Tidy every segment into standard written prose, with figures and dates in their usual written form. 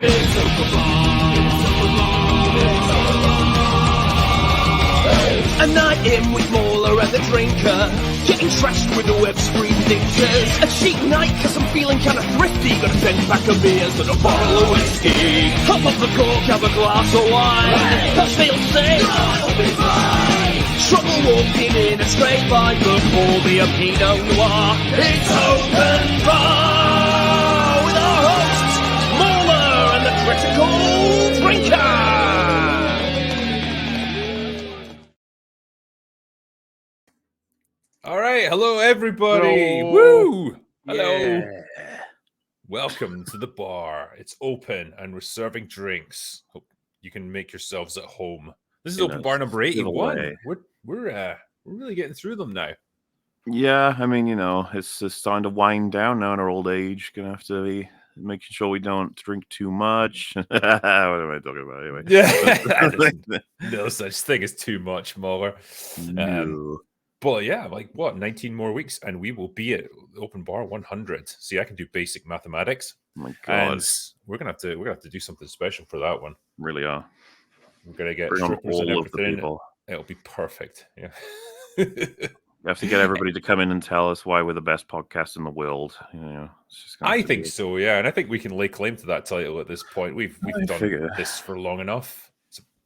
It's a night in with MauLer and the drinker, getting trashed with the web screen thinkers. A cheap night cause I'm feeling kinda thrifty, got a 10-pack of beers and a bottle of whiskey. Hop off the cork, have a glass of wine, but they'll say I'll be fine. Trouble walking in a straight line, but pour me a Pinot Noir. It's open bar with our hosts, MauLer and the critical drinker. All right, hello everybody. Hello. Woo! Hello. Yeah. Welcome to the bar. It's open and we're serving drinks. Hope you can make yourselves at home. This is open bar number 81. We're really getting through them now. Yeah, I mean, it's starting to wind down now in our old age. Gonna have to be making sure we don't drink too much. What am I talking about anyway? Yeah, no such thing as too much, MauLer. No. But yeah, 19 more weeks, and we will be at open bar 100. See, I can do basic mathematics. Oh my God, and we're gonna have to do something special for that one. Really are. We're gonna get Bring on strippers and all of the everything. people. It'll be perfect. Yeah. We have to get everybody to come in and tell us why we're the best podcast in the world. It's just I think so, yeah, and I think we can lay claim to that title at this point. We've done this for long enough.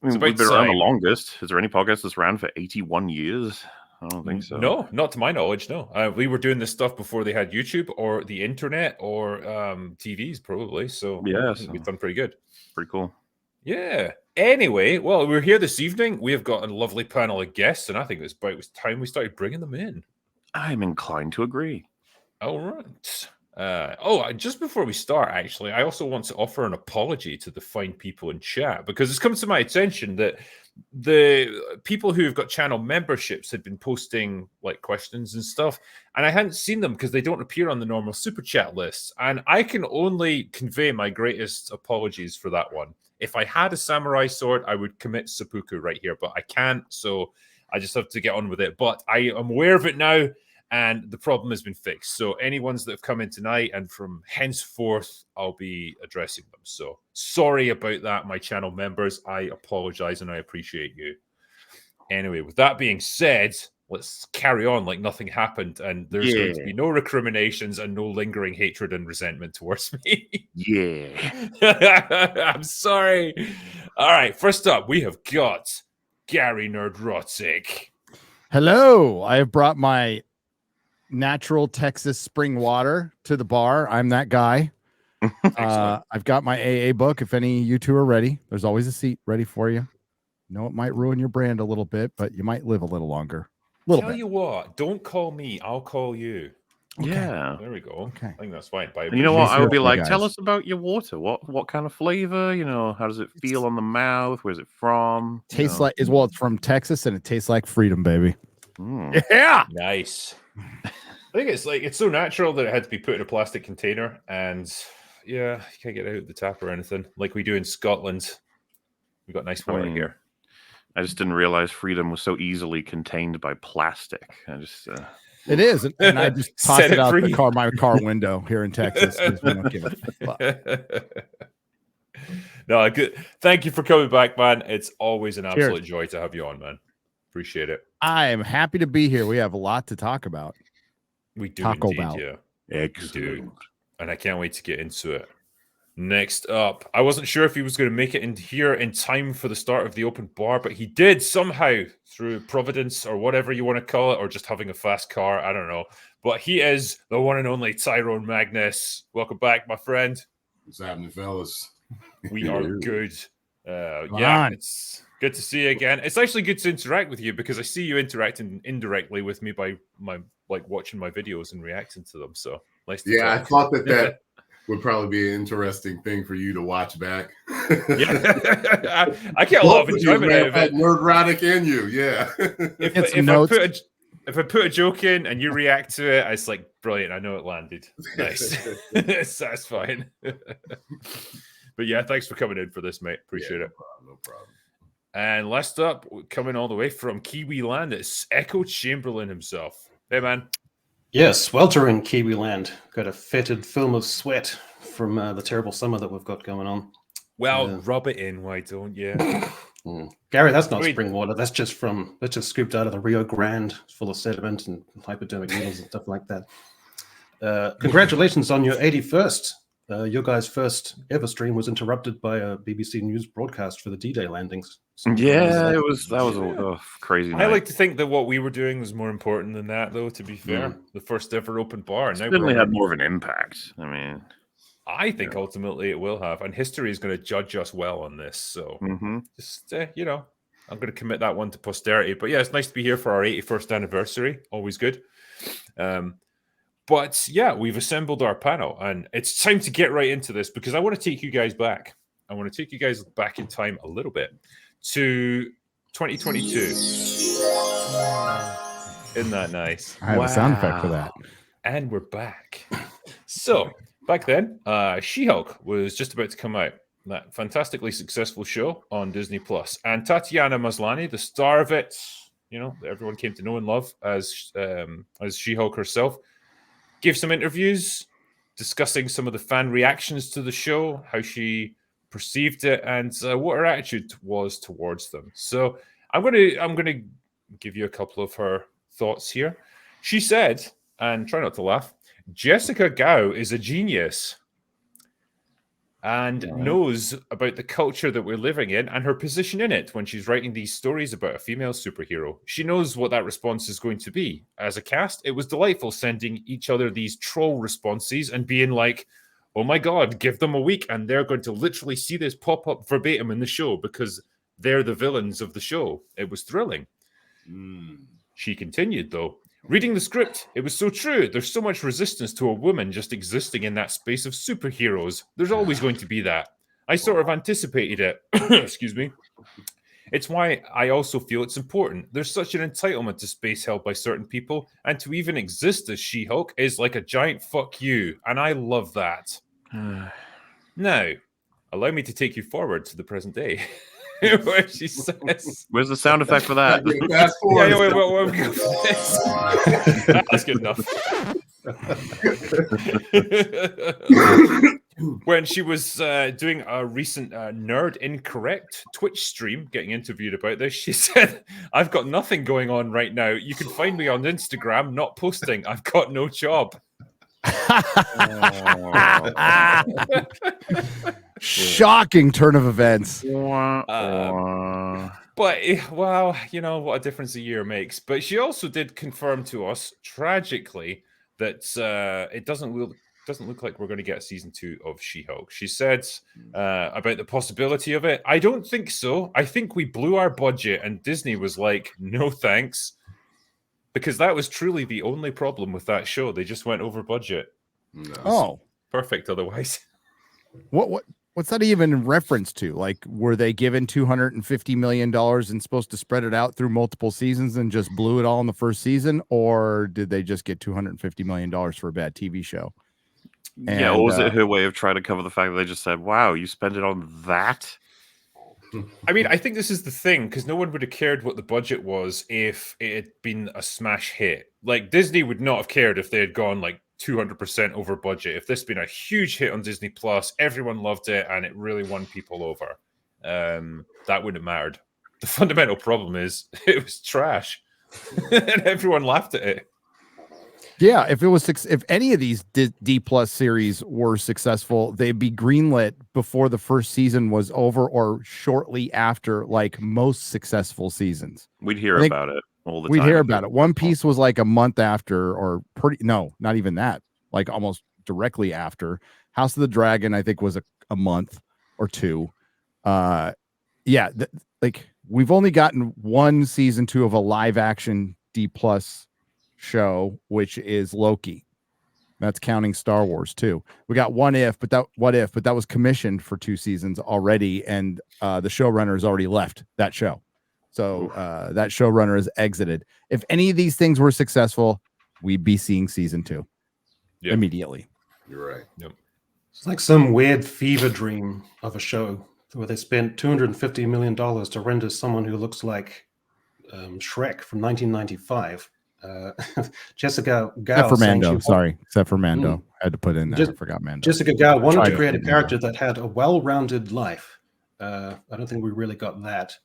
We've been around the longest. Is there any podcast that's around for 81 years? I don't think so. No, not to my knowledge, no. We were doing this stuff before they had YouTube or the internet or TVs, probably. So yeah, we've done pretty good. Pretty cool. Yeah. Anyway, well, we're here this evening. We have got a lovely panel of guests, and I think it was time we started bringing them in. I'm inclined to agree. All right. Just before we start, actually, I also want to offer an apology to the fine people in chat, because it's come to my attention that the people who've got channel memberships had been posting questions and stuff, and I hadn't seen them because they don't appear on the normal super chat lists. And I can only convey my greatest apologies for that one. If I had a samurai sword, I would commit seppuku right here, but I can't, so I just have to get on with it. But I am aware of it now, and the problem has been fixed. So any ones that have come in tonight and from henceforth, I'll be addressing them. So sorry about that, my channel members. I apologize and I appreciate you. Anyway, with that being said, let's carry on like nothing happened. And there's going to be no recriminations and no lingering hatred and resentment towards me. Yeah. I'm sorry. All right, first up, we have got Gary Nerdrotic. Hello. I have brought my natural Texas spring water to the bar. I'm that guy. I've got my AA book. If any of you two are ready, there's always a seat ready for you. No, it might ruin your brand a little bit, but you might live a little longer. Tell you what, don't call me. I'll call you. Okay. Yeah. There we go. Okay. I think that's fine. And you know what? I would be like, tell us about your water. What kind of flavor? How does it feel on the mouth? Where's it from? Tastes like it's from Texas, and it tastes like freedom, baby. Yeah. Nice. I think it's so natural that it had to be put in a plastic container, and yeah, you can't get it out the tap or anything like we do in Scotland. We've got nice water here. I just didn't realize freedom was so easily contained by plastic. It is, and I just toss it out my car window here in Texas. We don't give a fuck. No, good. Thank you for coming back, man. It's always an absolute joy to have you on, man. Appreciate it. I am happy to be here. We have a lot to talk about. We do Taco indeed, Bell. yeah. Excellent. We do. And I can't wait to get into it. Next up, I wasn't sure if he was going to make it in here in time for the start of the open bar, but he did somehow through providence or whatever you want to call it, or just having a fast car. I don't know. But he is the one and only Tyrone Magnus. Welcome back, my friend. What's happening, fellas? We are good. It's good to see you again. It's actually good to interact with you because I see you interacting indirectly with me by watching my videos and reacting to them. So nice to talk. I thought that would probably be an interesting thing for you to watch back. Yeah, I get a lot of enjoyment out of it. Nerdrotic in you, yeah. If I put a joke in and you react to it, it's like brilliant. I know it landed. Nice. It's satisfying. But yeah, thanks for coming in for this, mate. Appreciate it. No problem. And last up, coming all the way from Kiwi land, it's Echo Chamberlain himself. Hey, man. Yes, welter in Kiwi land. Got a fetid film of sweat from the terrible summer that we've got going on. Well, Yeah. rub it in, why don't you? Gary, that's not I mean- spring water. That's just scooped out of the Rio Grande, full of sediment and hypodermic needles and stuff like that. Congratulations on your 81st. Your guys' first ever stream was interrupted by a BBC News broadcast for the D-Day landings. So, Yeah, that was a crazy night. I like to think that what we were doing was more important than that, though, to be fair. The first ever open bar. Now Certainly had more of an impact. I mean, I think ultimately it will have, and history is going to judge us well on this. So just, I'm going to commit that one to posterity. But yeah, it's nice to be here for our 81st anniversary. Always good. But yeah, we've assembled our panel, and it's time to get right into this because I want to take you guys back. I want to take you guys back in time a little bit to 2022. Isn't that nice? I have a sound effect for that. And we're back. So back then, She-Hulk was just about to come out. That fantastically successful show on Disney Plus, and Tatiana Maslany, the star of it, that everyone came to know and love as She-Hulk herself, gave some interviews discussing some of the fan reactions to the show, how she perceived it, and what her attitude was towards them. So I'm gonna give you a couple of her thoughts here. She said, and try not to laugh, Jessica Gao is a genius and knows about the culture that we're living in and her position in it when she's writing these stories about a female superhero. She knows what that response is going to be. As a cast, it was delightful sending each other these troll responses and being like, oh my God, give them a week and they're going to literally see this pop up verbatim in the show because they're the villains of the show. It was thrilling. She continued, though. Reading the script, it was so true. There's so much resistance to a woman just existing in that space of superheroes. There's always going to be that. I sort of anticipated it. Excuse me. It's why I also feel it's important. There's such an entitlement to space held by certain people, and to even exist as She-Hulk is like a giant fuck you, and I love that. Now, allow me to take you forward to the present day. Where she says, where's the sound effect for that? Fast forward. Yeah, wait, that's good enough. When she was doing a recent Nerd Incorrect Twitch stream, getting interviewed about this, she said, I've got nothing going on right now. You can find me on Instagram, not posting. I've got no job. Shocking turn of events. But well, what a difference a year makes. But she also did confirm to us, tragically, that it doesn't look like we're going to get season 2 of She-Hulk. She said about the possibility of it. I don't think so. I think we blew our budget, and Disney was like, no thanks. Because that was truly the only problem with that show. They just went over budget. No. Oh, Perfect otherwise. what's that even in reference to? Like, were they given $250 million and supposed to spread it out through multiple seasons and just blew it all in the first season? Or did they just get $250 million for a bad TV show? Yeah, or was it her way of trying to cover the fact that they just said, wow, you spent it on that? I mean, I think this is the thing, because no one would have cared what the budget was if it had been a smash hit. Like, Disney would not have cared if they had gone like 200% over budget. If this had been a huge hit on Disney Plus, everyone loved it, and it really won people over. That wouldn't have mattered. The fundamental problem is it was trash, and everyone laughed at it. Yeah, if any of these D plus series were successful, they'd be greenlit before the first season was over or shortly after, like most successful seasons. We'd hear about it all the time. We'd hear about it. One Piece was like a month after, or not even that, like almost directly after. House of the Dragon, I think, was a month or two. Like we've only gotten one season 2 of a live action D plus show, which is Loki. That's counting Star Wars too. We got What If, but that was commissioned for 2 seasons already, and the showrunner has already left that show. So that showrunner has exited. If any of these things were successful, we'd be seeing season 2 immediately. You're right. Yep. It's like some weird fever dream of a show where they spent $250 million to render someone who looks like Shrek from 1995. Jessica Gao. Except for Mando. Sorry. Except for Mando. had to put in there. I forgot Mando. Jessica Gao wanted Tried to to create a put in character that had a well-rounded life. I don't think we really got that.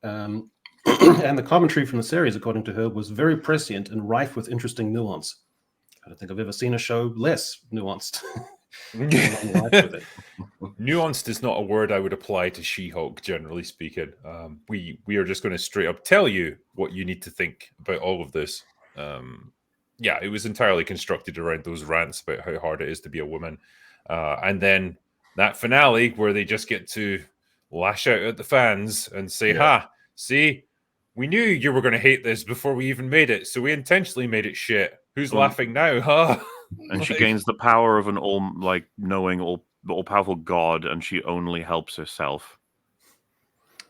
And the commentary from the series, according to her, was very prescient and rife with interesting nuance. I don't think I've ever seen a show less nuanced. Nuanced is not a word I would apply to She-Hulk, generally speaking. We are just going to straight up tell you what you need to think about all of this. Yeah, it was entirely constructed around those rants about how hard it is to be a woman. And then that finale where they just get to lash out at the fans and say, ha, see, we knew you were going to hate this before we even made it, so we intentionally made it shit. Who's laughing now, huh? And she gains the power of an knowing, all-powerful God, and she only helps herself.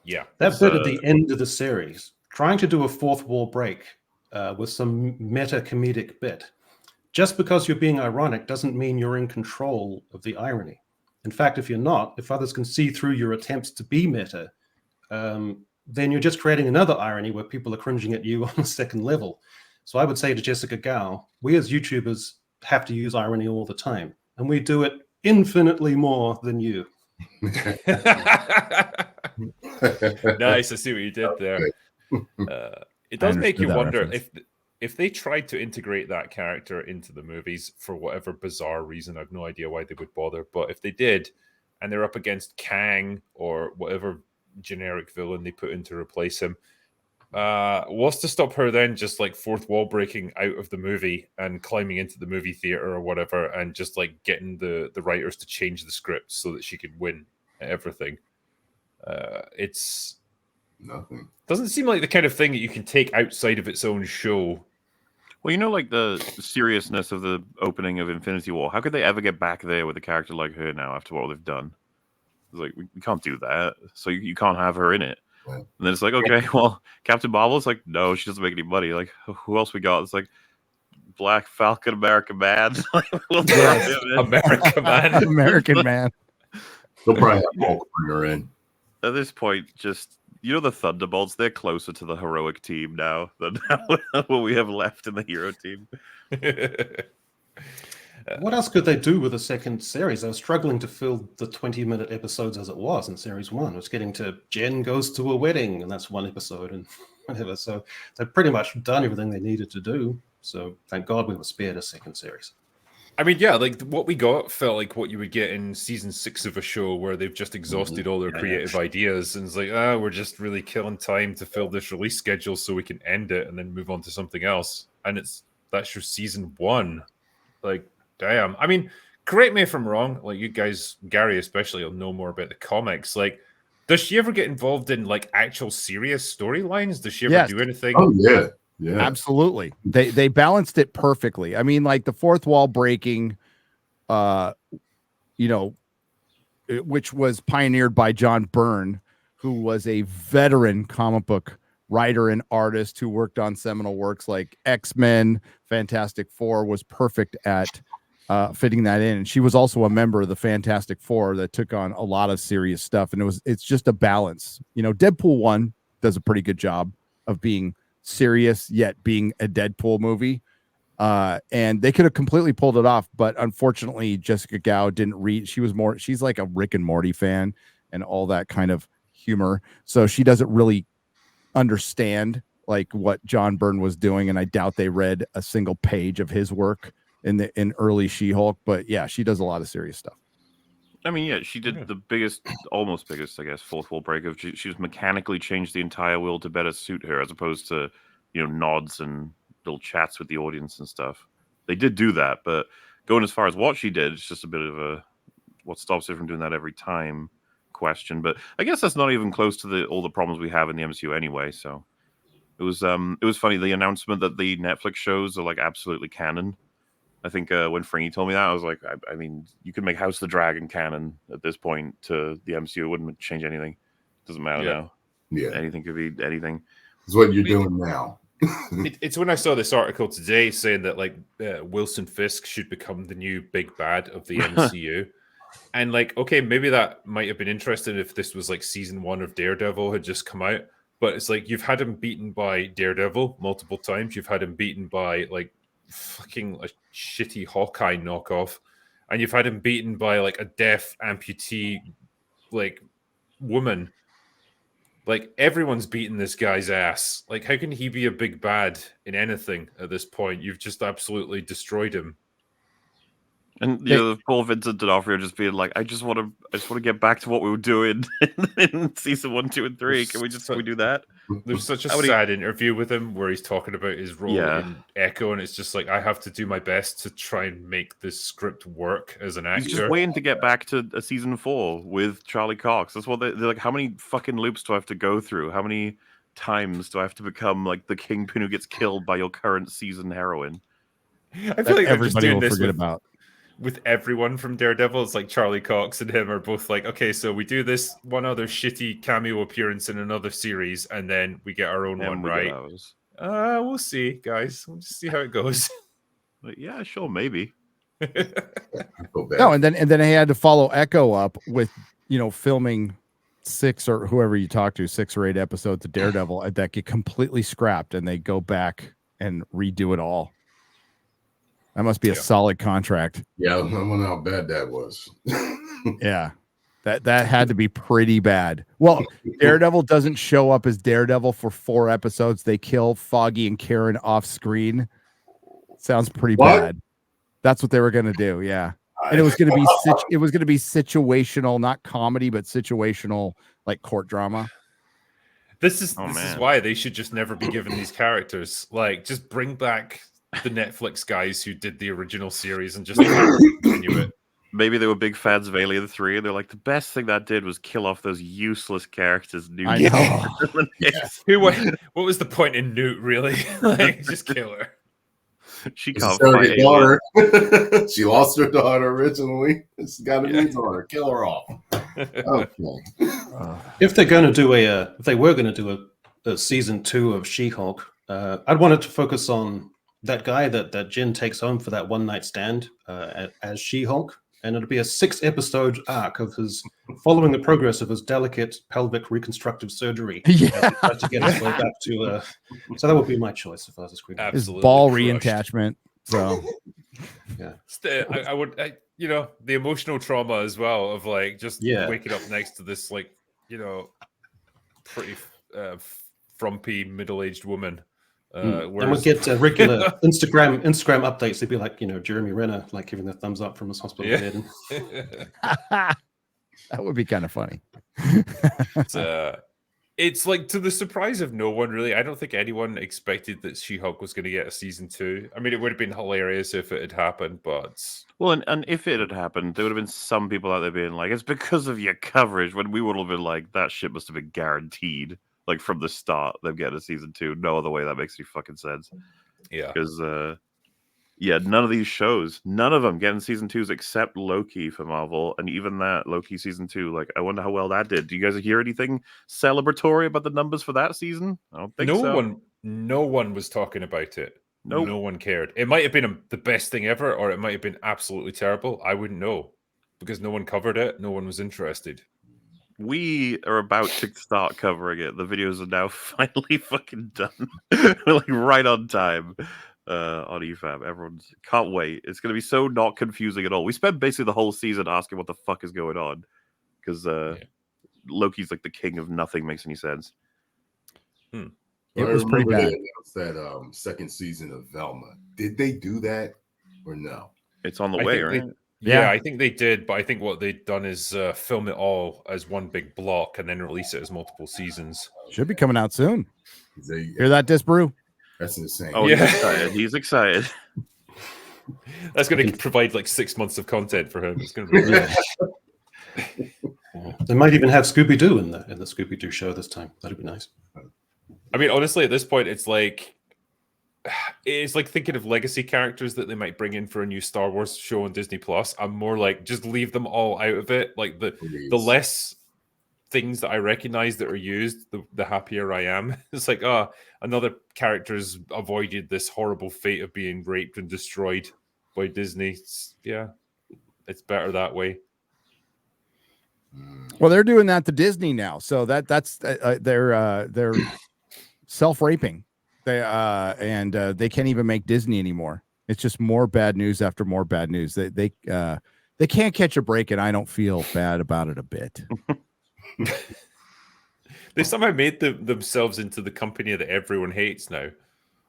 Yeah. That bit at the end of the series, trying to do a fourth wall break with some meta-comedic bit. Just because you're being ironic doesn't mean you're in control of the irony. In fact, if you're not, if others can see through your attempts to be meta, then you're just creating another irony where people are cringing at you on a second level. So I would say to Jessica Gao, we as YouTubers have to use irony all the time, and we do it infinitely more than you. Nice, I see what you did there. It does make you wonder if they tried to integrate that character into the movies for whatever bizarre reason. I've no idea why they would bother, but if they did, and they're up against Kang or whatever generic villain they put in to replace him, what's to stop her then just like fourth wall breaking out of the movie and climbing into the movie theater or whatever and just like getting the writers to change the script so that she could win everything? It's nothing. Doesn't seem like the kind of thing that you can take outside of its own show. Well, you know, like the seriousness of the opening of Infinity War. How could they ever get back there with a character like her now after what they've done? It's like, we can't do that. So you can't have her in it. Right. And then it's like, okay, well, Captain Marvel's like, no, she doesn't make any money. Like, who else we got? It's like Black Falcon, American Man. American Man. American Man. They'll probably have Hulk bring her in. At this point, just, you know, the Thunderbolts, they're closer to the heroic team now than what we have left in the hero team. What else could they do with a second series? I was struggling to fill the 20-minute episodes as it was in series 1. It was getting to Jen goes to a wedding, and that's one episode, and whatever. So they've pretty much done everything they needed to do. So thank God we were spared a second series. I mean, yeah, like what we got felt like what you would get in season 6 of a show where they've just exhausted all their creative ideas, and it's like, we're just really killing time to fill this release schedule so we can end it and then move on to something else. And that's your season 1. Like, damn. I mean, correct me if I'm wrong. Like, you guys, Gary especially, will know more about the comics. Like, does she ever get involved in like actual serious storylines? Does she ever do anything? Oh yeah. Yeah, absolutely. They balanced it perfectly. I mean, like the fourth wall breaking, which was pioneered by John Byrne, who was a veteran comic book writer and artist who worked on seminal works like X-Men, Fantastic Four, was perfect at fitting that in. And she was also a member of the Fantastic Four that took on a lot of serious stuff. And it's just a balance. You know, Deadpool 1 does a pretty good job of being serious yet being a Deadpool movie, and they could have completely pulled it off, but unfortunately Jessica Gao didn't read. She's like a Rick and Morty fan and all that kind of humor, so she doesn't really understand like what John Byrne was doing, and I doubt they read a single page of his work in early She-Hulk. But yeah, she does a lot of serious stuff. I mean, yeah, she did the almost biggest, I guess, fourth wall break of she just mechanically changed the entire world to better suit her, as opposed to, you know, nods and little chats with the audience and stuff. They did do that, but going as far as what she did, it's just a bit of a what stops her from doing that every time question. But I guess that's not even close to all the problems we have in the MCU anyway. So it was funny, the announcement that the Netflix shows are like absolutely canon. I think when Fringy told me that, I was like, I mean, you could make House of the Dragon canon at this point to the MCU. It wouldn't change anything. Doesn't matter now. Yeah. Anything could be anything. It's what you're doing now. It's when I saw this article today saying that like Wilson Fisk should become the new big bad of the MCU. And like, okay, maybe that might have been interesting if this was like season 1 of Daredevil had just come out. But it's like, you've had him beaten by Daredevil multiple times. You've had him beaten by like fucking a shitty Hawkeye knockoff. and you've had him beaten by like a deaf amputee, like woman. Like everyone's beating this guy's ass. Like, how can he be a big bad in anything at this point? You've just absolutely destroyed him. And the poor Vincent D'Onofrio just being like, I just want to get back to what we were doing in season 1, 2, and 3. Can we do that? There's such a sad interview with him where he's talking about his role in Echo, and it's just like, I have to do my best to try and make this script work as an actor. He's just waiting to get back to a season 4 with Charlie Cox. That's what they're like. How many fucking loops do I have to go through? How many times do I have to become like the kingpin who gets killed by your current season heroine? I feel like everybody will forget about. With everyone from Daredevil. It's like Charlie Cox and him are both like, okay, so we do this one other shitty cameo appearance in another series, and then we get our own one, right? We'll see, guys. We'll just see how it goes. But yeah, sure, maybe. No, and then he had to follow Echo up with filming 6 or whoever you talk to, 6 or 8 episodes of Daredevil that get completely scrapped, and they go back and redo it all. That must be a solid contract. Yeah, I don't know how bad that was. Yeah, that had to be pretty bad. Well, Daredevil doesn't show up as Daredevil for 4 episodes. They kill Foggy and Karen off screen. Sounds pretty bad. That's what they were going to do. Yeah, and it was going to be situational, not comedy, but situational, like court drama. This is why they should just never be given these characters. Like, just bring back the Netflix guys who did the original series and just continue it. Maybe they were big fans of Alien 3, and they're like, the best thing that did was kill off those useless characters. I know. What was the point in Newt, really? Like, just kill her. She can't fight daughter. She lost her daughter originally. It's got a new daughter. Kill her off. Okay. If they were going to do a season 2 of She-Hulk, I'd want it to focus on that guy that Jen takes home for that one night stand as She-Hulk, and it'll be a 6-episode arc of his following the progress of his delicate pelvic reconstructive surgery. Yeah, to get his way back to. So that would be my choice if I was a screen. His ball reattachment. So yeah, I would, the emotional trauma as well of like just waking up next to this like pretty frumpy middle-aged woman. And we'll get regular Instagram updates. They'd be like, Jeremy Renner, like giving the thumbs up from his hospital bed. That would be kind of funny. It's like, to the surprise of no one, really. I don't think anyone expected that She-Hulk was going to get a season 2. I mean, it would have been hilarious if it had happened, but well, and if it had happened, there would have been some people out there being like, "It's because of your coverage." When we would have been like, "That shit must have been guaranteed." Like from the start, them getting a season 2. No other way that makes any fucking sense. Yeah, because none of these shows, none of them getting season 2s except Loki for Marvel, and even that Loki season 2. Like, I wonder how well that did. Do you guys hear anything celebratory about the numbers for that season? I don't think so. No one was talking about it. Nope. No one cared. It might have been the best thing ever, or it might have been absolutely terrible. I wouldn't know because no one covered it. No one was interested. We are about to start covering it. The videos are now finally fucking done. Like right on time on EFAB. Everyone's can't wait. It's going to be so not confusing at all. We spent basically the whole season asking what the fuck is going on because Loki's like the king of nothing makes any sense. It was pretty bad. That second season of Velma. Did they do that or no? It's on the way, right? Yeah, I think they did, but I think what they've done is film it all as one big block and then release it as multiple seasons. Should be coming out soon. Hear that, Disbrew? That's insane. Oh, yeah. He's excited. That's going to provide like 6 months of content for him. It's going to be They might even have Scooby-Doo in the Scooby-Doo show this time. That'd be nice. I mean, honestly, at this point, it's like thinking of legacy characters that they might bring in for a new Star Wars show on Disney Plus. I'm more like, just leave them all out of it. Like the less things that I recognize that are used, the happier I am. It's like, another character's avoided this horrible fate of being raped and destroyed by Disney. It's better that way. Well, they're doing that to Disney now, so that's they're self-raping. They can't even make Disney anymore. It's just more bad news after more bad news. They They can't catch a break, and I don't feel bad about it a bit. They somehow made themselves into the company that everyone hates now.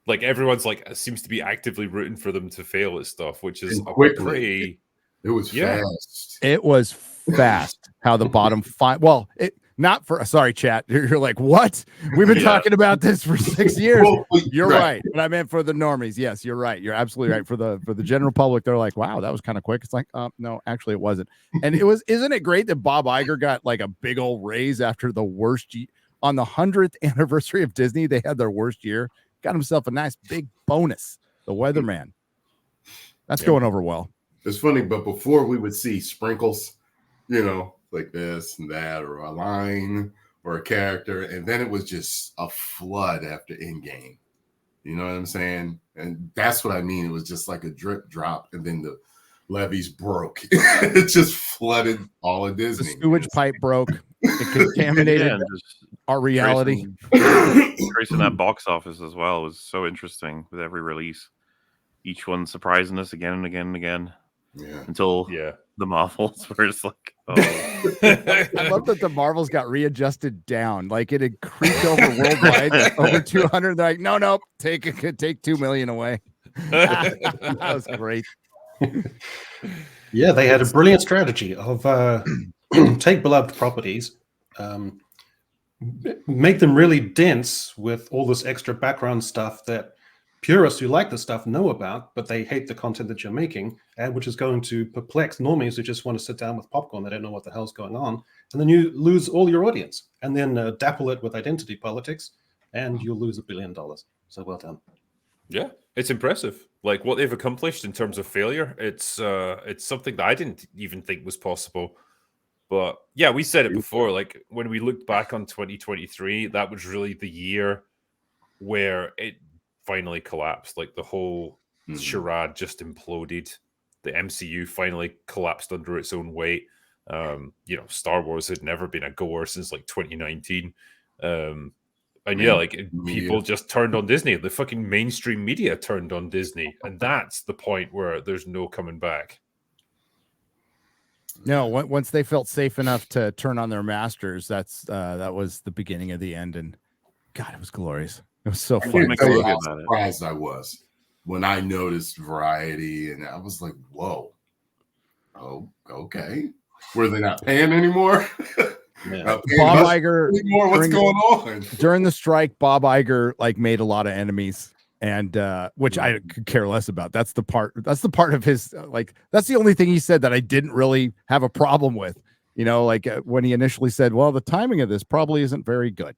Like everyone's like seems to be actively rooting for them to fail at stuff, which is pretty. It was fast. It was fast. How the bottom well, it not for sorry, chat. You're like, what? We've been talking about this for 6 years. Well, you're right. But I meant for the normies. Yes, you're right. You're absolutely right. For the general public, they're like, wow, that was kind of quick. It's like, no, actually it wasn't. And isn't it great that Bob Iger got like a big old raise after the worst on the 100th anniversary of Disney? They had their worst year. Got himself a nice big bonus. The weatherman. That's going over well. It's funny, but before we would see sprinkles, like this and that, or a line or a character, and then it was just a flood after Endgame. You know what I'm saying? And that's what I mean. It was just like a drip drop, and then the levees broke. It just flooded all of Disney. The sewage pipe broke. It contaminated our reality. Tracing that box office as well was so interesting with every release. Each one surprising us again and again and again. Yeah. Until the Marvels, where it's like, I love that the Marvels got readjusted down. Like it had creeped over worldwide over 200. They're like, no, take 2 million away. That was great. Yeah, they had a brilliant strategy of take beloved properties, make them really dense with all this extra background stuff that purists who like the stuff know about, but they hate the content that you're making, and which is going to perplex normies who just want to sit down with popcorn. They don't know what the hell's going on. And then you lose all your audience, and then dapple it with identity politics, and you'll lose $1 billion. So well done. Yeah, it's impressive. Like what they've accomplished in terms of failure. It's something that I didn't even think was possible. But yeah, we said it before. Like when we looked back on 2023, that was really the year where it finally collapsed. Like the whole charade just imploded. The MCU finally collapsed under its own weight. Star Wars had never been a goer since like 2019. People just turned on Disney. The fucking mainstream media turned on Disney, and that's the point where there's no coming back. No, once they felt safe enough to turn on their masters, that was the beginning of the end. And God, it was glorious. It was so fun. How surprised I was when I noticed Variety, and I was like, "Whoa, oh, okay." Were they not paying anymore? Bob Iger anymore? What's going on during the strike? Bob Iger made a lot of enemies, and which I could care less about. That's the part of his that's the only thing he said that I didn't really have a problem with. When he initially said, "Well, the timing of this probably isn't very good."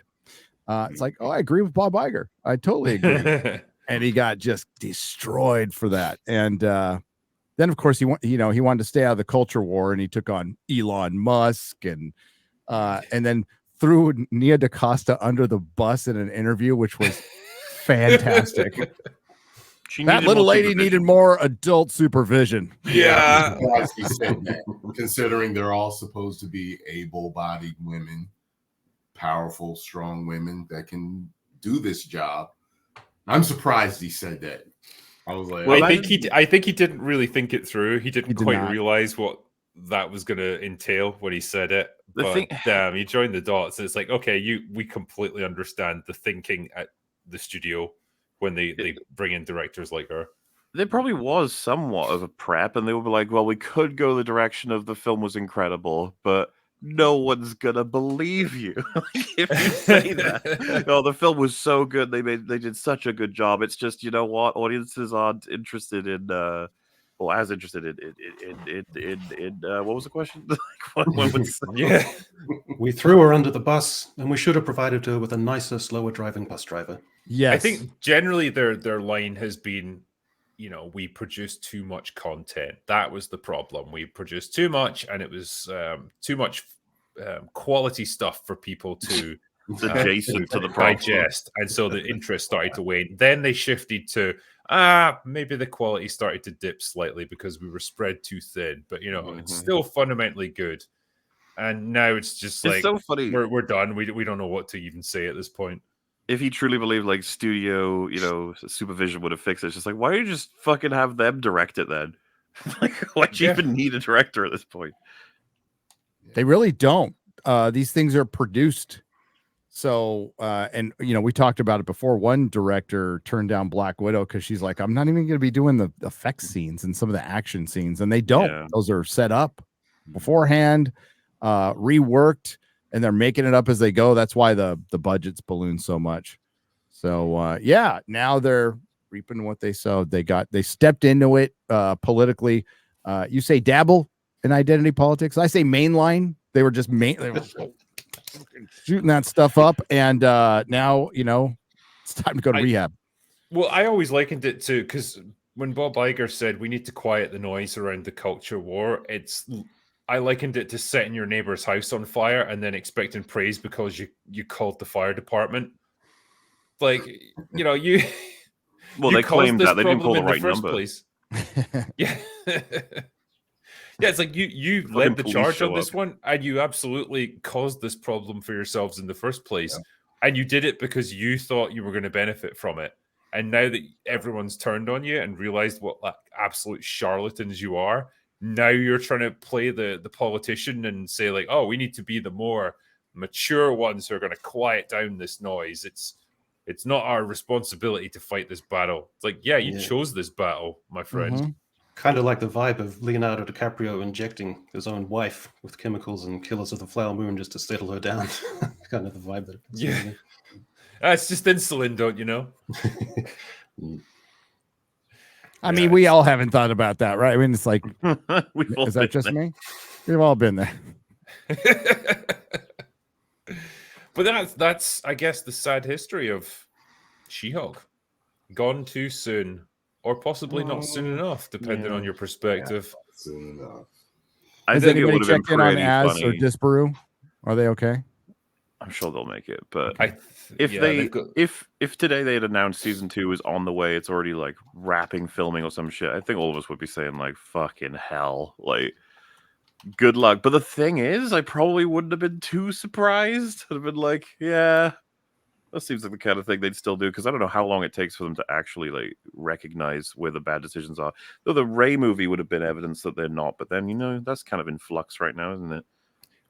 It's like, oh, I agree with Bob Iger. I totally agree. And he got just destroyed for that. And then, of course, he wanted to stay out of the culture war, and he took on Elon Musk and then threw Nia DaCosta under the bus in an interview, which was fantastic. That little lady needed more adult supervision. Yeah. He said that, considering they're all supposed to be able-bodied women, powerful, strong women that can do this job. I'm surprised he said that. I was like, well, I think he didn't really think it through. He didn't quite realize what that was going to entail when he said it. Damn, he joined the dots. And it's like, okay, we completely understand the thinking at the studio when they bring in directors like her. There probably was somewhat of a prep, and they were like, well, we could go the direction of the film was incredible, but no one's gonna believe you if you say that. Oh, the film was so good. They did such a good job. It's just, you know what, audiences aren't interested in as interested in what was the question? Yeah, we threw her under the bus, and we should have provided her with a nicer, slower driving bus driver. Yes, I think generally their line has been, we produced too much content. That was the problem. We produced too much, and it was too much quality stuff for people to adjacent to the digest, and so the interest started to wane. Then they shifted to maybe the quality started to dip slightly because we were spread too thin, but it's still fundamentally good. And now it's just it's so funny. We're done. We don't know what to even say at this point. If he truly believed studio, supervision would have fixed it, it's just like, why don't you just fucking have them direct it then? Like, why do you even need a director at this point? They really don't. These things are produced. So, and we talked about it before. One director turned down Black Widow because she's like, I'm not even going to be doing the effects scenes and some of the action scenes. And they don't. Yeah. Those are set up beforehand, reworked, and they're making it up as they go. That's why the budget's ballooned so much. So, now they're reaping what they sowed. They stepped into it politically. You say dabble in identity politics. I say mainline. They were just shooting that stuff up, and now it's time to go to rehab. Well, I always likened it to, because when Bob Iger said we need to quiet the noise around the culture war, I likened it to setting your neighbor's house on fire and then expecting praise because you called the fire department. Like, you. Well, you they claimed that they didn't call the right first number. Place. Yeah. Yeah, it's like you led the charge on this one, and you absolutely caused this problem for yourselves in the first place. Yeah. And you did it because you thought you were going to benefit from it. And now that everyone's turned on you and realized what absolute charlatans you are, now you're trying to play the politician and say like, oh, we need to be the more mature ones who are going to quiet down this noise. It's not our responsibility to fight this battle. It's like, you chose this battle, my friend. Mm-hmm. Kind of like the vibe of Leonardo DiCaprio injecting his own wife with chemicals and Killers of the Flower Moon just to settle her down. Kind of the vibe that it's yeah. It's just insulin, don't you know? I mean, we all haven't thought about that, right? I mean, it's like, is that just me? We've all been there. But that's I guess the sad history of She-Hulk. Gone too soon. Or possibly not soon enough, depending on your perspective. Yeah, soon enough. I think it would have been pretty funny. Or Disparu? Are they okay? I'm sure they'll make it, but if today they had announced season 2 is on the way, it's already like wrapping filming or some shit, I think all of us would be saying like, fucking hell, like, good luck. But the thing is, I probably wouldn't have been too surprised. I'd have been like, yeah, that seems like the kind of thing they'd still do, because I don't know how long it takes for them to actually like recognize where the bad decisions are. Though the Rey movie would have been evidence that they're not, but then that's kind of in flux right now, isn't it?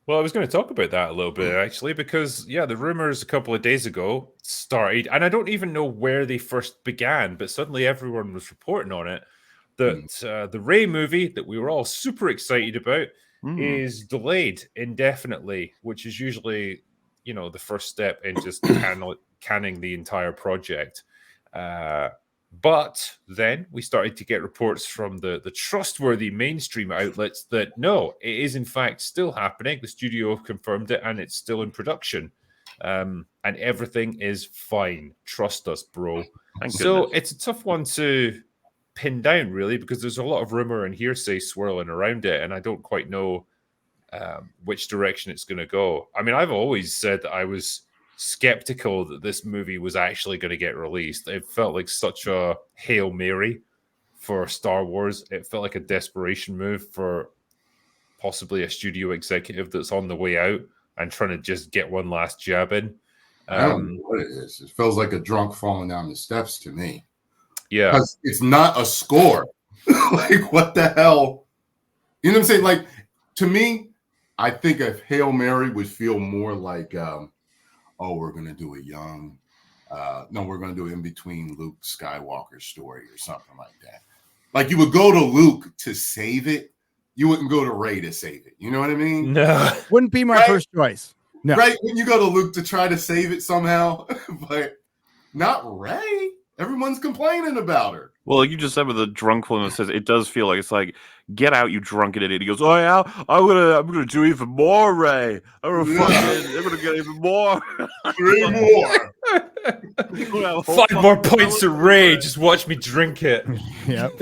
Well, I was going to talk about that a little bit actually, because the rumors a couple of days ago started, and I don't even know where they first began, but suddenly everyone was reporting on it that the Rey movie that we were all super excited about is delayed indefinitely, which is usually the first step in just canning the entire project. But then we started to get reports from the trustworthy mainstream outlets that no, it is in fact still happening. The studio confirmed it, and it's still in production. And everything is fine. Trust us, bro. So it's a tough one to pin down, really, because there's a lot of rumor and hearsay swirling around it, and I don't quite know which direction it's going to go. I mean, I've always said that I was skeptical that this movie was actually going to get released. It felt like such a Hail Mary for Star Wars. It felt like a desperation move for possibly a studio executive that's on the way out and trying to just get one last jab in. I don't know what it is. It feels like a drunk falling down the steps to me. Yeah. Because it's not a score. Like, what the hell? You know what I'm saying? Like, to me, I think a Hail Mary would feel more like, we're going to do a young, we're going to do in between Luke Skywalker story or something like that. Like, you would go to Luke to save it. You wouldn't go to Rey to save it. You know what I mean? No. Wouldn't be my first choice. No. Right? When you go to Luke to try to save it somehow, but not Rey. Everyone's complaining about her. Well, like you just said with the drunk one that says it does feel like it's like, get out, you drunken idiot. He goes, oh yeah, I'm gonna do even more, Rey. I'm gonna get even more. 3 more. 5 more points to Rey. Just watch me drink it. Yep.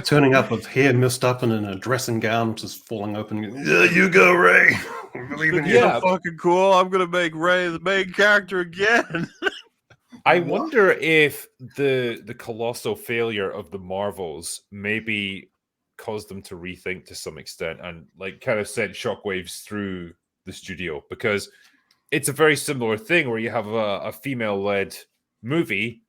Turning up with hair messed up and in a dressing gown, just falling open. Yeah, you go, Rey. I believe in you. Yeah, fucking cool. I'm gonna make Rey the main character again. I wonder if the colossal failure of the Marvels maybe caused them to rethink to some extent and like kind of sent shockwaves through the studio, because it's a very similar thing where you have a female-led movie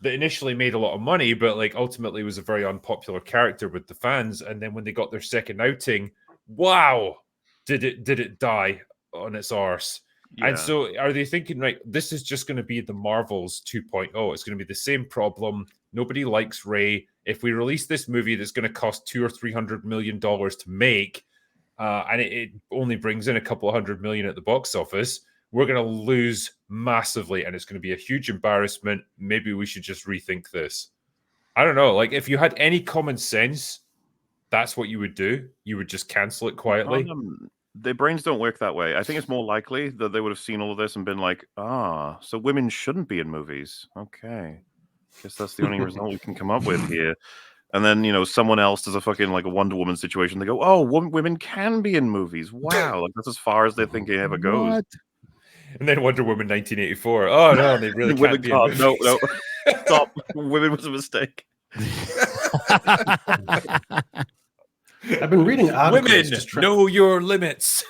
that initially made a lot of money, but like ultimately was a very unpopular character with the fans. And then when they got their second outing, wow, did it die on its arse? Yeah. And so are they thinking, right, this is just going to be the Marvels 2.0. It's going to be the same problem. Nobody likes Rey. If we release this movie that's going to cost $200 or $300 million to make, and it only brings in a couple of $100 million at the box office, we're going to lose massively, and it's going to be a huge embarrassment. Maybe we should just rethink this. I don't know. Like, if you had any common sense, that's what you would do. You would just cancel it quietly. Their brains don't work that way. I think it's more likely that they would have seen all of this and been like, so women shouldn't be in movies. Okay. Guess that's the only result we can come up with here. And then, you know, someone else does a fucking like a Wonder Woman situation. They go, oh, women can be in movies. Wow. Like, that's as far as they think it ever goes. What? And then Wonder Woman 1984. Oh, no, they really can't be in movies. No. Stop. Women was a mistake. I've been reading articles. Women, know your limits.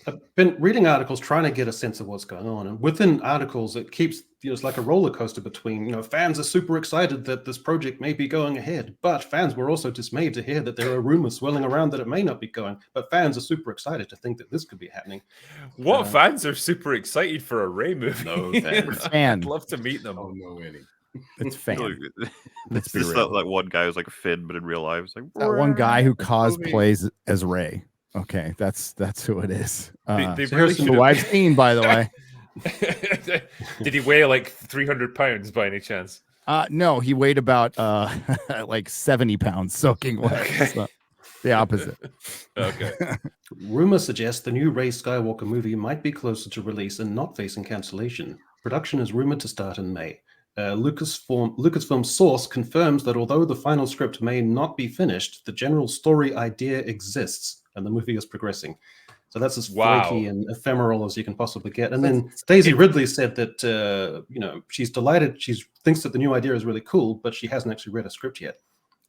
I've been reading articles trying to get a sense of what's going on, and within articles, it keeps it's like a roller coaster between fans are super excited that this project may be going ahead, but fans were also dismayed to hear that there are rumors swirling around that it may not be going. But fans are super excited to think that this could be happening. What fans are super excited for a Rey movie? No fans. I'd love to meet them. Oh no, any. It's fan. It's just that like one guy who's like Finn, but in real life, it's like That one guy who cosplays as Rey. Okay, that's who it is. They really who I've seen, by the way. Did he weigh like 300 pounds by any chance? No, he weighed about like 70 pounds soaking wet. Okay. So, the opposite. Okay. Rumors suggest the new Rey Skywalker movie might be closer to release and not facing cancellation. Production is rumored to start in May. Lucasfilm's source confirms that although the final script may not be finished, the general story idea exists and the movie is progressing. So that's as flaky and ephemeral as you can possibly get. And then Daisy Ridley said that she's delighted. She thinks that the new idea is really cool, but she hasn't actually read a script yet.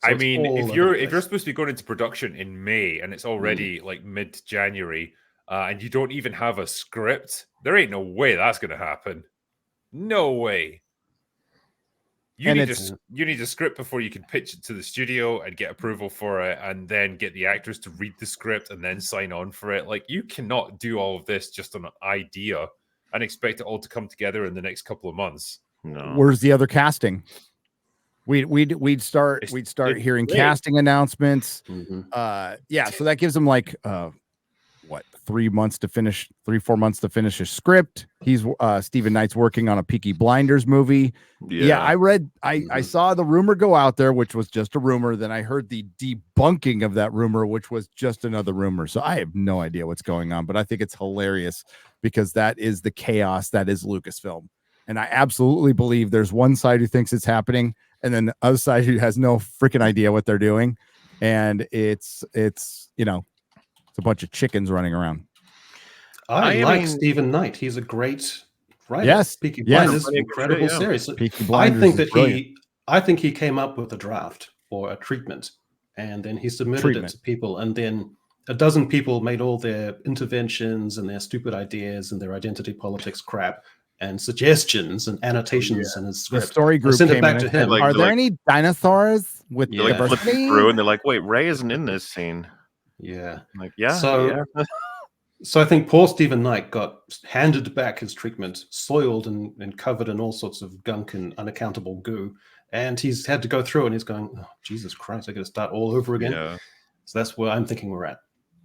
So I mean, if you're supposed to be going into production in May and it's already like mid-January, and you don't even have a script, there ain't no way that's going to happen. No way. You need a script before you can pitch it to the studio and get approval for it, and then get the actors to read the script and then sign on for it. Like, you cannot do all of this just on an idea and expect it all to come together in the next couple of months. No. Where's the other casting? We'd start hearing casting announcements. Mm-hmm. So that gives them like 3 months to finish, 3-4 months to finish his script. He's Stephen Knight's working on a Peaky Blinders movie. I saw the rumor go out there, which was just a rumor. Then I heard the debunking of that rumor, which was just another rumor. So I have no idea what's going on, but I think it's hilarious because that is the chaos that is Lucasfilm. And I absolutely believe there's one side who thinks it's happening and then the other side who has no freaking idea what they're doing. And it's a bunch of chickens running around. I like Stephen Knight. He's a great writer. Yes. Peaky Blinders, incredible series. I think he came up with a draft or a treatment, and then he submitted it to people, and then a dozen people made all their interventions and their stupid ideas and their identity politics crap and suggestions and annotations in his script. The story group sent it back to him. Are there any dinosaurs with diversity? Through and they're like, wait, Rey isn't in this scene. Yeah. Like, So I think poor Stephen Knight got handed back his treatment, soiled and covered in all sorts of gunk and unaccountable goo. And he's had to go through it and he's going, oh, Jesus Christ, I got to start all over again. Yeah. So that's where I'm thinking we're at.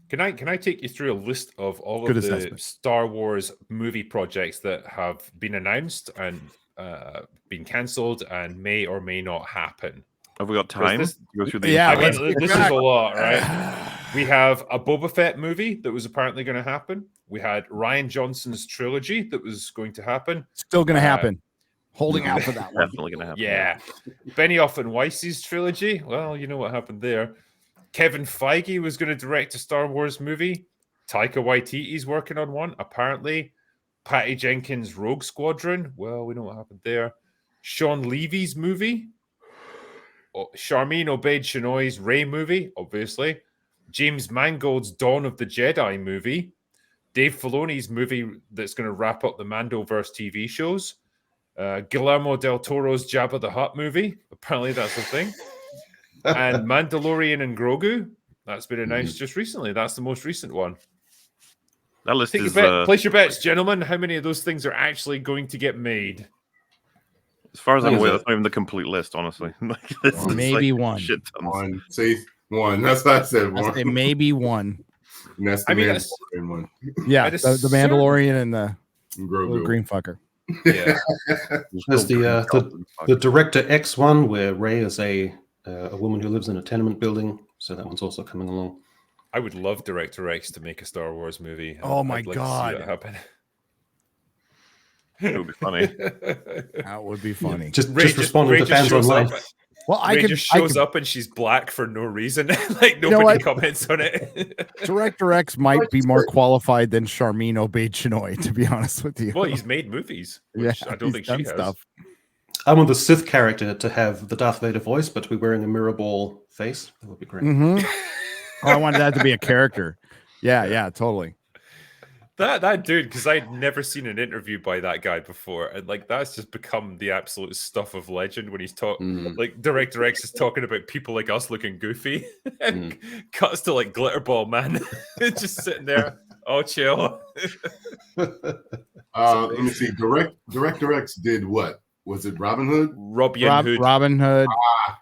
Can I take you through a list of all of the Star Wars movie projects that have been announced and been cancelled and may or may not happen? Have we got time? This is a lot, right? We have a Boba Fett movie that was apparently going to happen. We had Rian Johnson's trilogy that was going to happen. Still going to happen. Holding out for that one. Definitely going to happen. Yeah. Benioff and Weiss's trilogy. Well, you know what happened there. Kevin Feige was going to direct a Star Wars movie. Taika Waititi's working on one, apparently. Patty Jenkins' Rogue Squadron. Well, we know what happened there. Sean Levy's movie. Charmin Obaid-Chinoy's Rey movie, obviously. James Mangold's Dawn of the Jedi movie. Dave Filoni's movie that's going to wrap up the Mandoverse TV shows. Guillermo del Toro's Jabba the Hutt movie. Apparently, that's a thing. And Mandalorian and Grogu. That's been announced just recently. That's the most recent one. That list Take is your bet. Place your bets, gentlemen. How many of those things are actually going to get made? as far as I'm What is aware, it? that's not even the complete list, honestly. Like, this is Maybe like one. shit tons. One. See, one. That's what I said. I One. say maybe one. And that's the I mean, Mandalorian one. Yeah, At a the certain- Mandalorian and the And little Grogu. green fucker. Yeah. Still There's pretty the awesome. Director X one where Rey is a woman who lives in a tenement building. So that one's also coming along. I would love Director X to make a Star Wars movie. Oh my I'd like God. to see that happen. It would be funny. That would be funny. Just Ray responding to just fans shows online. up. Well, I Ray can. just I shows can up and she's black for no reason. Like know nobody what? comments on it. Director X might be more qualified than Charmin Obey-Chinoy, to be honest with you. Well, he's made movies, which I don't he's think she done has. stuff. I want the Sith character to have the Darth Vader voice, but to be wearing a mirror ball face. That would be great. Oh, I wanted that to be a character. Yeah, totally. That dude, because I'd never seen an interview by that guy before, and like that's just become the absolute stuff of legend when he's talking. Like Director X is talking about people like us looking goofy, and cuts to like Glitterball Man, just sitting there, oh chill. Let me see. Director X did what? Was it Robin Hood? Hood. Robin Hood.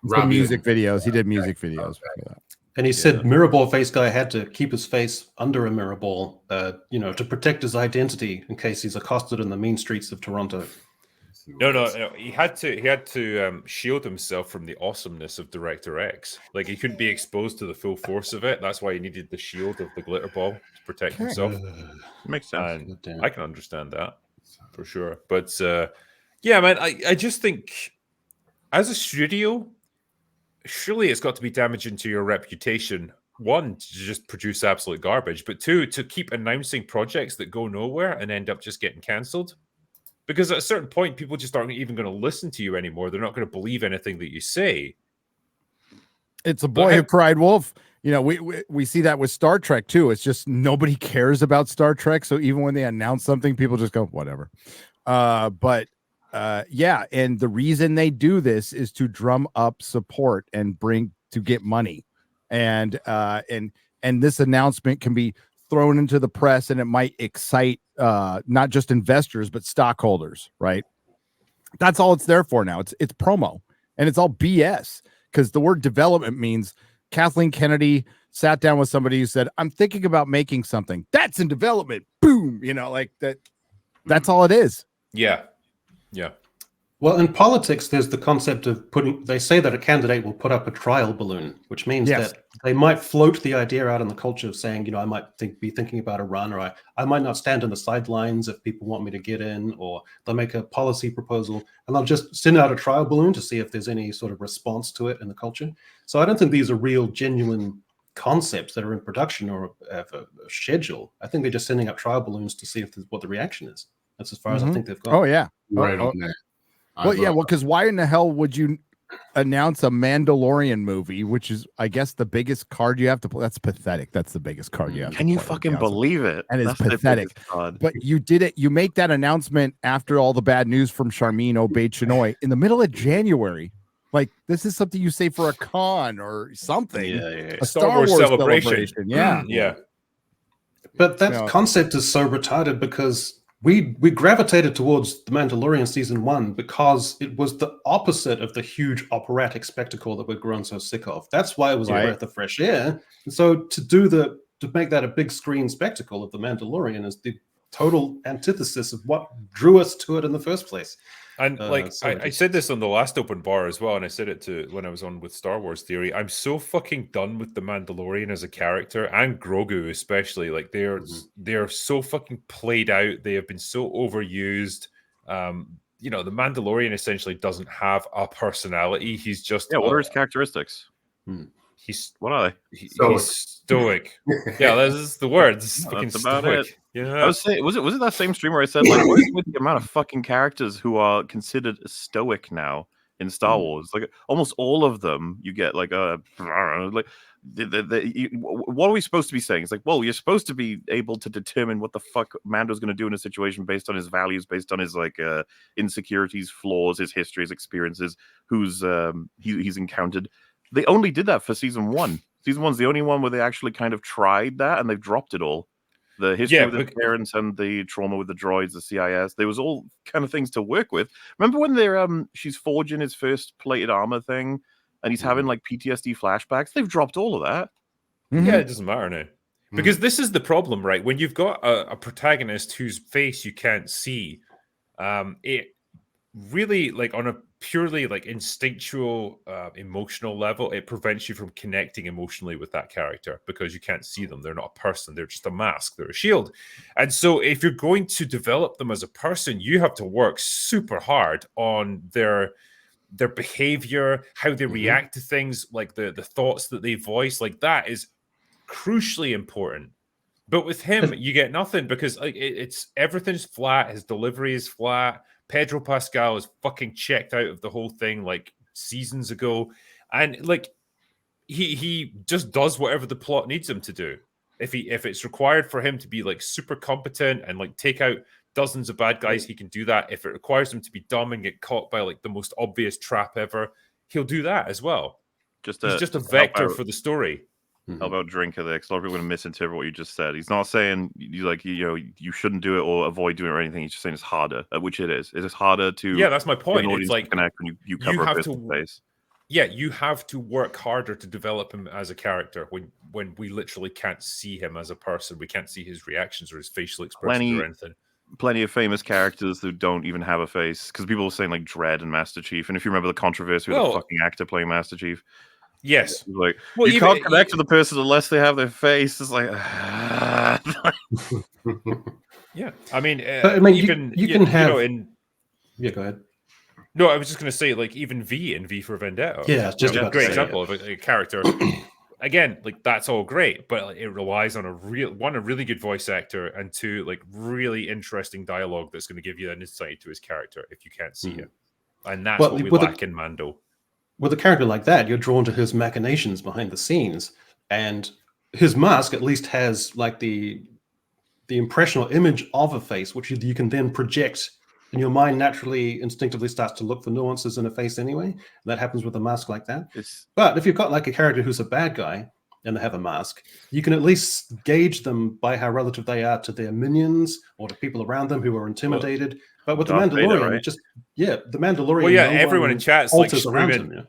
The Robin music Hood. videos. He did music videos. For that. And he said mirror ball face guy had to keep his face under a mirror ball, to protect his identity in case he's accosted in the mean streets of Toronto. No. He had to shield himself from the awesomeness of Director X. Like he couldn't be exposed to the full force of it. That's why he needed the shield of the glitter ball to protect himself. Makes sense. And I can understand that for sure. But yeah, man, I just think as a studio, surely it's got to be damaging to your reputation. One, to just produce absolute garbage, but two, to keep announcing projects that go nowhere and end up just getting cancelled. Because at a certain point, people just aren't even going to listen to you anymore. They're not going to believe anything that you say. It's a boy who cried wolf. You know, we see that with Star Trek too. It's just nobody cares about Star Trek. So even when they announce something, people just go, whatever. Yeah, and the reason they do this is to drum up support and get money, and this announcement can be thrown into the press, and it might excite not just investors but stockholders. Right? That's all it's there for now. It's promo, and it's all BS because the word development means Kathleen Kennedy sat down with somebody who said, "I'm thinking about making something that's in development." Boom, like that. That's all it is. Yeah. Well, in politics, there's the concept of they say that a candidate will put up a trial balloon, which means that they might float the idea out in the culture of saying, I might be thinking about a run, or I might not stand on the sidelines if people want me to get in, or they'll make a policy proposal and they'll just send out a trial balloon to see if there's any sort of response to it in the culture. So I don't think these are real, genuine concepts that are in production or have a schedule. I think they're just sending out trial balloons to see what the reaction is. That's as far as I think they've gone. Oh, yeah. Right on that. Because why in the hell would you announce a Mandalorian movie, which is, I guess, the biggest card you have to play? That's pathetic. That's the biggest card you have. Can you fucking believe it? And it's pathetic. But you did it. You make that announcement after all the bad news from Charmin Obey-Chinoy in the middle of January. Like, this is something you say for a con or something. Yeah. A Star Wars celebration. Yeah. Yeah. But that concept is so retarded because we gravitated towards The Mandalorian season 1 because it was the opposite of the huge operatic spectacle that we'd grown so sick of. That's why it was a breath of fresh air. And so to make that a big screen spectacle of The Mandalorian is the total antithesis of what drew us to it in the first place. And I said this on the last open bar as well, and I said it to when I was on with Star Wars Theory. I'm so fucking done with the Mandalorian as a character, and Grogu especially. Like they're so fucking played out. They have been so overused. The Mandalorian essentially doesn't have a personality. He's just what are his characteristics? He's He's stoic. Yeah, that's the words. That's about stoic. it. Yeah. I was saying, was it that same stream where I said, like, what is with the amount of fucking characters who are considered stoic now in Star Wars. Like almost all of them, you get like like what are we supposed to be saying? It's like, well, you're supposed to be able to determine what the fuck Mando's going to do in a situation based on his values, based on his like insecurities, flaws, his history, his experiences, who's he's encountered. They only did that for season 1. Season 1's the only one where they actually kind of tried that, and they've dropped it all. The history with the parents and the trauma with the droids, the CIS, there was all kind of things to work with. Remember when they're she's forging his first plated armor thing, and he's having like PTSD flashbacks? They've dropped all of that. Yeah, it doesn't matter now. Because this is the problem, right? When you've got a protagonist whose face you can't see, it really, like, on a purely like instinctual emotional level, it prevents you from connecting emotionally with that character because you can't see them. They're not a person, they're just a mask, they're a shield. And so if you're going to develop them as a person, you have to work super hard on their behavior, how they react to things, like the thoughts that they voice. Like, that is crucially important. But with him, you get nothing because like it's everything's flat. His delivery is flat. Pedro Pascal is fucking checked out of the whole thing like seasons ago, and like he just does whatever the plot needs him to do. If it's required for him to be like super competent and like take out dozens of bad guys, he can do that. If it requires him to be dumb and get caught by like the most obvious trap ever, he'll do that as well. He's just a vector for the story. How about Drinker there? Because a lot of people are going to misinterpret what you just said. He's not saying you shouldn't do it or avoid doing it or anything. He's just saying it's harder, which it is. It is harder to that's my point. It's like connect when you cover a business face. Yeah, you have to work harder to develop him as a character when we literally can't see him as a person. We can't see his reactions or his facial expressions or anything. Plenty of famous characters who don't even have a face, because people were saying like Dredd and Master Chief, and if you remember the controversy with the fucking actor playing Master Chief. Yes. Like, you can't connect to the person unless they have their face. It's like, yeah. I mean, even you can have. Yeah, go ahead. No, I was just going to say, like, even V in V for Vendetta. Yeah, it's just a great example of a character. Again, like, that's all great, but it relies on a really good voice actor, and two, like, really interesting dialogue that's going to give you an insight to his character if you can't see him. And that's what we lack in Mando. With a character like that, you're drawn to his machinations behind the scenes, and his mask at least has like the impression or image of a face, which you can then project, and your mind naturally, instinctively starts to look for nuances in a face anyway. That happens with a mask like that. But if you've got like a character who's a bad guy and they have a mask, you can at least gauge them by how relative they are to their minions or to people around them who are intimidated. But with the Mandalorian, the Mandalorian. Well, yeah, everyone in chat's like screaming.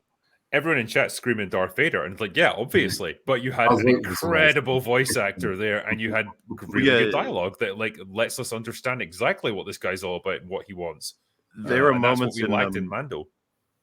Everyone in chat screaming Darth Vader, and it's like, yeah, obviously. But you had an incredible voice actor there, and you had really good dialogue that like lets us understand exactly what this guy's all about and what he wants. There are moments we liked in Mando.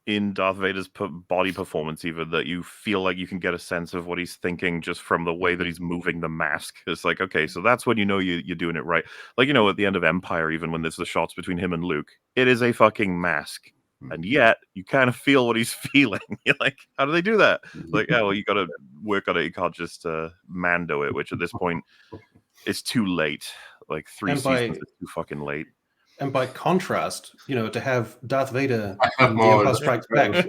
In Darth Vader's body performance, even, that you feel like you can get a sense of what he's thinking just from the way that he's moving the mask. It's like, okay, so that's when you know you're doing it right. Like, at the end of Empire, even when there's the shots between him and Luke, it is a fucking mask. And yet, you kind of feel what he's feeling. You're like, how do they do that? Like, well, you got to work on it. You can't just Mando it, which at this point is too late. Like, 3 seasons is too fucking late. And by contrast, to have Darth Vader in The Empire Strikes Back,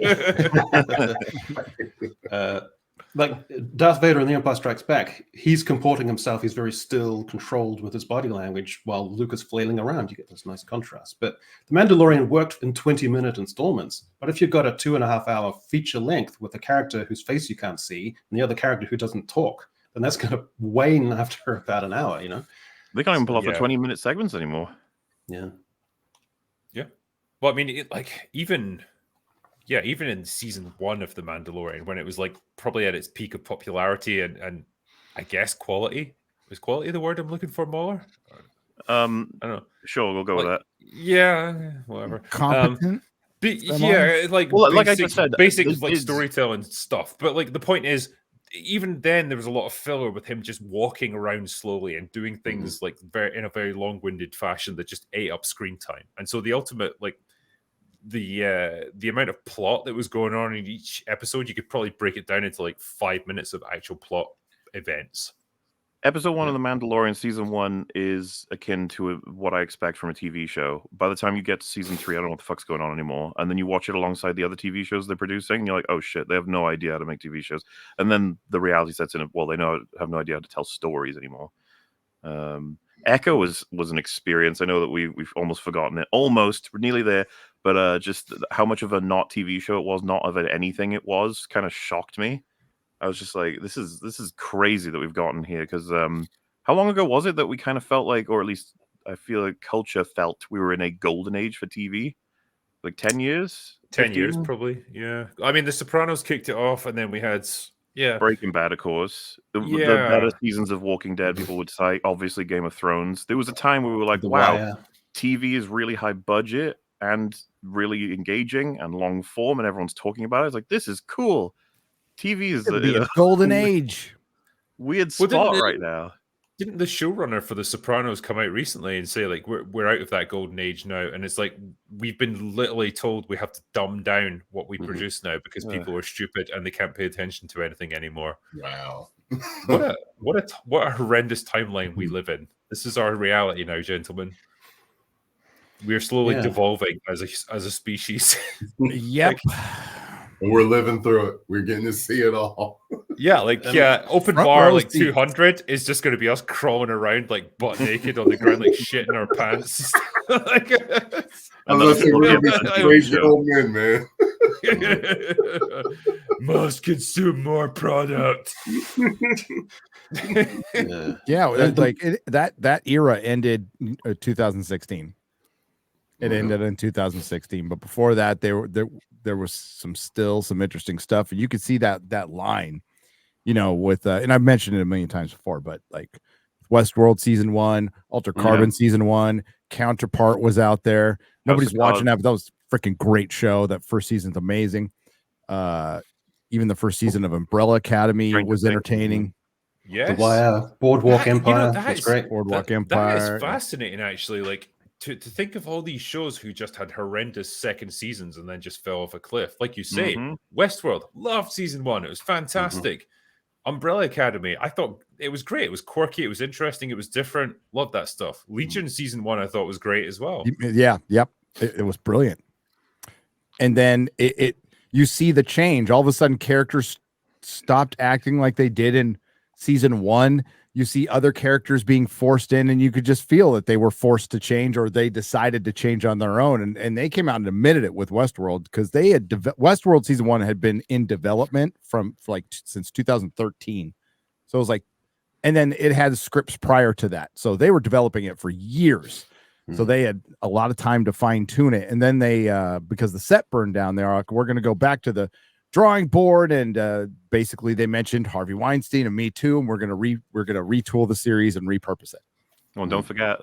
like Darth Vader in The Empire Strikes Back, he's comporting himself. He's very still, controlled with his body language, while Luke is flailing around. You get this nice contrast. But The Mandalorian worked in 20-minute installments. But if you've got a 2.5-hour feature length with a character whose face you can't see and the other character who doesn't talk, then that's going to wane after about an hour. They can't even pull off the 20-minute segments anymore. Yeah. Well, I mean, even in season 1 of The Mandalorian, when it was like probably at its peak of popularity and I guess quality. Is quality the word I'm looking for, MauLer? I don't know. Sure, we'll go with that. Yeah, whatever. Competent. Like I just said, basic like storytelling stuff. But like the point is, even then there was a lot of filler with him just walking around slowly and doing things like in a very long-winded fashion that just ate up screen time. And so the ultimate the amount of plot that was going on in each episode, you could probably break it down into like 5 minutes of actual plot events. Episode 1 of The Mandalorian season 1 is akin to what I expect from a TV show. By the time you get to season 3, I don't know what the fuck's going on anymore. And then you watch it alongside the other TV shows they're producing, and you're like, oh shit, they have no idea how to make TV shows. And then the reality sets in. Well, they have no idea how to tell stories anymore. Echo was an experience. I know that we've almost forgotten it, almost, we're nearly there. But just how much of a not TV show it was, not of anything it was, kind of shocked me. I was just like, this is crazy that we've gotten here. Because how long ago was it that we kind of felt like, or at least I feel like culture felt we were in a golden age for TV? Like 10 years? 10 years, probably. Yeah. I mean, The Sopranos kicked it off, and then we had, Breaking Bad, of course. The better seasons of Walking Dead, people would say. Obviously, Game of Thrones. There was a time where we were like, wow, TV is really high budget and really engaging and long form, and everyone's talking about it. It's like, this is cool. TV is a golden age. Weird spot right now. Didn't the showrunner for The Sopranos come out recently and say, like, we're out of that golden age now? And it's like, we've been literally told we have to dumb down what we produce now because people are stupid and they can't pay attention to anything anymore. Wow. What a horrendous timeline we live in. This is our reality now, gentlemen. We are slowly devolving as a species. Yep. And we're living through it. We're getting to see it all. Yeah, like open bar like 200 is just going to be us crawling around like butt naked on the ground, like shit in our pants. Unless we're going to be crazy old men, man. Must consume more product. That era ended 2016. It ended in 2016, but before that, there was some interesting stuff, and you could see that line, with and I've mentioned it a million times before, but like Westworld season 1, Altered Carbon season 1, Counterpart was out there. Nobody's watching that, but that was a freaking great show. That first season's amazing. Even the first season of Umbrella Academy was entertaining. Yes, Boardwalk Empire. That's great. Boardwalk Empire. That is fascinating, actually. Like. To think of all these shows who just had horrendous second seasons and then just fell off a cliff. Like you say, Westworld, loved season 1. It was fantastic. Umbrella Academy, I thought it was great. It was quirky. It was interesting. It was different. Loved that stuff. Legion season 1, I thought was great as well. Yeah. Yep. It was brilliant. And then you see the change. All of a sudden, characters stopped acting like they did in season 1. You see other characters being forced in, and you could just feel that they were forced to change, or they decided to change on their own. And they came out and admitted it with Westworld, because they had Westworld season 1 had been in development since 2013. So it was like, and then it had scripts prior to that. So they were developing it for years. So they had a lot of time to fine tune it. And then they, because the set burned down, they're like, we're going to go back to the drawing board, and basically they mentioned Harvey Weinstein and Me Too, and we're gonna retool the series and repurpose it. Well, don't forget,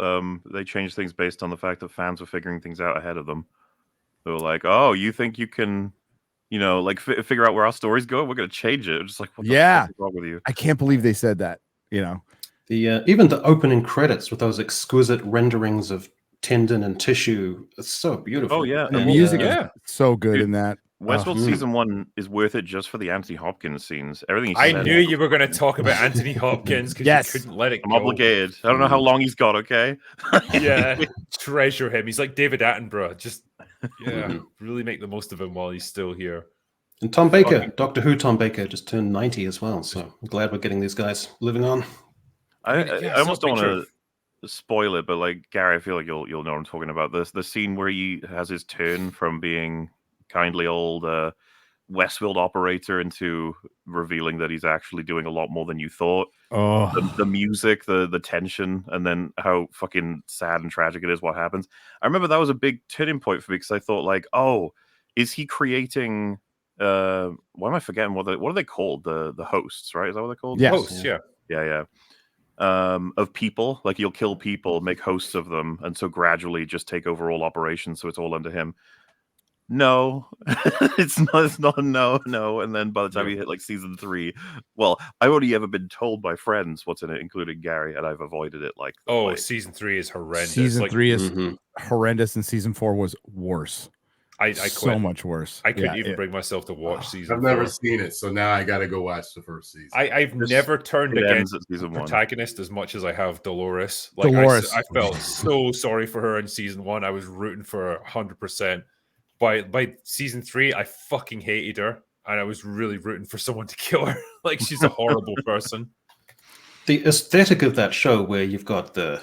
they changed things based on the fact that fans were figuring things out ahead of them. They were like, "Oh, you think you can, figure out where our story's going? We're gonna change it." Just like, what the fuck is wrong with you? I can't believe they said that. The even the opening credits with those exquisite renderings of tendon and tissue, it's so beautiful. Oh yeah, and the music is so good in that. Westworld season 1 is worth it just for the Anthony Hopkins scenes. Everything. I knew you were going to talk about Anthony Hopkins because you couldn't let it go. I'm obligated. I don't know how long he's got. Okay. Yeah, treasure him. He's like David Attenborough. Just really make the most of him while he's still here. And Tom Baker, Doctor Who Tom Baker, just turned 90 as well. So I'm glad we're getting these guys living on. I almost don't want to spoil it, but like Gary, I feel like you'll know what I'm talking about. The scene where he has his turn from being kindly old Westworld operator into revealing that he's actually doing a lot more than you thought. The music, the tension, and then how fucking sad and tragic it is what happens. I remember that was a big turning point for me, because I thought like, oh, is he creating why am I forgetting what are they called? The hosts, right? Is that what they're called? Yes. Hosts, yeah. Of people, like you'll kill people, make hosts of them, and so gradually just take over all operations, so it's all under him. No, it's not a no. And then by the time you hit like season 3, well, I've only ever been told by friends what's in it, including Gary, and I've avoided it like season 3 is horrendous. Season 3 is horrendous, and season 4 was worse. I so quit. much worse. I couldn't Yeah, even bring myself to watch season I've never 4. seen it, so now I got to go watch the first season. I've never turned It against ends at season 1. protagonist as much as I have Dolores. Like Dolores. I felt so sorry for her in season 1. I was rooting for her 100%. By season 3, I fucking hated her, and I was really rooting for someone to kill her. Like, she's a horrible person. The aesthetic of that show, where you've got the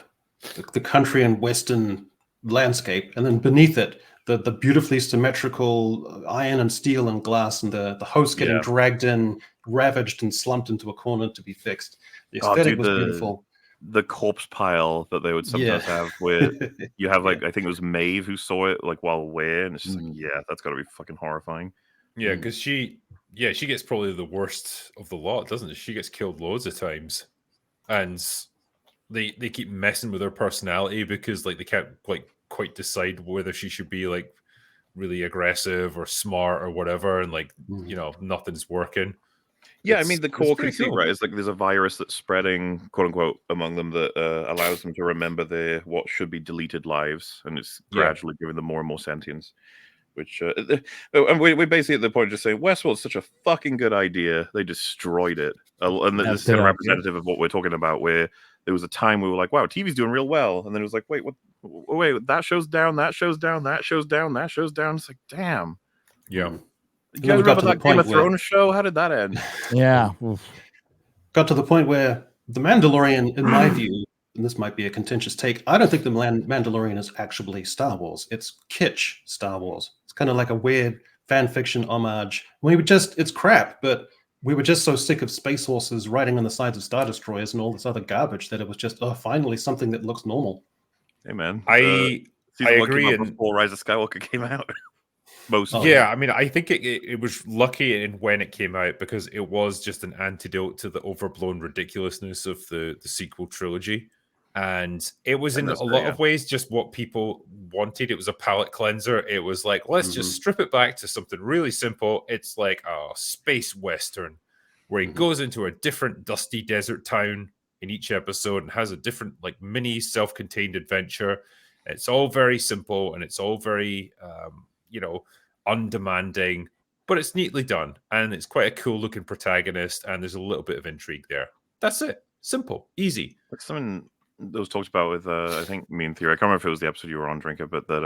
country and western landscape, and then beneath it, the beautifully symmetrical iron and steel and glass, and the host getting dragged in, ravaged and slumped into a corner to be fixed. The aesthetic was beautiful. The corpse pile that they would sometimes have, where you have like I think it was Maeve who saw it like while away, and it's just like, yeah, that's got to be fucking horrifying. Yeah, because she gets probably the worst of the lot, doesn't she? She gets killed loads of times, and they keep messing with her personality because like they can't like quite decide whether she should be like really aggressive or smart or whatever, and like you know, nothing's working. Yeah, I mean, the core pretty conceit, cool. right, is like there's a virus that's spreading, quote unquote, among them that allows them to remember their what should be deleted lives, and it's gradually giving them more and more sentience. Which, and we're basically at the point of just saying Westworld's such a fucking good idea. They destroyed it, and this is a representative of what we're talking about. Where there was a time we were like, "Wow, TV's doing real well," and then it was like, "Wait, what? Wait, that show's down, that show's down, that show's down, that show's down." It's like, damn. Yeah. You guys remember that Game of Thrones show? How did that end? Yeah. Got to the point where The Mandalorian, in my view, and this might be a contentious take, I don't think The Mandalorian is actually Star Wars. It's kitsch Star Wars. It's kind of like a weird fan fiction homage. It's crap, but we were just so sick of space horses riding on the sides of Star Destroyers and all this other garbage that it was just, finally something that looks normal. Hey, man. I agree. Before Rise of Skywalker came out. I mean, I think it was lucky in when it came out because it was just an antidote to the overblown ridiculousness of the sequel trilogy. And it was in a lot of ways just what people wanted. It was a palate cleanser. It was like, let's just strip it back to something really simple. It's like a space western where he goes into a different dusty desert town in each episode and has a different like mini self-contained adventure. It's all very simple and it's all very undemanding, but it's neatly done and it's quite a cool looking protagonist and there's a little bit of intrigue there. That's it. Simple, easy. Like something that was talked about with I think me and Theory. I can't remember if it was the episode you were on, Drinker, but that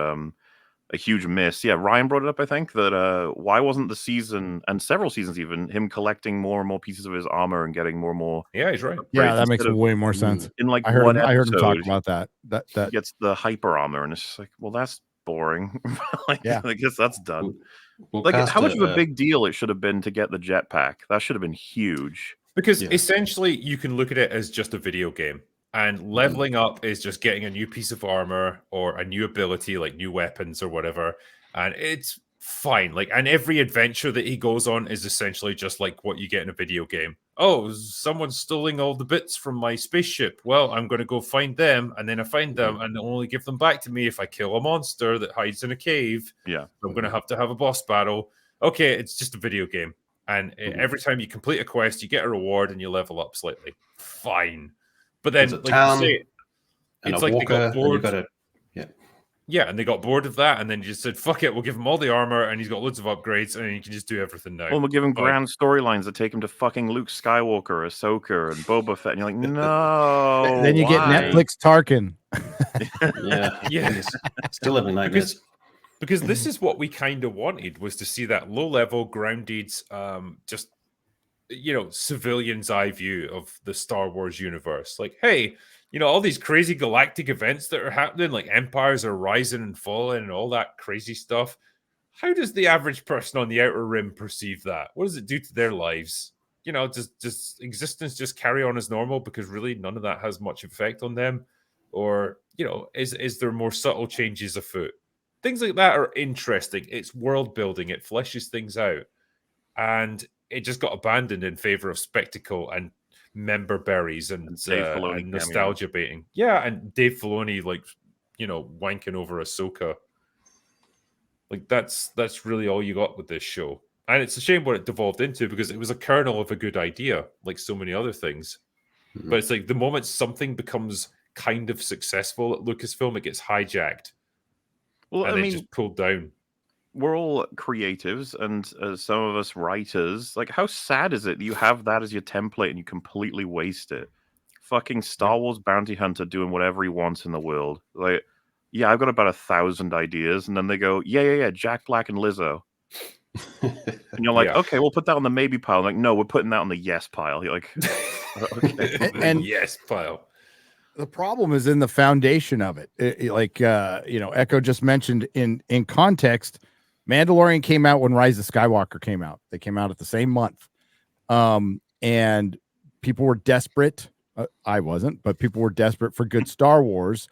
a huge miss. Yeah, Ryan brought it up, I think, that why wasn't the season and several seasons even him collecting more and more pieces of his armor and getting more and more. Yeah, he's right. Yeah, that makes way more sense. In like I heard him talk about that. That gets the hyper armor, and it's just like, well, that's boring. I guess that's done. Like, how much of a big deal it should have been to get the jetpack? That should have been huge. Because essentially, you can look at it as just a video game. And leveling up is just getting a new piece of armor or a new ability, like new weapons or whatever. And it's fine. Like, and every adventure that he goes on is essentially just like what you get in a video game. Oh, someone's stealing all the bits from my spaceship. Well, I'm going to go find them. And then I find them and they'll only give them back to me if I kill a monster that hides in a cave. Yeah. I'm going to have a boss battle. Okay, it's just a video game. And every time you complete a quest, you get a reward and you level up slightly. Fine. But then, like you say, it's like they got bored. And they got bored of that, and then you just said, "Fuck it, we'll give him all the armor, and he's got loads of upgrades, and he can just do everything now." Well, we'll give him grand storylines that take him to fucking Luke Skywalker, Ahsoka, and Boba Fett, and you're like, no. Then you get Netflix Tarkin. yeah, still living nightmares. Because this is what we kind of wanted, was to see that low-level, grounded, just civilian's eye view of the Star Wars universe. Like, hey, all these crazy galactic events that are happening, like empires are rising and falling and all that crazy stuff. How does the average person on the Outer Rim perceive that? What does it do to their lives? Does existence just carry on as normal because really none of that has much effect on them? Or, is there more subtle changes afoot? Things like that are interesting. It's world building. It fleshes things out. And it just got abandoned in favor of spectacle and member berries and nostalgia baiting. Yeah, and Dave Filoni, wanking over Ahsoka. Like, that's really all you got with this show. And it's a shame what it devolved into because it was a kernel of a good idea, like so many other things. But it's like the moment something becomes kind of successful at Lucasfilm, it gets hijacked. Well, and just pulled down. we're all creatives, and some of us writers. Like, how sad is it that you have that as your template and you completely waste it? Fucking Star Wars bounty hunter doing whatever he wants in the world. Like, yeah, I've got about 1,000 ideas, and then they go, yeah, Jack Black and Lizzo. And you're like, okay, we'll put that on the maybe pile. Like, no, we're putting that on the yes pile. You're like, okay. And yes pile. The problem is in the foundation of it. Echo just mentioned in context, Mandalorian came out when Rise of Skywalker came out. They came out at the same month. And people were desperate. I wasn't, but people were desperate for good Star Wars.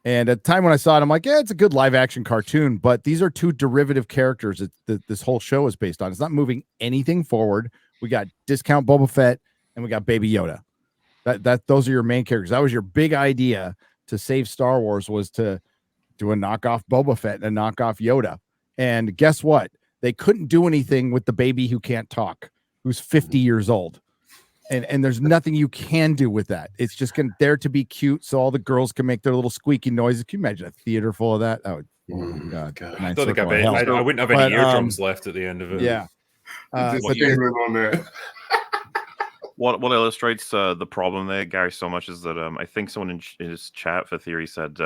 And at the time when I saw it, I'm like, yeah, it's a good live action cartoon, but these are two derivative characters that this whole show is based on. It's not moving anything forward. We got discount Boba Fett and we got Baby Yoda. Those are your main characters. That was your big idea to save Star Wars, was to do a knockoff Boba Fett and a knockoff Yoda. And guess what? They couldn't do anything with the baby who can't talk, who's 50 years old. And there's nothing you can do with that. It's just there to be cute so all the girls can make their little squeaky noises. Can you imagine a theater full of that? Oh God. I don't think I wouldn't have any eardrums left at the end of it. Yeah. On that. What illustrates the problem there, Gary, so much is that I think someone in his chat for Theory said,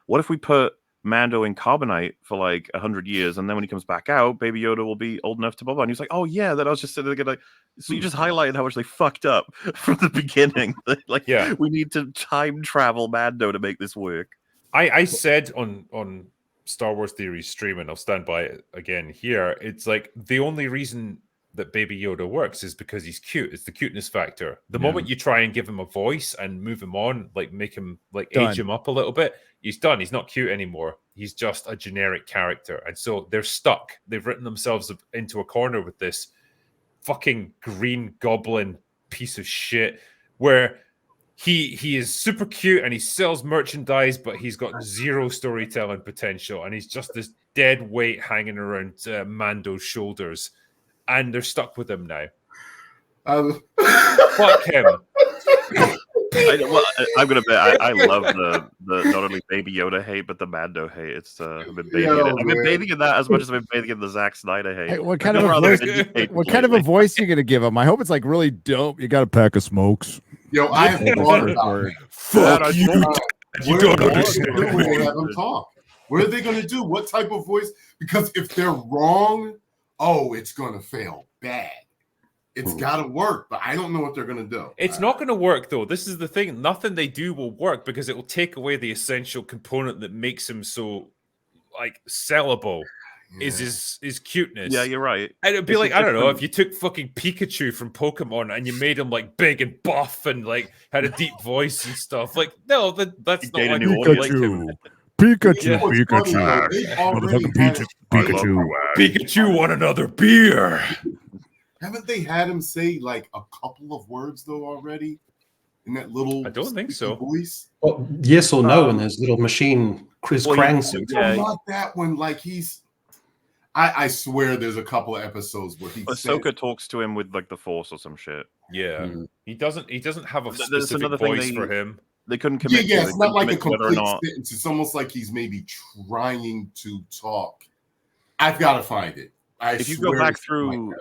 what if we put Mando in carbonite for like 100 years, and then when he comes back out, Baby Yoda will be old enough to bubble? And he's like, oh yeah, that I was just sitting there like, so you just highlighted how much they fucked up from the beginning. Like, yeah, we need to time travel Mando to make this work. I said on Star Wars Theory stream, and I'll stand by it again here, it's like the only reason that Baby Yoda works is because he's cute. It's the cuteness factor. The moment you try and give him a voice and move him on, like make him like age him up a little bit, he's done. He's not cute anymore. He's just a generic character. And so they're stuck. They've written themselves into a corner with this fucking Green Goblin piece of shit where he is super cute and he sells merchandise, but he's got zero storytelling potential. And he's just this dead weight hanging around Mando's shoulders. And they're stuck with him now. Fuck him. I'm gonna bet I love the not only Baby Yoda hate but the Mando hate. It's I've been bathing in that as much as I've been bathing in the Zack Snyder hate. Hey, what kind of a voice are you gonna give him? I hope it's like really dope. You got a pack of smokes. Yo, I have thought about it. Fuck you. You don't understand. Have them talk. What are they gonna do? What type of voice? Because if they're wrong, it's gonna fail bad. It's got to work, but I don't know what they're going to do. It's not going to work, though. This is the thing. Nothing they do will work because it will take away the essential component that makes him so, like, sellable. Is his cuteness. Yeah, you're right. And it'd be like, I don't know, if you took fucking Pikachu from Pokemon and you made him, like, big and buff and, like, had a deep voice and stuff. Like, no, that's not like Pikachu. Pikachu want another beer. Haven't they had him say like a couple of words though already in that little? I don't think so. Voice? Well, yes or no in his little machine Chris Krang suit. Not that one. Like he's. I swear, there's a couple of episodes where Ahsoka talks to him with like the Force or some shit. Yeah, he doesn't have a specific voice for him. They couldn't commit. Yeah, it's not like a complete sentence. It's almost like he's maybe trying to talk. I've got to find it. If you go back through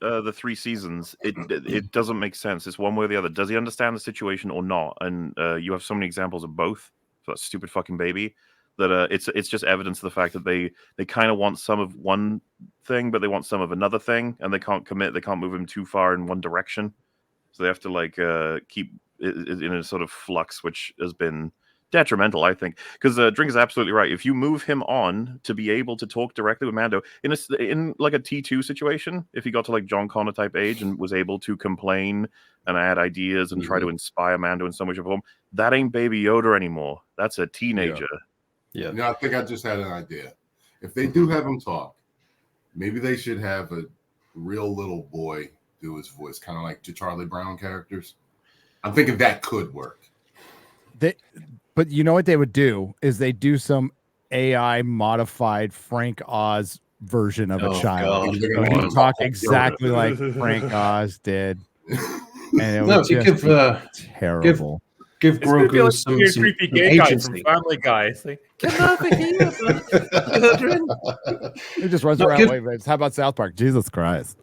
the 3 seasons, it doesn't make sense. It's one way or the other. Does he understand the situation or not? And you have so many examples of both for that stupid fucking baby that it's just evidence of the fact that they kind of want some of one thing, but they want some of another thing, and they can't commit. They can't move him too far in one direction, so they have to like keep it in a sort of flux, which has been detrimental, I think, because Drink is absolutely right. If you move him on to be able to talk directly with Mando in like a T2 situation, if he got to like John Connor type age and was able to complain and add ideas and try to inspire Mando in some way, shape, or form, that ain't Baby Yoda anymore. That's a teenager. Yeah. I think I just had an idea. If they do have him talk, maybe they should have a real little boy do his voice, kind of like the Charlie Brown characters. I'm thinking that could work. But you know what they would do is they do some AI modified Frank Oz version of a child. He talk exactly like Frank Oz did. And it was terrible. Give It's gonna be Grogu like some, weird, some, creepy some gay guy from agency. Family Guy. It's like, get over here, children. He just runs No, around give- waving. How about South Park? Jesus Christ.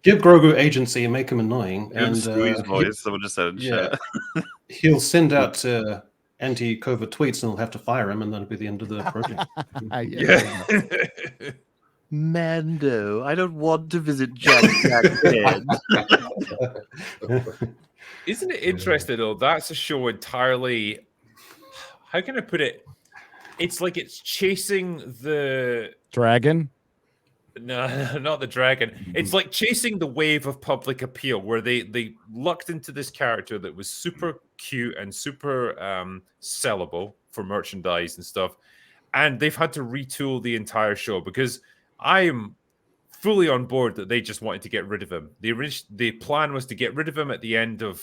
Give Grogu agency and make him annoying, And and Stewie's voice. Someone just said in yeah. chat. he'll send out anti-COVID tweets, and they'll have to fire him, and that'll be the end of the project. Yeah. Mando, I don't want to visit Jack again. Isn't it interesting though? That's a show entirely. How can I put it? It's like it's chasing the Dragon. no, not the dragon. It's like chasing the wave of public appeal, where they lucked into this character that was super cute and super sellable for merchandise and stuff, and they've had to retool the entire show because I am fully on board that they just wanted to get rid of him. The plan was to get rid of him at the end of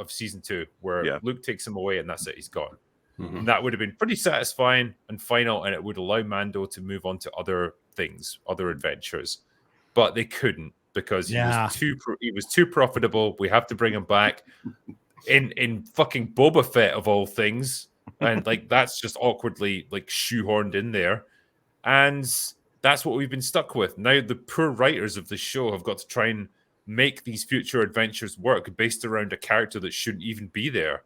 season 2, where Luke takes him away and that's it, he's gone. Mhm. And that would have been pretty satisfying and final, and it would allow Mando to move on to other things, other adventures. But they couldn't because he was too profitable. We have to bring him back in fucking Boba Fett of all things, and like that's just awkwardly like shoehorned in there, and that's what we've been stuck with. Now the poor writers of the show have got to try and make these future adventures work based around a character that shouldn't even be there.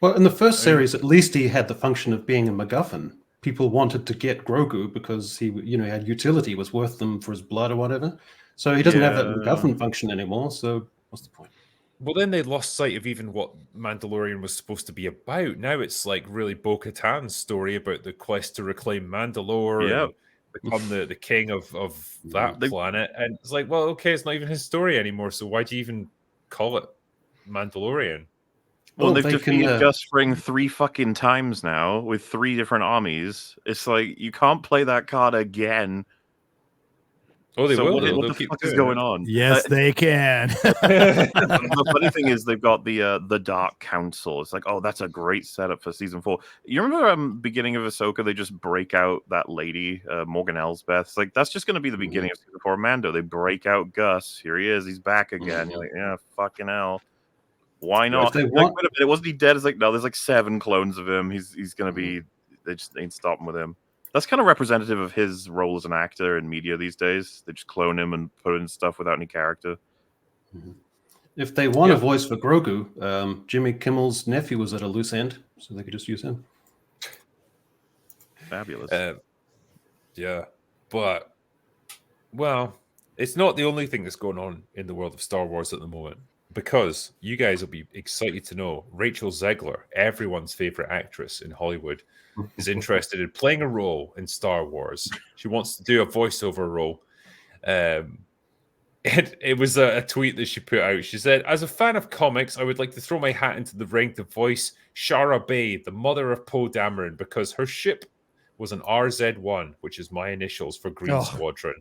Well, in the first series, at least he had the function of being a MacGuffin. People wanted to get Grogu because he had utility, was worth them for his blood or whatever. So he doesn't have that MacGuffin function anymore. So what's the point? Well, then they lost sight of even what Mandalorian was supposed to be about. Now it's like really Bo-Katan's story about the quest to reclaim Mandalore and become the king of that planet. And it's like, well, okay, it's not even his story anymore. So why do you even call it Mandalorian? Well, they've defeated Gus Fring 3 fucking times now with 3 different armies. It's like you can't play that card again. Oh, they will. What the fuck is going on? Yes, they can. The funny thing is they've got the Dark Council. It's like, oh, that's a great setup for season 4. You remember beginning of Ahsoka, they just break out that lady, Morgan Elsbeth. It's like, that's just going to be the beginning of season 4 Mando. They break out Gus. Here he is. He's back again. You're like, yeah, fucking hell. Why not? Like, wait a minute, wasn't he dead? It's like, no, there's like 7 clones of him. He's going to be, they just ain't stopping with him. That's kind of representative of his role as an actor in media these days. They just clone him and put in stuff without any character. If they want a voice for Grogu, Jimmy Kimmel's nephew was at a loose end, so they could just use him. Fabulous. Yeah, but, well, it's not the only thing that's going on in the world of Star Wars at the moment. Because you guys will be excited to know Rachel Zegler, everyone's favorite actress in Hollywood, is interested in playing a role in Star Wars. She wants to do a voiceover role. It was a tweet that she put out. She said, as a fan of comics, I would like to throw my hat into the ring to voice Shara Bay, the mother of Poe Dameron, because her ship was an RZ-1, which is my initials for Green Squadron.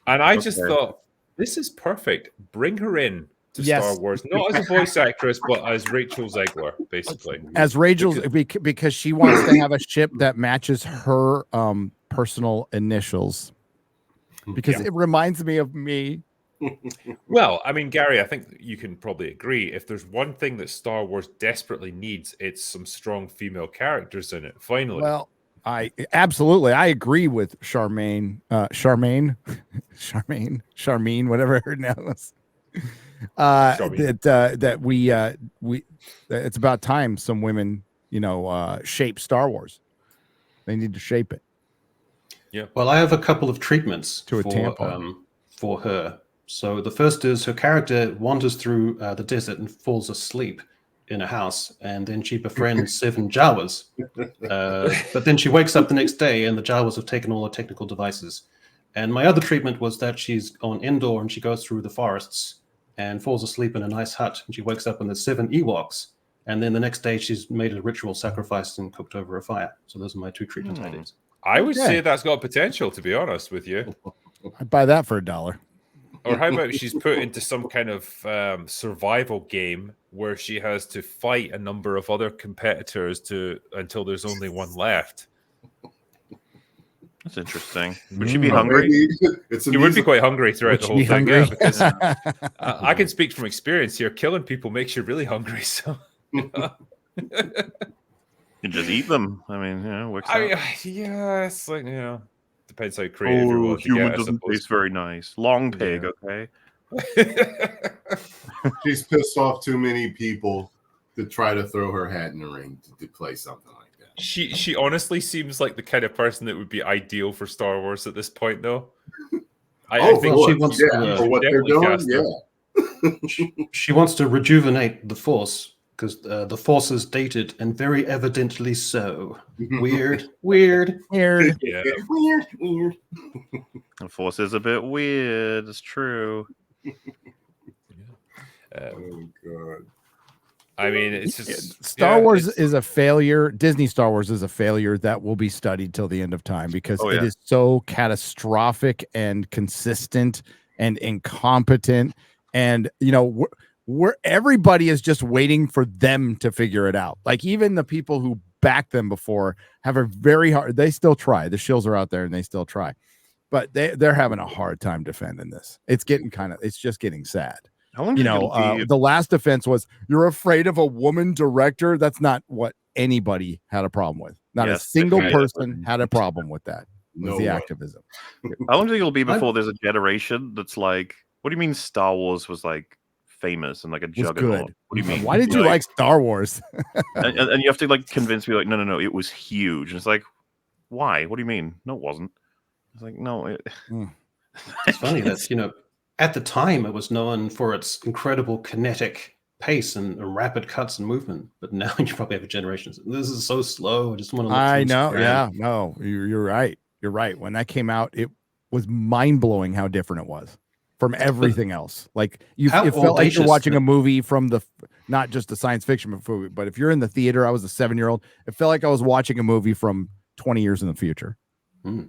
And I just thought, this is perfect. Bring her in to Star Wars, not as a voice actress, but as Rachel Zegler, basically. As Rachel, because she wants to have a ship that matches her personal initials. Because it reminds me of me. Well, I mean, Gary, I think you can probably agree. If there's one thing that Star Wars desperately needs, it's some strong female characters in it. Finally. Well, I agree with Charmaine, whatever her name was. That we it's about time some women shape Star Wars. They need to shape it. Yeah. Well, I have a couple of treatments to a tampon for her. So the first is her character wanders through the desert and falls asleep in a house, and then she befriends 7 Jawas. But then she wakes up the next day, and the Jawas have taken all her technical devices. And my other treatment was that she's on Endor and she goes through the forests and falls asleep in a nice hut, and she wakes up and there's 7 Ewoks, and then the next day she's made a ritual sacrifice and cooked over a fire. So those are my 2 treatment ideas. I would say that's got potential, to be honest with you. I'd buy that for $1. Or how about she's put into some kind of survival game where she has to fight a number of other competitors until there's only one left. That's interesting. Would she be Mm. hungry? Maybe it's You would be quite hungry throughout the whole Would you be thing, yeah, hungry? because I can speak from experience here. Killing people makes you really hungry. So, You just eat them. I mean, works out. yeah, it's like depends how creative you Oh, want to human get. I doesn't suppose. taste very nice. Long pig, Yeah. okay. She's pissed off too many people to try to throw her hat in the ring to play something like that. She honestly seems like the kind of person that would be ideal for Star Wars at this point, though. I think well, she wants for what they're doing, she wants to rejuvenate the Force because the Force is dated and very evidently so. Weird. Weird. Yeah. weird. The Force is a bit weird. It's true. Oh god. I mean, it's just Star Wars is a failure. Disney Star Wars is a failure that will be studied till the end of time because it is so catastrophic and consistent and incompetent. And, where everybody is just waiting for them to figure it out. Like even the people who backed them before have a very hard, they still try. The shills are out there and they still try, but they're having a hard time defending this. It's just getting sad. How long The last defense was you're afraid of a woman director. That's not what anybody had a problem with. Not a single person had a problem with that. Was the activism. How long do you think it'll be before there's a generation that's like, what do you mean Star Wars was like famous and like a juggernaut? What do you mean? Why did you like Star Wars? and you have to like convince me like, no, it was huge. And it's like, why? What do you mean? No, it wasn't. It's like, no. It's funny that, at the time it was known for its incredible kinetic pace and rapid cuts and movement. But now you probably have a generation. This is so slow. I just want to I know. Yeah, no, you're right. You're right. When that came out, it was mind blowing how different it was from everything else. Like it felt like you're watching a movie from not just a science fiction movie, but if you're in the theater, I was a 7-year-old. It felt like I was watching a movie from 20 years in the future. Mm.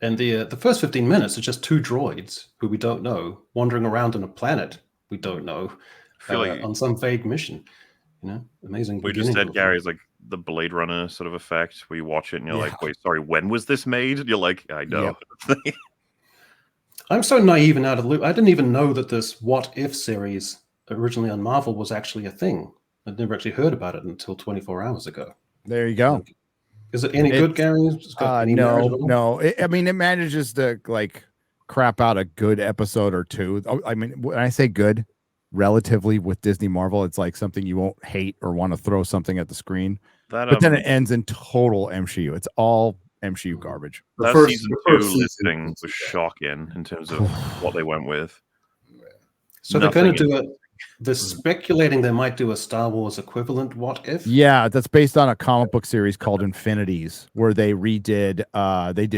And the first 15 minutes are just two droids who we don't know wandering around on a planet we don't know on some vague mission. Amazing. We just said Gary's like the Blade Runner sort of effect where you watch it and you're like, wait, sorry, when was this made? You're like, I know. Yep. I'm so naive and out of the loop. I didn't even know that this What If series originally on Marvel was actually a thing. I'd never actually heard about it until 24 hours ago. There you go. Is it any good, Gary? No. It manages to like crap out a good episode or two. I mean, when I say good, relatively with Disney Marvel, it's like something you won't hate or want to throw something at the screen. But then it ends in total MCU. It's all MCU garbage. That season 2 listing was shocking in terms of what they went with. So they're going to do they're speculating they might do a Star Wars equivalent What If? Yeah, that's based on a comic book series called Infinities, where they did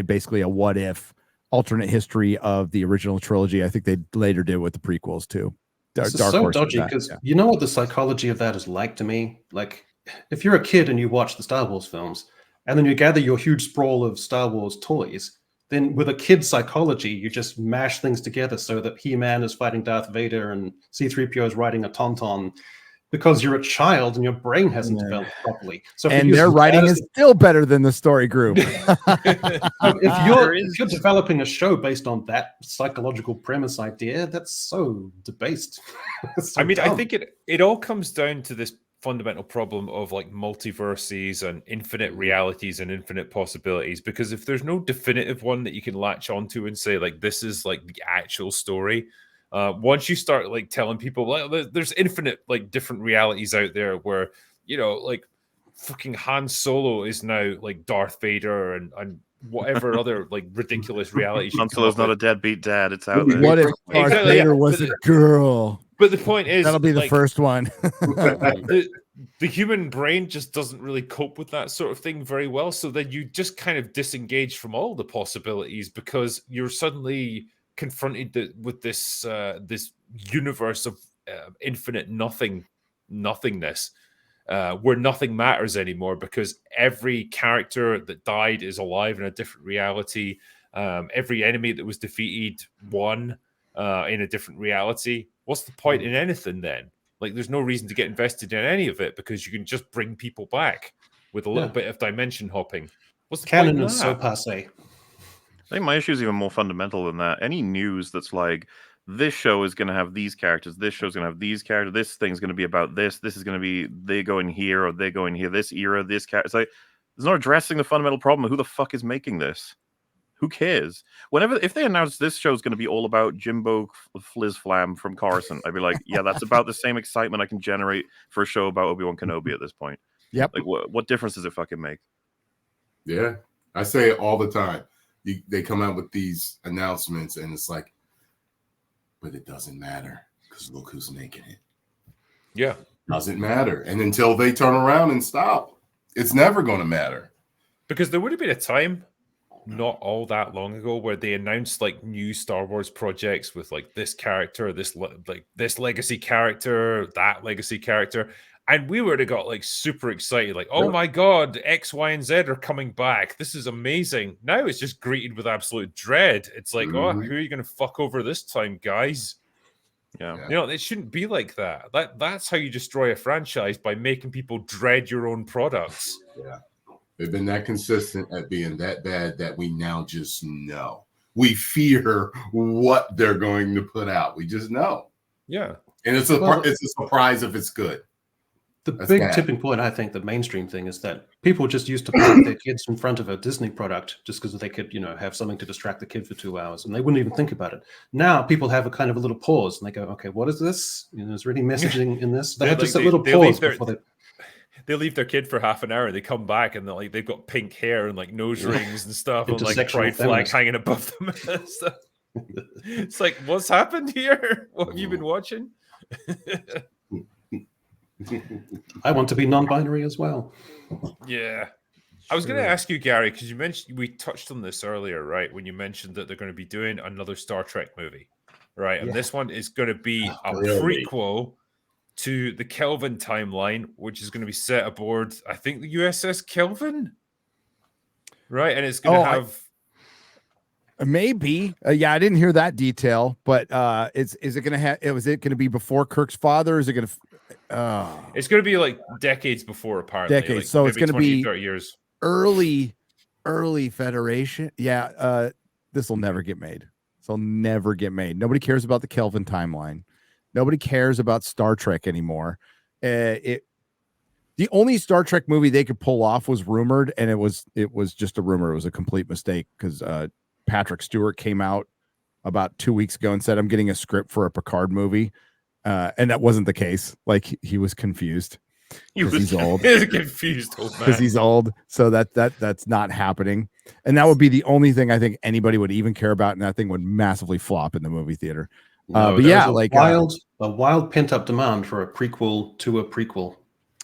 basically a What If alternate history of the original trilogy. I think they later did with the prequels too. This is so dodgy because you know what the psychology of that is like to me? Like if you're a kid and you watch the Star Wars films and then you gather your huge sprawl of Star Wars toys, then with a kid's psychology, you just mash things together so that He-Man is fighting Darth Vader and C-3PO is riding a Tauntaun because you're a child and your brain hasn't developed properly. So their writing is still better than the story group. if you're developing a show based on that psychological premise idea, that's so debased. I mean, dumb. I think it all comes down to this fundamental problem of like multiverses and infinite realities and infinite possibilities, because if there's no definitive one that you can latch onto and say like this is like the actual story, once you start like telling people like there's infinite like different realities out there where like fucking Han Solo is now like Darth Vader and whatever other like ridiculous realities. Han Solo's not a deadbeat dad. It's out there. What if Darth Vader was a girl? But the point is, that'll be the first one. the human brain just doesn't really cope with that sort of thing very well. So then you just kind of disengage from all the possibilities because you're suddenly confronted with this this universe of infinite nothingness, where nothing matters anymore because every character that died is alive in a different reality. Every enemy that was defeated won in a different reality. What's the point in anything then? Like, there's no reason to get invested in any of it because you can just bring people back with a little bit of dimension hopping. What's the canon point in is that? so passé. I think my issue is even more fundamental than that. Any news that's like, this show is going to have these characters, this show's going to have these characters, this thing's going to be about this is going to be they going here or they going here, this era, this character. It's like, it's not addressing the fundamental problem of who the fuck is making this. Who cares? If they announce this show is going to be all about Jimbo Flizzflam from Coruscant, I'd be like, yeah, that's about the same excitement I can generate for a show about Obi-Wan Kenobi at this point. Yep. Like, what difference does it fucking make? Yeah, I say it all the time. They come out with these announcements, and it's like, but it doesn't matter because look who's making it. Yeah. Doesn't matter. And until they turn around and stop, it's never going to matter. Because there would have been a time not all that long ago where they announced like new Star Wars projects with like this character, this legacy character, that legacy character. And we would have got like super excited, like, oh my God, X, Y, and Z are coming back. This is amazing. Now it's just greeted with absolute dread. It's like, oh, who are you going to fuck over this time, guys? Yeah. You know, it shouldn't be like that. That's how you destroy a franchise, by making people dread your own products. Yeah. They've been that consistent at being that bad that we now just know. We fear what they're going to put out. We just know. Yeah. And it's a surprise if it's good. That's big tipping point, I think, the mainstream thing is that people just used to put their kids in front of a Disney product just because they could, have something to distract the kid for 2 hours, and they wouldn't even think about it. Now people have a kind of a little pause, and they go, "Okay, what is this? Is there any messaging in this?" They have just a little pause before they leave their kid for half an hour. They come back and they've got pink hair and like nose rings and stuff, and like pride flag hanging above them. It's like, what's happened here? What have you been watching? I want to be non-binary as well. Yeah. I was going to ask you, Gary, because you mentioned, we touched on this earlier, right? When you mentioned that they're going to be doing another Star Trek movie, right? And this one is going to be a prequel to the Kelvin timeline, which is going to be set aboard, I think, the USS Kelvin, right? And it's going to have... Maybe. Yeah, I didn't hear that detail, but is it going to have... Was it going to be before Kirk's father? Or is it going to... It's going to be like decades before, apparently. Decades. Like so it's going to be 30 years. Early Federation. Yeah, this will never get made. This will never get made. Nobody cares about the Kelvin timeline. Nobody cares about Star Trek anymore. The only Star Trek movie they could pull off was rumored, and it was just a rumor. It was a complete mistake because Patrick Stewart came out about 2 weeks ago and said, "I'm getting a script for a Picard movie." And that wasn't the case. Like, he was confused because he's old. He's confused old man. Because he's old. So that's not happening. And that would be the only thing I think anybody would even care about, and that thing would massively flop in the movie theater. But yeah, like a wild pent up demand for a prequel to a prequel.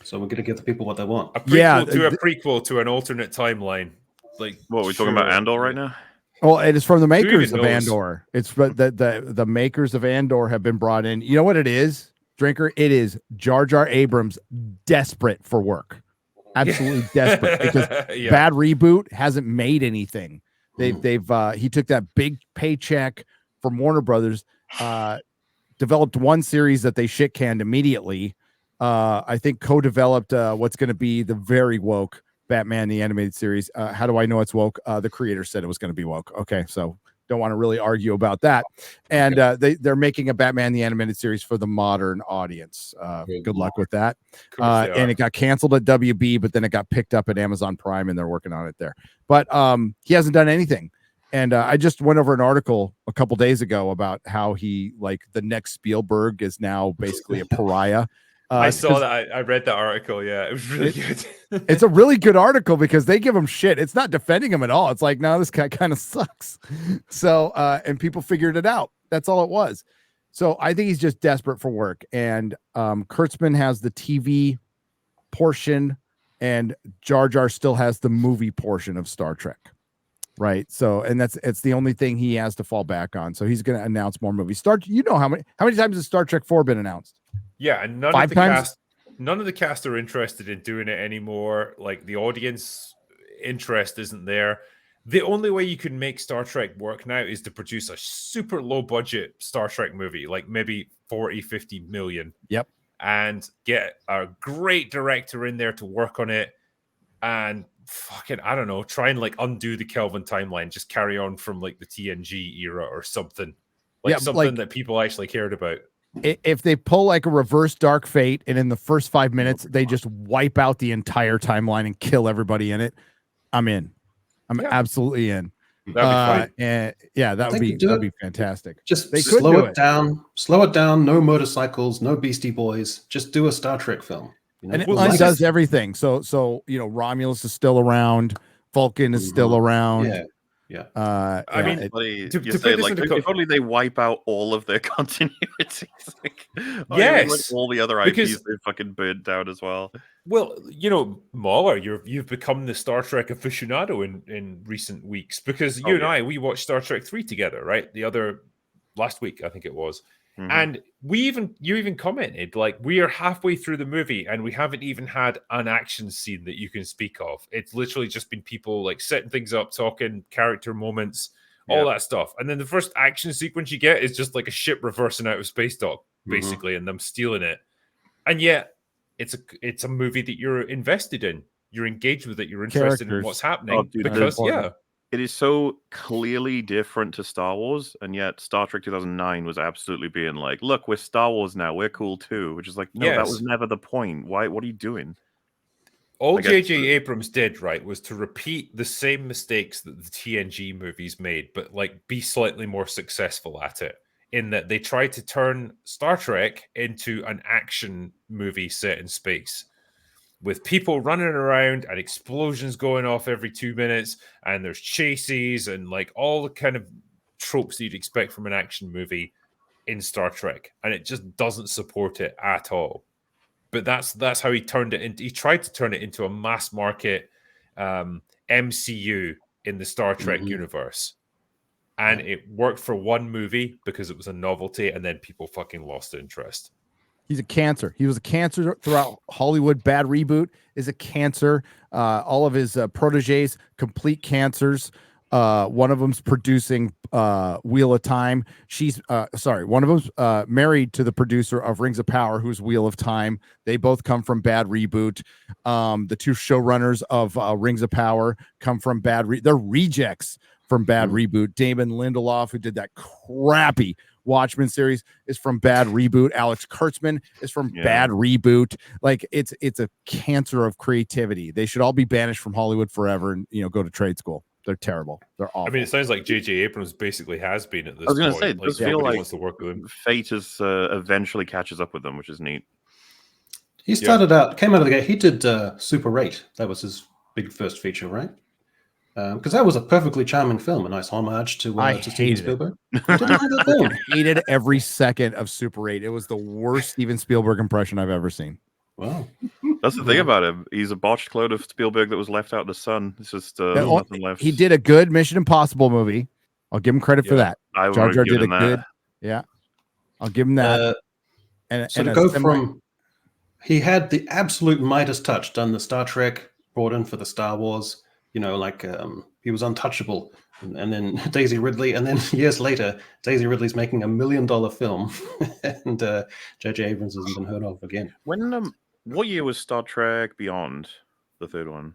So we're going to give the people what they want. A prequel to a prequel to an alternate timeline. Like, what are we talking about? Andor right now? Well, it is from the makers of Andor. It's the makers of Andor have been brought in. You know what it is, Drinker? It is Jar Jar Abrams desperate for work. Absolutely desperate, because bad reboot hasn't made anything. He took that big paycheck from Warner Brothers, developed one series that they shit canned immediately. I think co-developed what's going to be the very woke Batman the Animated Series. How do I know it's woke? The creator said it was going to be woke. Okay, so don't want to really argue about that. And they're making a Batman the Animated Series for the modern audience. Good luck with that. And it got canceled at WB, but then it got picked up at Amazon Prime, and they're working on it there. But he hasn't done anything. And I just went over an article a couple days ago about how the next Spielberg is now basically a pariah. I saw that. I read that article. Yeah, it was really good. It's a really good article because they give him shit. It's not defending him at all. It's like, no, this guy kind of sucks. So, and people figured it out. That's all it was. So I think he's just desperate for work. And Kurtzman has the TV portion, and Jar Jar still has the movie portion of Star Trek. Right. So, and it's the only thing he has to fall back on. So he's going to announce more movies. You know how many times has Star Trek 4 been announced? Yeah, and none of the cast are interested in doing it anymore. Like, the audience interest isn't there. The only way you can make Star Trek work now is to produce a super low budget Star Trek movie, like maybe 40-50 million. Yep. And get a great director in there to work on it, and fucking, I don't know, try and like undo the Kelvin timeline, just carry on from like the TNG era or something. Like Yeah, something that people actually cared about. If they pull like a reverse Dark Fate and in the first 5 minutes they just wipe out the entire timeline and kill everybody in it, I'm in. I'm absolutely in. That'd be fine. And yeah, that'd be fantastic. Just they could slow it down. Slow it down. No motorcycles, no Beastie Boys. Just do a Star Trek film. You know? And it undoes everything. So you know, Romulus is still around, Vulcan is still around. Yeah. I mean, if only they wipe out all of their continuities. Like, yes, all the other IPs they fucking burned down as well. Well, you know, MauLer, you've become the Star Trek aficionado in recent weeks because you and I, we watched Star Trek 3 together, right? Last week, I think it was. Mm-hmm. And you even commented, like, we are halfway through the movie and we haven't even had an action scene that you can speak of. It's literally just been people like setting things up, talking, character moments, all that stuff. And then the first action sequence you get is just like a ship reversing out of space dock, basically, and them stealing it. And yet it's a movie that you're invested in. You're engaged with it. You're interested in what's happening because it is so clearly different to Star Wars, and yet Star Trek 2009 was absolutely being like, "Look, we're Star Wars now. We're cool too." Which is like, no, that was never the point. Why? What are you doing? All J.J. Abrams did, right, was to repeat the same mistakes that the TNG movies made, but like be slightly more successful at it. In that they tried to turn Star Trek into an action movie set in space, with people running around and explosions going off every 2 minutes, and there's chases and like all the kind of tropes that you'd expect from an action movie in Star Trek, and it just doesn't support it at all. But that's how he turned it into. He tried to turn it into a mass market MCU in the Star Trek universe, and it worked for one movie because it was a novelty, and then people fucking lost interest. He's a cancer. He was a cancer throughout Hollywood. Bad Reboot is a cancer. All of his proteges, complete cancers. One of them's producing Wheel of Time. One of them's married to the producer of Rings of Power, who's Wheel of Time. They both come from Bad Reboot. The two showrunners of Rings of Power come from they're rejects from Bad Reboot. Damon Lindelof, who did that crappy Watchmen series, is from Bad Reboot. Alex Kurtzman is from Bad Reboot. Like it's a cancer of creativity. They should all be banished from Hollywood forever and go to trade school. They're terrible. They're awful. I mean, it sounds like J.J. Abrams basically has been at this point. I was going to say, it does feel like wants to work with him. Fate is eventually catches up with them, which is neat. He came out of the gate. He did Super 8. That was his big first feature, right? Because that was a perfectly charming film, a nice homage to Steven Spielberg. I didn't like that film. I hated every second of Super 8. It was the worst Steven Spielberg impression I've ever seen. Wow. That's the thing about him. He's a botched clone of Spielberg that was left out in the sun. It's just nothing left. He did a good Mission Impossible movie. I'll give him credit for that. Jar Jar did a good. Yeah. I'll give him that. He had the absolute Midas touch, done the Star Trek, brought in for the Star Wars. He was untouchable, and then Daisy Ridley, and then years later, Daisy Ridley's making $1 million film, and J.J. Abrams hasn't been heard of again. What year was Star Trek Beyond, the third one?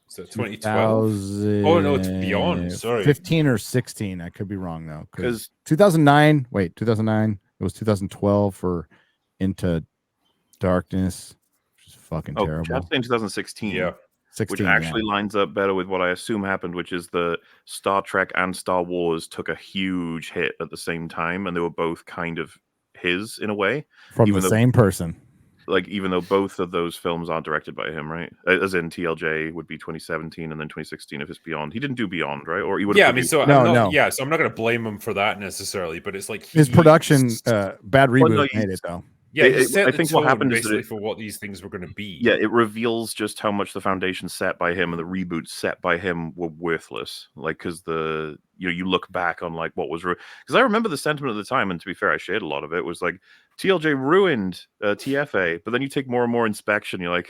So 2012. Oh no, it's Beyond. Sorry, 15 or 16. I could be wrong though. Because 2009. Wait, 2009. It was 2012 for Into Darkness, which is fucking terrible. That's in 2016. Yeah. 16, which actually lines up better with what I assume happened, which is the Star Trek and Star Wars took a huge hit at the same time, and they were both kind of his in a way. From the same person. Like, even though both of those films aren't directed by him, right? As in TLJ would be 2017, and then 2016 if it's Beyond. He didn't do Beyond, right? Or he would. Yeah, I mean, so no. Yeah, so I'm not going to blame him for that necessarily, but it's like his production, Bad Reboot made it though. Yeah, I think what happened is for what these things were going to be. Yeah, it reveals just how much the foundation set by him and the reboots set by him were worthless. Like, because you look back on like what was because I remember the sentiment at the time, and to be fair, I shared a lot of it. Was like TLJ ruined TFA, but then you take more and more inspection, you're like,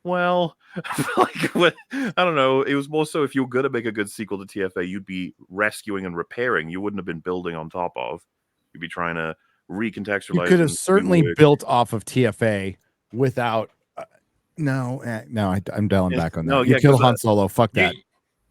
well, like what? I don't know. It was more so if you were going to make a good sequel to TFA, you'd be rescuing and repairing. You wouldn't have been building on top of. You'd be trying to recontextualize. You could have certainly built off of TFA without No, I'm dialing back on that. No, You yeah, kill 'cause, Han Solo. Fuck that.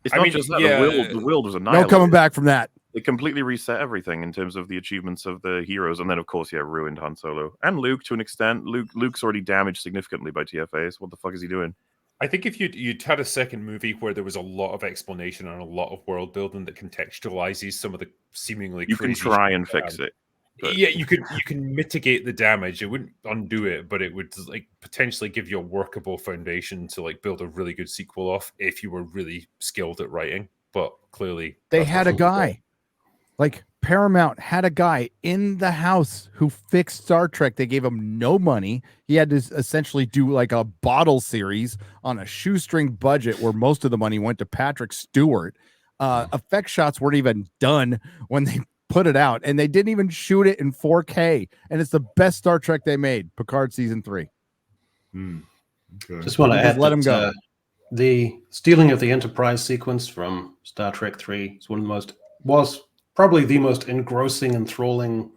It's I not mean, just that. yeah, The world was No annihilated. coming back from that. It completely reset everything in terms of the achievements of the heroes, and then of course, yeah, ruined Han Solo and Luke to an extent. Luke's already damaged significantly by TFAs. What the fuck is he doing? I think if you'd had a second movie where there was a lot of explanation and a lot of world building that contextualizes some of the seemingly You can crazy try shit and fix it. But yeah, you can mitigate the damage. It wouldn't undo it, but it would like potentially give you a workable foundation to like build a really good sequel off if you were really skilled at writing. But clearly, They that's had not a guy, like Paramount had a guy in the house who fixed Star Trek. They gave him no money. He had to essentially do like a bottle series on a shoestring budget where most of the money went to Patrick Stewart. Effect shots weren't even done when they put it out, and they didn't even shoot it in 4K. And it's the best Star Trek they made, Picard season 3. Okay. Just want to Just add let him go. The stealing of the Enterprise sequence from Star Trek 3 is was probably the most engrossing, enthralling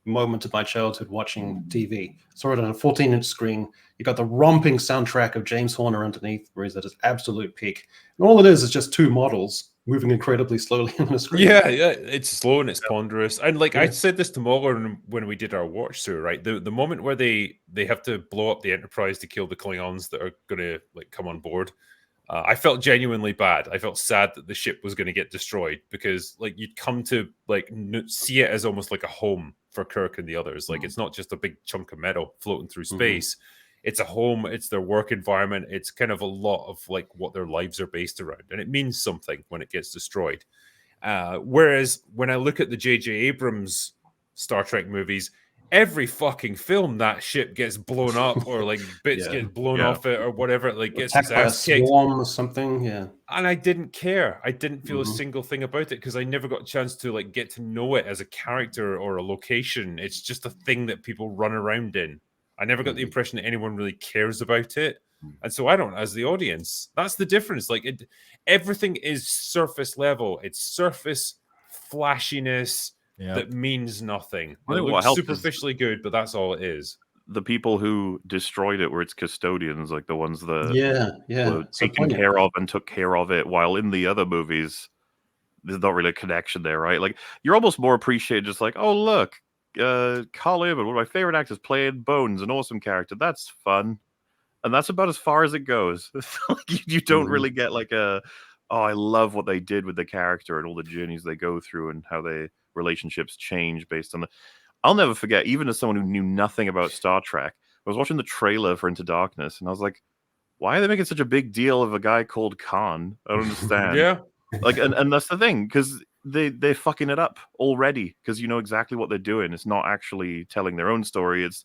moment of my childhood watching TV. Saw it on a 14-inch screen. You got the romping soundtrack of James Horner underneath, where he's at his absolute peak. And all it is just two models moving incredibly slowly on the screen. Yeah, it's slow and it's ponderous. And like I Yeah. said this to MauLer when we did our watch through, right? The moment where they have to blow up the Enterprise to kill the Klingons that are going to like come on board, I felt genuinely bad. I felt sad that the ship was going to get destroyed because like you'd come to like see it as almost like a home for Kirk and the others. Like it's not just a big chunk of metal floating through space. It's a home. It's their work environment. It's kind of a lot of like what their lives are based around, and it means something when it gets destroyed. Whereas when I look at the J.J. Abrams Star Trek movies, every fucking film that ship gets blown up or like bits get blown off it or whatever, it like gets its Attacked by a ass kicked. swarm or something. Yeah. And I didn't care. I didn't feel a single thing about it because I never got a chance to like get to know it as a character or a location. It's just a thing that people run around in. I never got the impression that anyone really cares about it. And so I don't, as the audience, that's the difference. Like everything is surface level. It's surface flashiness that means nothing. It I think what looks helps is superficially good, but that's all it is. the people who destroyed it were its custodians, like the ones that were So taken poignant. care of and took care of it. While in the other movies, there's not really a connection there, right? Like you're almost more appreciated, just like, oh look, Carl Urban, one of my favorite actors, playing Bones, an awesome character. That's fun, and that's about as far as it goes. You don't really get like oh, I love what they did with the character and all the journeys they go through and how they relationships change based on the. I'll never forget, even as someone who knew nothing about Star Trek, I was watching the trailer for Into Darkness, and I was like, why are they making such a big deal of a guy called Khan? I don't understand. Yeah. Like, and that's the thing, because they're fucking it up already, because you know exactly what they're doing. It's not actually telling their own story. It's,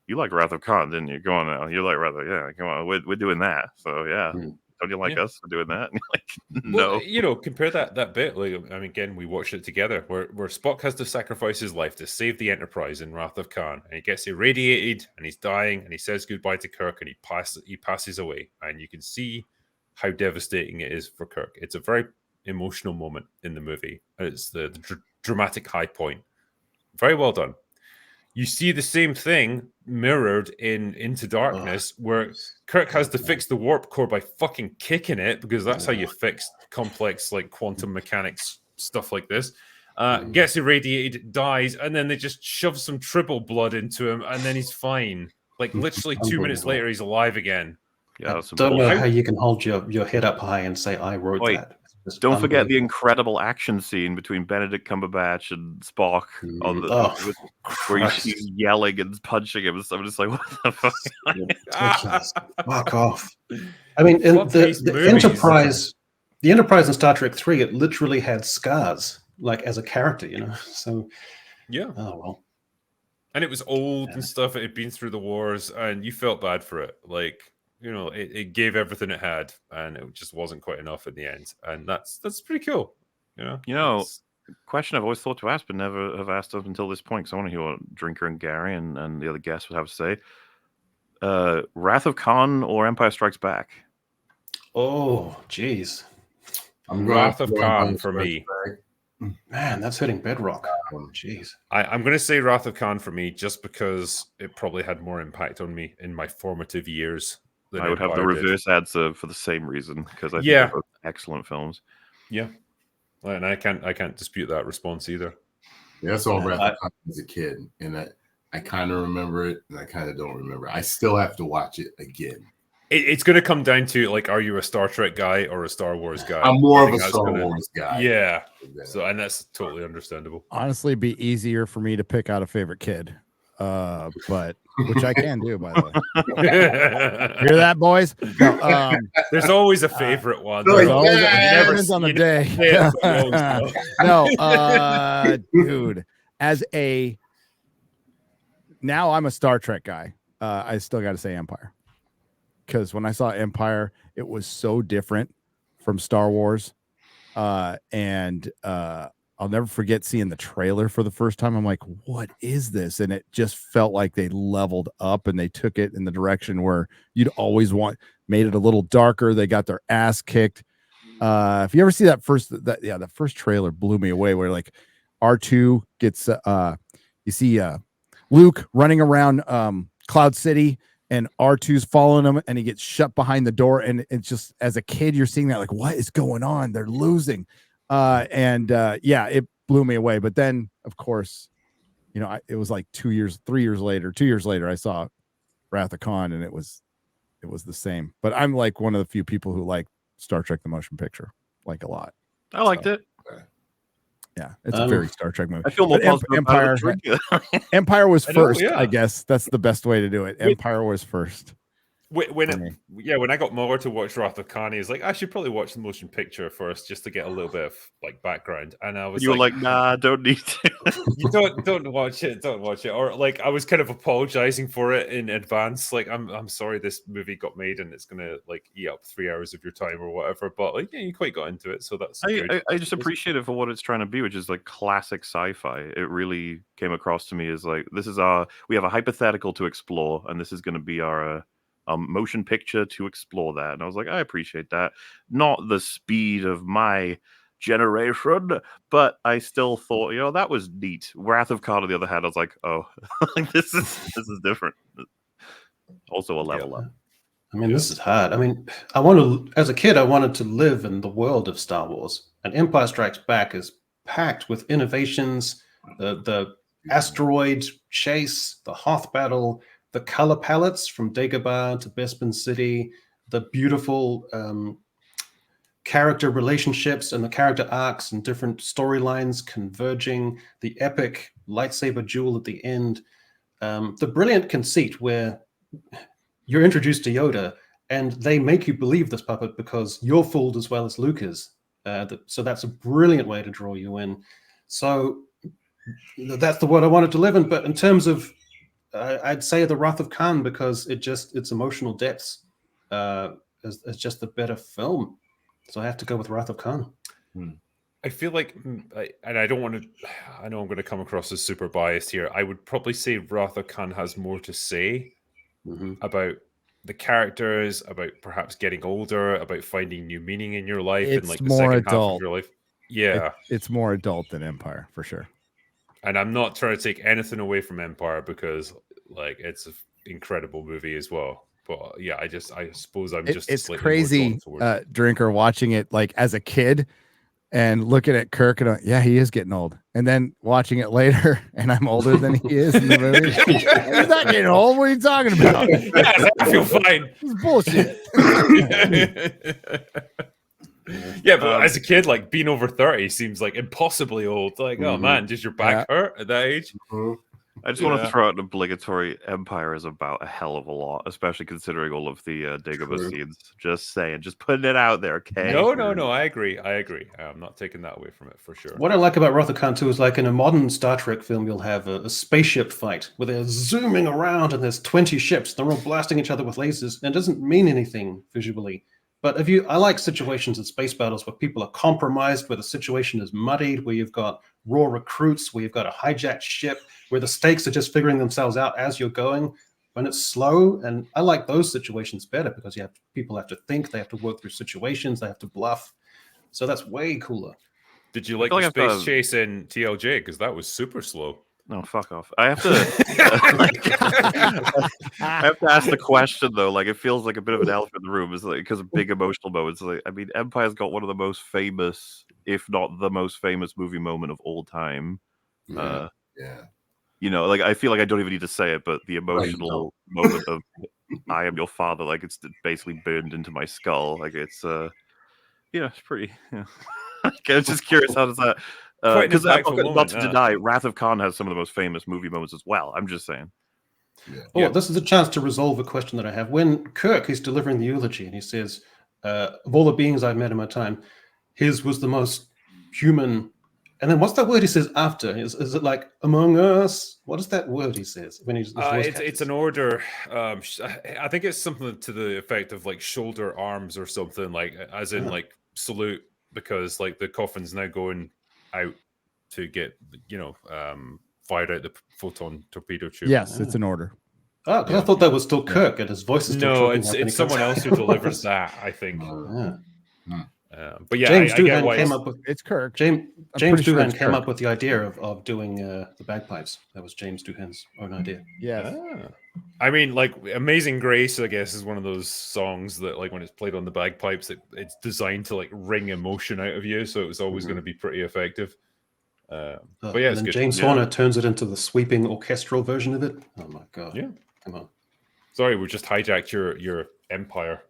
you like Wrath of Khan, didn't you? Go on now. You like Wrath of, yeah, come on. We're doing that. So, yeah. Don't you like us for doing that? Like, no. Well, you know, compare that bit. Like, I mean, again, we watched it together, where Spock has to sacrifice his life to save the Enterprise in Wrath of Khan, and he gets irradiated, and he's dying, and he says goodbye to Kirk, and he passes away, and you can see how devastating it is for Kirk. It's a very emotional moment in the movie. It's the dramatic high point. Very well done. You see the same thing mirrored in Into Darkness, where Kirk has to fix the warp core by fucking kicking it, because that's how you fix complex like quantum mechanics stuff like this. Gets irradiated, dies, and then they just shove some triple blood into him, and then he's fine. Like literally 2 minutes later, he's alive again. Yeah, I don't know how you can hold your head up high and say, I wrote that. It's Don't forget the unbelievable. incredible action scene between Benedict Cumberbatch and Spock on the where he's yelling and punching him. So I'm just like, what the fuck? Ridiculous. Fuck off. I mean, Fuck these the movies. Enterprise in Star Trek 3, it literally had scars, like as a character, you know. So Yeah. oh well. And it was old and stuff. It had been through the wars, and you felt bad for it. Like, you know, it gave everything it had, and it just wasn't quite enough in the end. And that's pretty cool. You know, Question I've always thought to ask, but never have asked up until this point, because I want to hear what Drinker and Gary and the other guests would have to say. Wrath of Khan or Empire Strikes Back? Oh, jeez. Wrath of Khan for me. Man, that's hitting bedrock. Jeez. I'm going to say Wrath of Khan for me, just because it probably had more impact on me in my formative years. I would have the Empire did. reverse answer for the same reason, because I think Yeah. they're both excellent films. Yeah, and I can't dispute that response either. Yeah, I saw Wrath of Khan as a kid, and I kind of remember it, and I kind of don't remember. I still have to watch it again. It's going to come down to, like, are you a Star Trek guy or a Star Wars guy? I'm more of a Star Wars guy. Yeah. So, and that's totally understandable. Honestly, it'd be easier for me to pick out a favorite kid, but which I can do, by the way. Hear that, boys? No, there's always a favorite one. There's always always on the day. No, dude. Now I'm a Star Trek guy. I still got to say Empire, because when I saw Empire, it was so different from Star Wars, and I'll never forget seeing the trailer for the first time. I'm like, what is this? And it just felt like they leveled up and they took it in the direction where you'd always made it a little darker. They got their ass kicked. If you ever see the first trailer blew me away, where like R2 gets, you see Luke running around Cloud City, and R2's following him, and he gets shut behind the door. And it's just, as a kid, you're seeing that, like, what is going on? They're losing. It blew me away. But then, of course, it was like 2 years later, I saw Wrath of Khan, and it was the same. But I'm like one of the few people who like Star Trek the motion picture, like, a lot. I liked it. Yeah, it's a very Star Trek movie. I feel more positive about it. Empire was first, yeah. I guess. That's the best way to do it. Empire was first. When I got MauLer to watch Wrath of Khan, he's like, I should probably watch the motion picture first, just to get a little bit of like background. And I was, you were like, nah, don't need to. You don't watch it, or like I was kind of apologizing for it in advance, like I'm sorry this movie got made and it's gonna like eat up 3 hours of your time or whatever. But like, yeah, you quite got into it, so that's. I just appreciate it for what it's trying to be, which is like classic sci-fi. It really came across to me as like, we have a hypothetical to explore, and this is going to be our. Motion picture to explore that. And I was like, I appreciate that. Not the speed of my generation, but I still thought, that was neat. Wrath of Khan, on the other hand, I was like, oh, like this is different. Also a level up. I mean, this is hard. I mean, as a kid, I wanted to live in the world of Star Wars. And Empire Strikes Back is packed with innovations, the asteroid chase, the Hoth battle, the color palettes from Dagobah to Bespin City, the beautiful character relationships and the character arcs and different storylines converging, the epic lightsaber duel at the end, the brilliant conceit where you're introduced to Yoda and they make you believe this puppet because you're fooled as well as Luke is. So that's a brilliant way to draw you in. So that's the world I wanted to live in. But in terms of I'd say the Wrath of Khan, because its emotional depths is just the better film. So I have to go with Wrath of Khan. I feel like, and I don't want to, I know I'm going to come across as super biased here. I would probably say Wrath of Khan has more to say about the characters, about perhaps getting older, about finding new meaning in your life, and like the second half of your life. Yeah, it's more adult than Empire for sure. And I'm not trying to take anything away from Empire, because like it's an incredible movie as well. But yeah, I suppose it's crazy Drinker watching it like as a kid and looking at Kirk and yeah, he is getting old. And then watching it later and I'm older than he is in the movie. He's not getting old. What are you talking about? Yes, I feel fine. It's bullshit. Yeah, but as a kid, like being over 30 seems like impossibly old. Like, oh man, does your back hurt at that age? I just wanted to throw out an obligatory. Empire is about a hell of a lot, especially considering all of the Dagobah scenes. Just saying, just putting it out there, okay? No, I agree. I'm not taking that away from it for sure. What I like about Wrath of Khan too is, like in a modern Star Trek film, you'll have a spaceship fight where they're zooming around and there's 20 ships. They're all blasting each other with lasers, and it doesn't mean anything visually. But I like situations in space battles where people are compromised, where the situation is muddied, where you've got raw recruits, where you've got a hijacked ship, where the stakes are just figuring themselves out as you're going. When it's slow, and I like those situations better because people have to think, they have to work through situations, they have to bluff. So that's way cooler. Did you like the space chase in TLJ? Because that was super slow. No, fuck off. I have to. I have to ask the question though. Like, it feels like a bit of an elephant in the room. It's like because of big emotional moments. Like, I mean, Empire's got one of the most famous, if not the most famous, movie moment of all time. Yeah. You know, like I feel like I don't even need to say it, but the emotional moment of "I am your father," like it's basically burned into my skull. Like it's, it's pretty. Yeah. Okay, I'm just curious, how does that? Because not to deny, Wrath of Khan has some of the most famous movie moments as well. I'm just saying. Well, this is a chance to resolve a question that I have. When Kirk is delivering the eulogy and he says, of all the beings I've met in my time, his was the most human. And then what's that word he says after? Is it like among us? What is that word he says when he's it's an order. I think it's something to the effect of like shoulder arms or something, like as in like salute, because like the coffin's now going out to get fired out the photon torpedo tube. Yes, it's an order. Oh, because I thought that was still Kirk and his voice is still no, it's someone else who delivers that, I think. But yeah, James I get why came up with it's Kirk. James Doohan came up with the idea of doing the bagpipes. That was James Doohan's own idea. Yeah. I mean, like Amazing Grace, I guess, is one of those songs that, like, when it's played on the bagpipes, it's designed to like wring emotion out of you, so it was always going to be pretty effective. But yeah, it's good. James Horner turns it into the sweeping orchestral version of it. Oh my god! Yeah, come on. Sorry, we just hijacked your empire.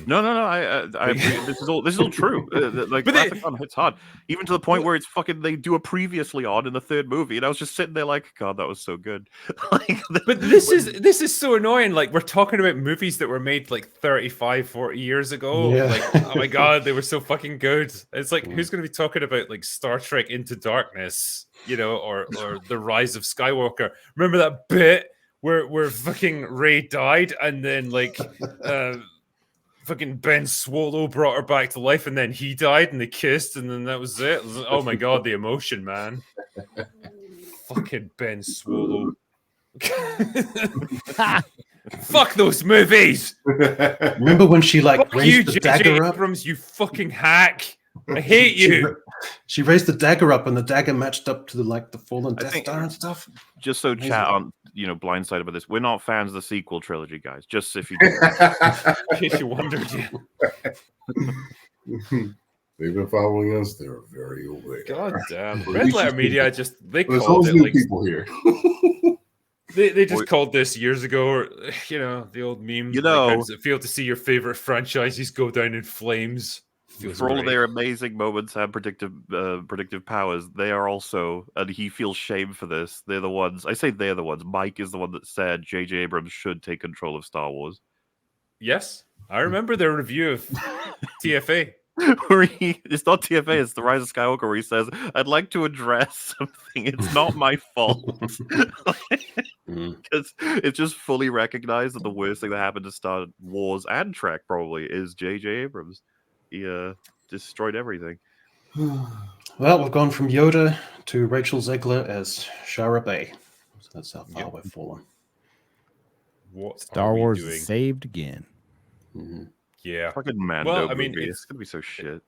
No. This is all true. Like, Wrath of Khan hits hard, even to the point where it's fucking. They do a previously on in the third movie, and I was just sitting there like, God, that was so good. But this is so annoying. Like, we're talking about movies that were made like 35, 40 years ago. Yeah. Like, oh my god, they were so fucking good. It's like, who's going to be talking about like Star Trek Into Darkness, or The Rise of Skywalker? Remember that bit where fucking Rey died, and then like fucking Ben Swallow brought her back to life, and then he died, and they kissed, and then that was it. Oh my god, the emotion, man! Fucking Ben Swallow. Fuck those movies. Remember when she like raised the dagger up? Abrams, you fucking hack! I hate you. She raised the dagger up, and the dagger matched up to the fallen Death Star and stuff. Just so chat aren't blindsided by this, we're not fans of the sequel trilogy, guys. Just if you in case you wondered, They've been following us. They're very aware. God damn. Red Letter Media they There's called it new like people here. they just called this years ago, or the old meme. Like, how does it feel to see your favorite franchises go down in flames? For all of their amazing moments and predictive powers, they are also, and he feels shame for this. They're the ones. I say they're the ones. Mike is the one that said J.J. Abrams should take control of Star Wars. Yes, I remember their review of TFA. Where it's not TFA, it's The Rise of Skywalker, where he says, "I'd like to address something. It's not my fault." Because it's just fully recognized that the worst thing that happened to Star Wars and Trek probably is J.J. Abrams. He destroyed everything. Well, we've gone from Yoda to Rachel Zegler as Shara Bay. So that's how far we've fallen. What Star Wars is saved again. Mm-hmm. Yeah, fucking Mando. Well, I mean, movie. It's gonna be so shit.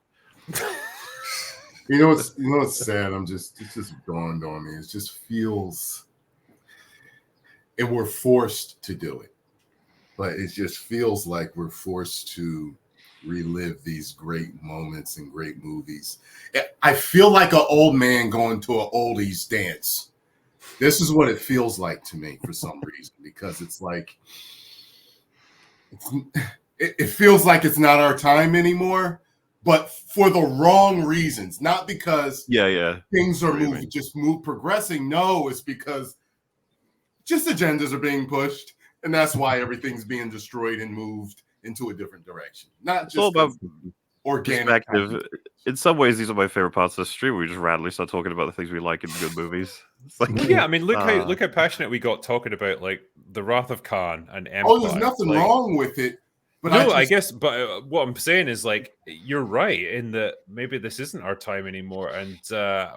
You know what's sad? It just dawned on me. It just feels, and we're forced to do it, but it just feels like we're forced to relive these great moments and great movies. I feel like an old man going to an oldies dance. This is what it feels like to me for some reason, because it's like it feels like it's not our time anymore, but for the wrong reasons. Not because things are progressing. No, it's because just agendas are being pushed, and that's why everything's being destroyed and moved into a different direction. Not just all about organic. In some ways, these are my favorite parts of the stream. We just randomly start talking about the things we like in good movies. It's like, I mean, look how passionate we got talking about like The Wrath of Khan and Empire. Oh, there's nothing wrong with it. But I guess. But what I'm saying is, like, you're right in that maybe this isn't our time anymore, and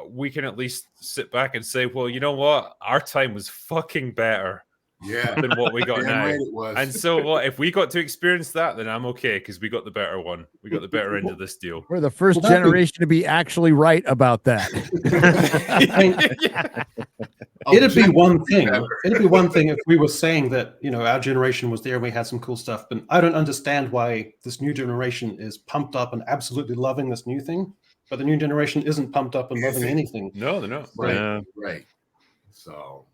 we can at least sit back and say, well, you know what, our time was fucking better. Than what we got now. Right, and so what if we got to experience that, then I'm okay, because we got the better one. We got the better end of this deal. We're the first generation to be actually right about that. It'd be one objectively thing. better. It'd be one thing if we were saying that, you know, our generation was there and we had some cool stuff. But I don't understand why this new generation is pumped up and absolutely loving this new thing, but the new generation isn't pumped up and loving anything. No, they're not. Right, Yeah. right. So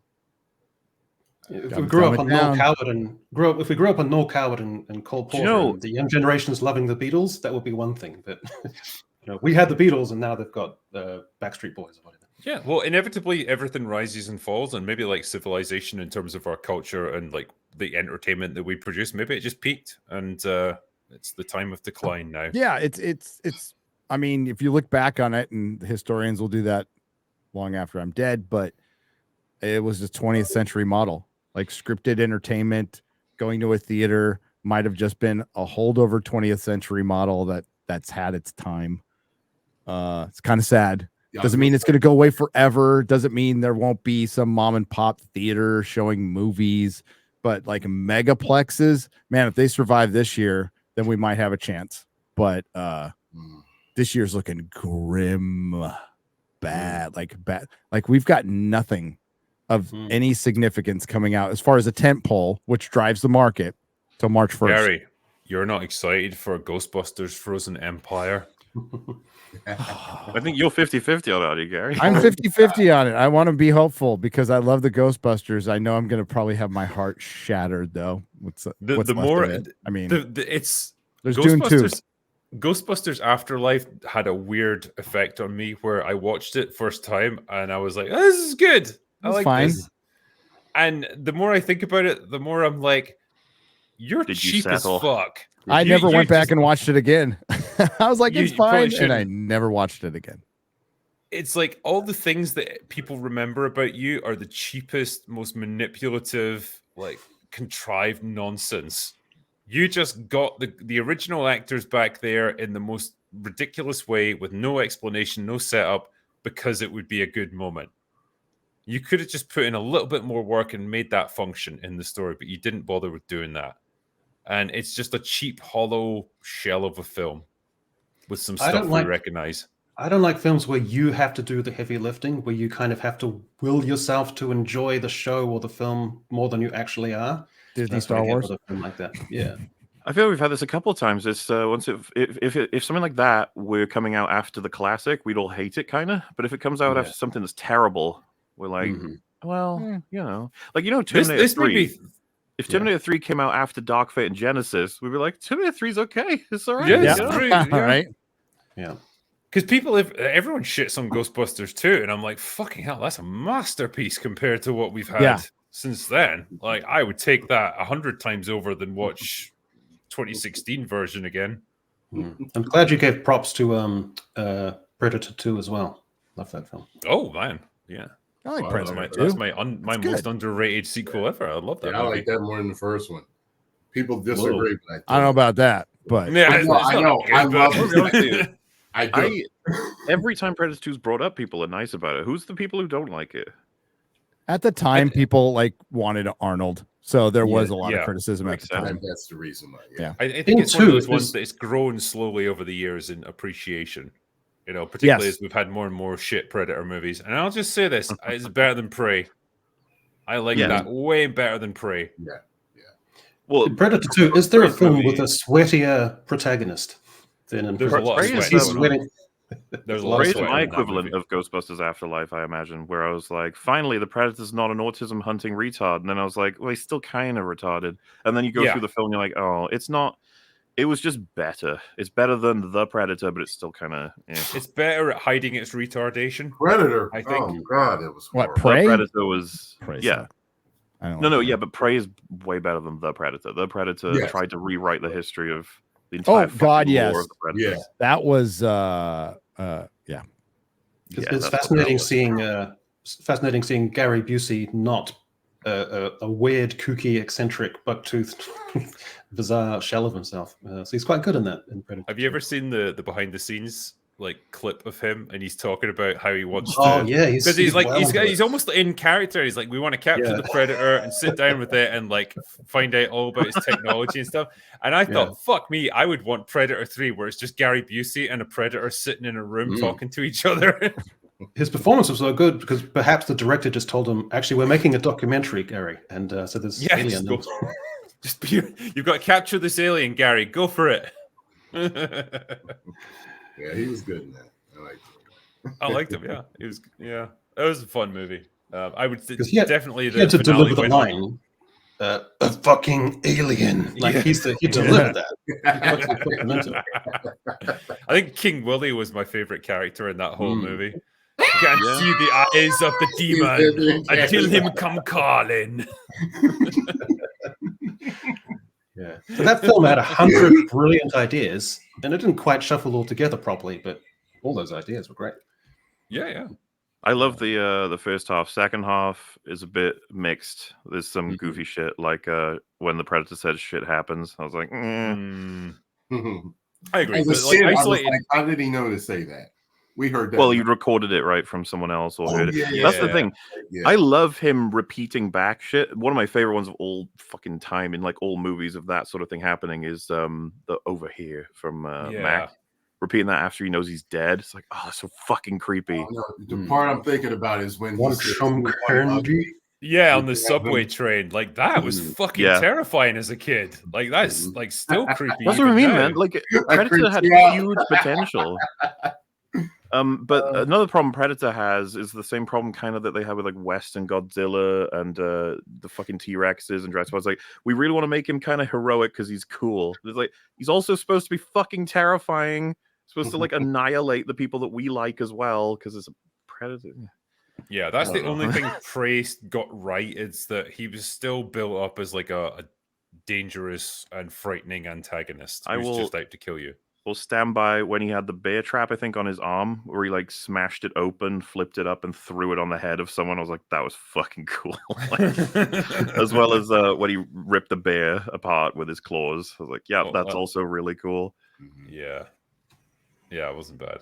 If Gotta we grew dumb up it on Noel down. Coward if we grew up on Noel Coward and Cole Do you Porter, know- and the young generation is loving the Beatles, that would be one thing. But you know, we had the Beatles, and now they've got Backstreet Boys or whatever. Yeah, well, inevitably everything rises and falls, and maybe like civilization in terms of our culture and like the entertainment that we produce, maybe it just peaked, and it's the time of decline now. Yeah, it's. I mean, if you look back on it, and historians will do that long after I'm dead, but it was the 20th century model, like scripted entertainment. Going to a theater might have just been a holdover 20th century model that's had its time. It's kind of sad. yeah, Doesn't mean it's going to go away forever. Doesn't mean there won't be some mom and pop theater showing movies, but like megaplexes, man, if they survive this year, then we might have a chance. But this year's looking grim, bad. Like we've got nothing of any significance coming out as far as a tent pole, which drives the market till March 1st. Gary, you're not excited for Ghostbusters Frozen Empire? I think you're 50-50 on that, Gary. I'm 50-50 on it. I want to be hopeful because I love the Ghostbusters. I know I'm going to probably have my heart shattered though. What's The left more of it? I mean, it's there's Dune 2. Ghostbusters Afterlife had a weird effect on me where I watched it first time and I was like, oh, this is good. I It's like fine. this. And the more I think about it, the more I'm like, you're Did you cheap as settle? fuck. I You- never you went back just- and watched it again. I was like, You- it's you probably fine, and I shouldn't. never watched it again. It's like all the things that people remember about you are the cheapest, most manipulative, like contrived nonsense. You just got the original actors back there in the most ridiculous way with no explanation, no setup, because it would be a good moment. You could have just put in a little bit more work and made that function in the story, but you didn't bother with doing that. And it's just a cheap, hollow shell of a film with some I stuff don't we like- recognize. I don't like films where you have to do the heavy lifting, where you kind of have to will yourself to enjoy the show or the film more than you actually are. Disney That's Star what I get Wars. with a film like that. Yeah. I feel we've had this a couple of times. It's if something like that were coming out after the classic, we'd all hate it, kind of. But if it comes out Yeah. after something that's terrible, we're like, Mhm. well, Eh. you know, like This Terminator may 3. be If Terminator 3 came out after Dark Fate and Genesis, we'd be like, Terminator 3 is okay. It's all right. Yeah, you it's know? great. All yeah. right. Yeah. Because everyone shits on Ghostbusters too, and I'm like, fucking hell, that's a masterpiece compared to what we've had Yeah. since then. Like, I would take that 100 times over than watch 2016 version again. I'm glad you gave props to Predator 2 as well. Love that film. Oh man, yeah, I like Wow, that's Predator my that's 2. my It's most good. underrated sequel ever. I love that Yeah, I movie. like that more than the first one. People disagree, but I don't know about that, but Yeah, I know, it's I not know. good, I but- love I'll be honest with you, I do. every time Predator 2 is brought up, people are nice about it. Who's the people who don't like it? at the time, people like wanted Arnold, so there was a lot yeah, of criticism at makes the sense. time. That's the reason why. Yeah. I think Thing it's one of too those ones is- that it's grown slowly over the years in appreciation. You know, particularly Yes. as we've had more and more shit Predator movies. And I'll just say this: it's better than Prey. I like Yeah. that way better than Prey. Well, In Predator 2, is there a Prey's film movie- with a sweatier protagonist than in There's a lot of Prey is, sweat. He's going on. sweating. There's a lot of Prey is sweat my in that equivalent movie. of Ghostbusters Afterlife, I imagine, where I was like, finally, the Predator's not an autism hunting retard. And then I was like, well, he's still kind of retarded. And then you go Yeah. through the film, you're like, oh, it's not. It was just better. It's better than the Predator, but it's still kind of. It's better at hiding its retardation. Predator. I think- Oh God, it was What, horrible. Prey? The Predator was. Prey Yeah. sucked. I don't No, like no, that. yeah, but Prey is way better than the Predator. The Predator Yes. tried to rewrite the history of the entire Oh, God, fucking lore yes. of the Predator. Yeah. That was yeah. It's, Yeah, it's that's fascinating what seeing seeing Gary Busey not a weird, kooky, eccentric, buck-toothed, bizarre shell of himself. So he's quite good in that. In Predator. Have you ever seen the behind the scenes like clip of him and he's talking about how he wants Oh to? yeah, Because he's like well into he's it. almost in character. He's like, we want to capture Yeah. the Predator and sit down with it and like find out all about his technology and stuff. And I thought, fuck me, I would want Predator 3 where it's just Gary Busey and a Predator sitting in a room talking to each other. his performance was so good because perhaps the director just told him, actually, we're making a documentary, Gary. And so there's Yeah, alien. you've got to capture this alien, Gary. Go for it. Yeah, he was good in that. I liked him. Yeah, it was. Yeah, it was a fun movie. I would definitely he had to finale deliver the went line. A fucking alien. Like he delivered that. I think King Willie was my favorite character in that whole movie. You can't see the eyes of the demon until him come calling. Yeah. So that film had 100 brilliant ideas, and it didn't quite shuffle all together properly, but all those ideas were great. Yeah. I love the first half. Second half is a bit mixed. There's some goofy shit, like when the Predator said shit happens. I was like, I agree. As a But, kid, like, I was like, how did he know to say that? We heard that. well, you recorded it right from someone else or heard it. yeah, That's the thing. Yeah. I love him repeating back shit. One of my favorite ones of all fucking time in like all movies of that sort of thing happening is the Over Here from Mac. Repeating that after he knows he's dead. It's like, oh, that's so fucking creepy. No, the part I'm thinking about is when Want some candy? Yeah, on the subway train. Like, that was fucking terrifying as a kid. Like, that's like still creepy. That's what I mean, man. Like, Predator had huge potential. But another problem Predator has is the same problem kind of that they have with like West and Godzilla and the fucking T-Rexes and Jurassic Park. It's like, we really want to make him kind of heroic because he's cool. It's like, he's also supposed to be fucking terrifying. Supposed to like annihilate the people that we like as well because it's a Predator. Yeah, that's the only thing Priest got right, is that he was still built up as like a dangerous and frightening antagonist who's just out to kill you. We'll stand by when he had the bear trap, I think, on his arm, where he like smashed it open, flipped it up, and threw it on the head of someone. I was like, that was fucking cool. As well as when he ripped the bear apart with his claws. I was like, yeah, that's also really cool. Yeah, it wasn't bad.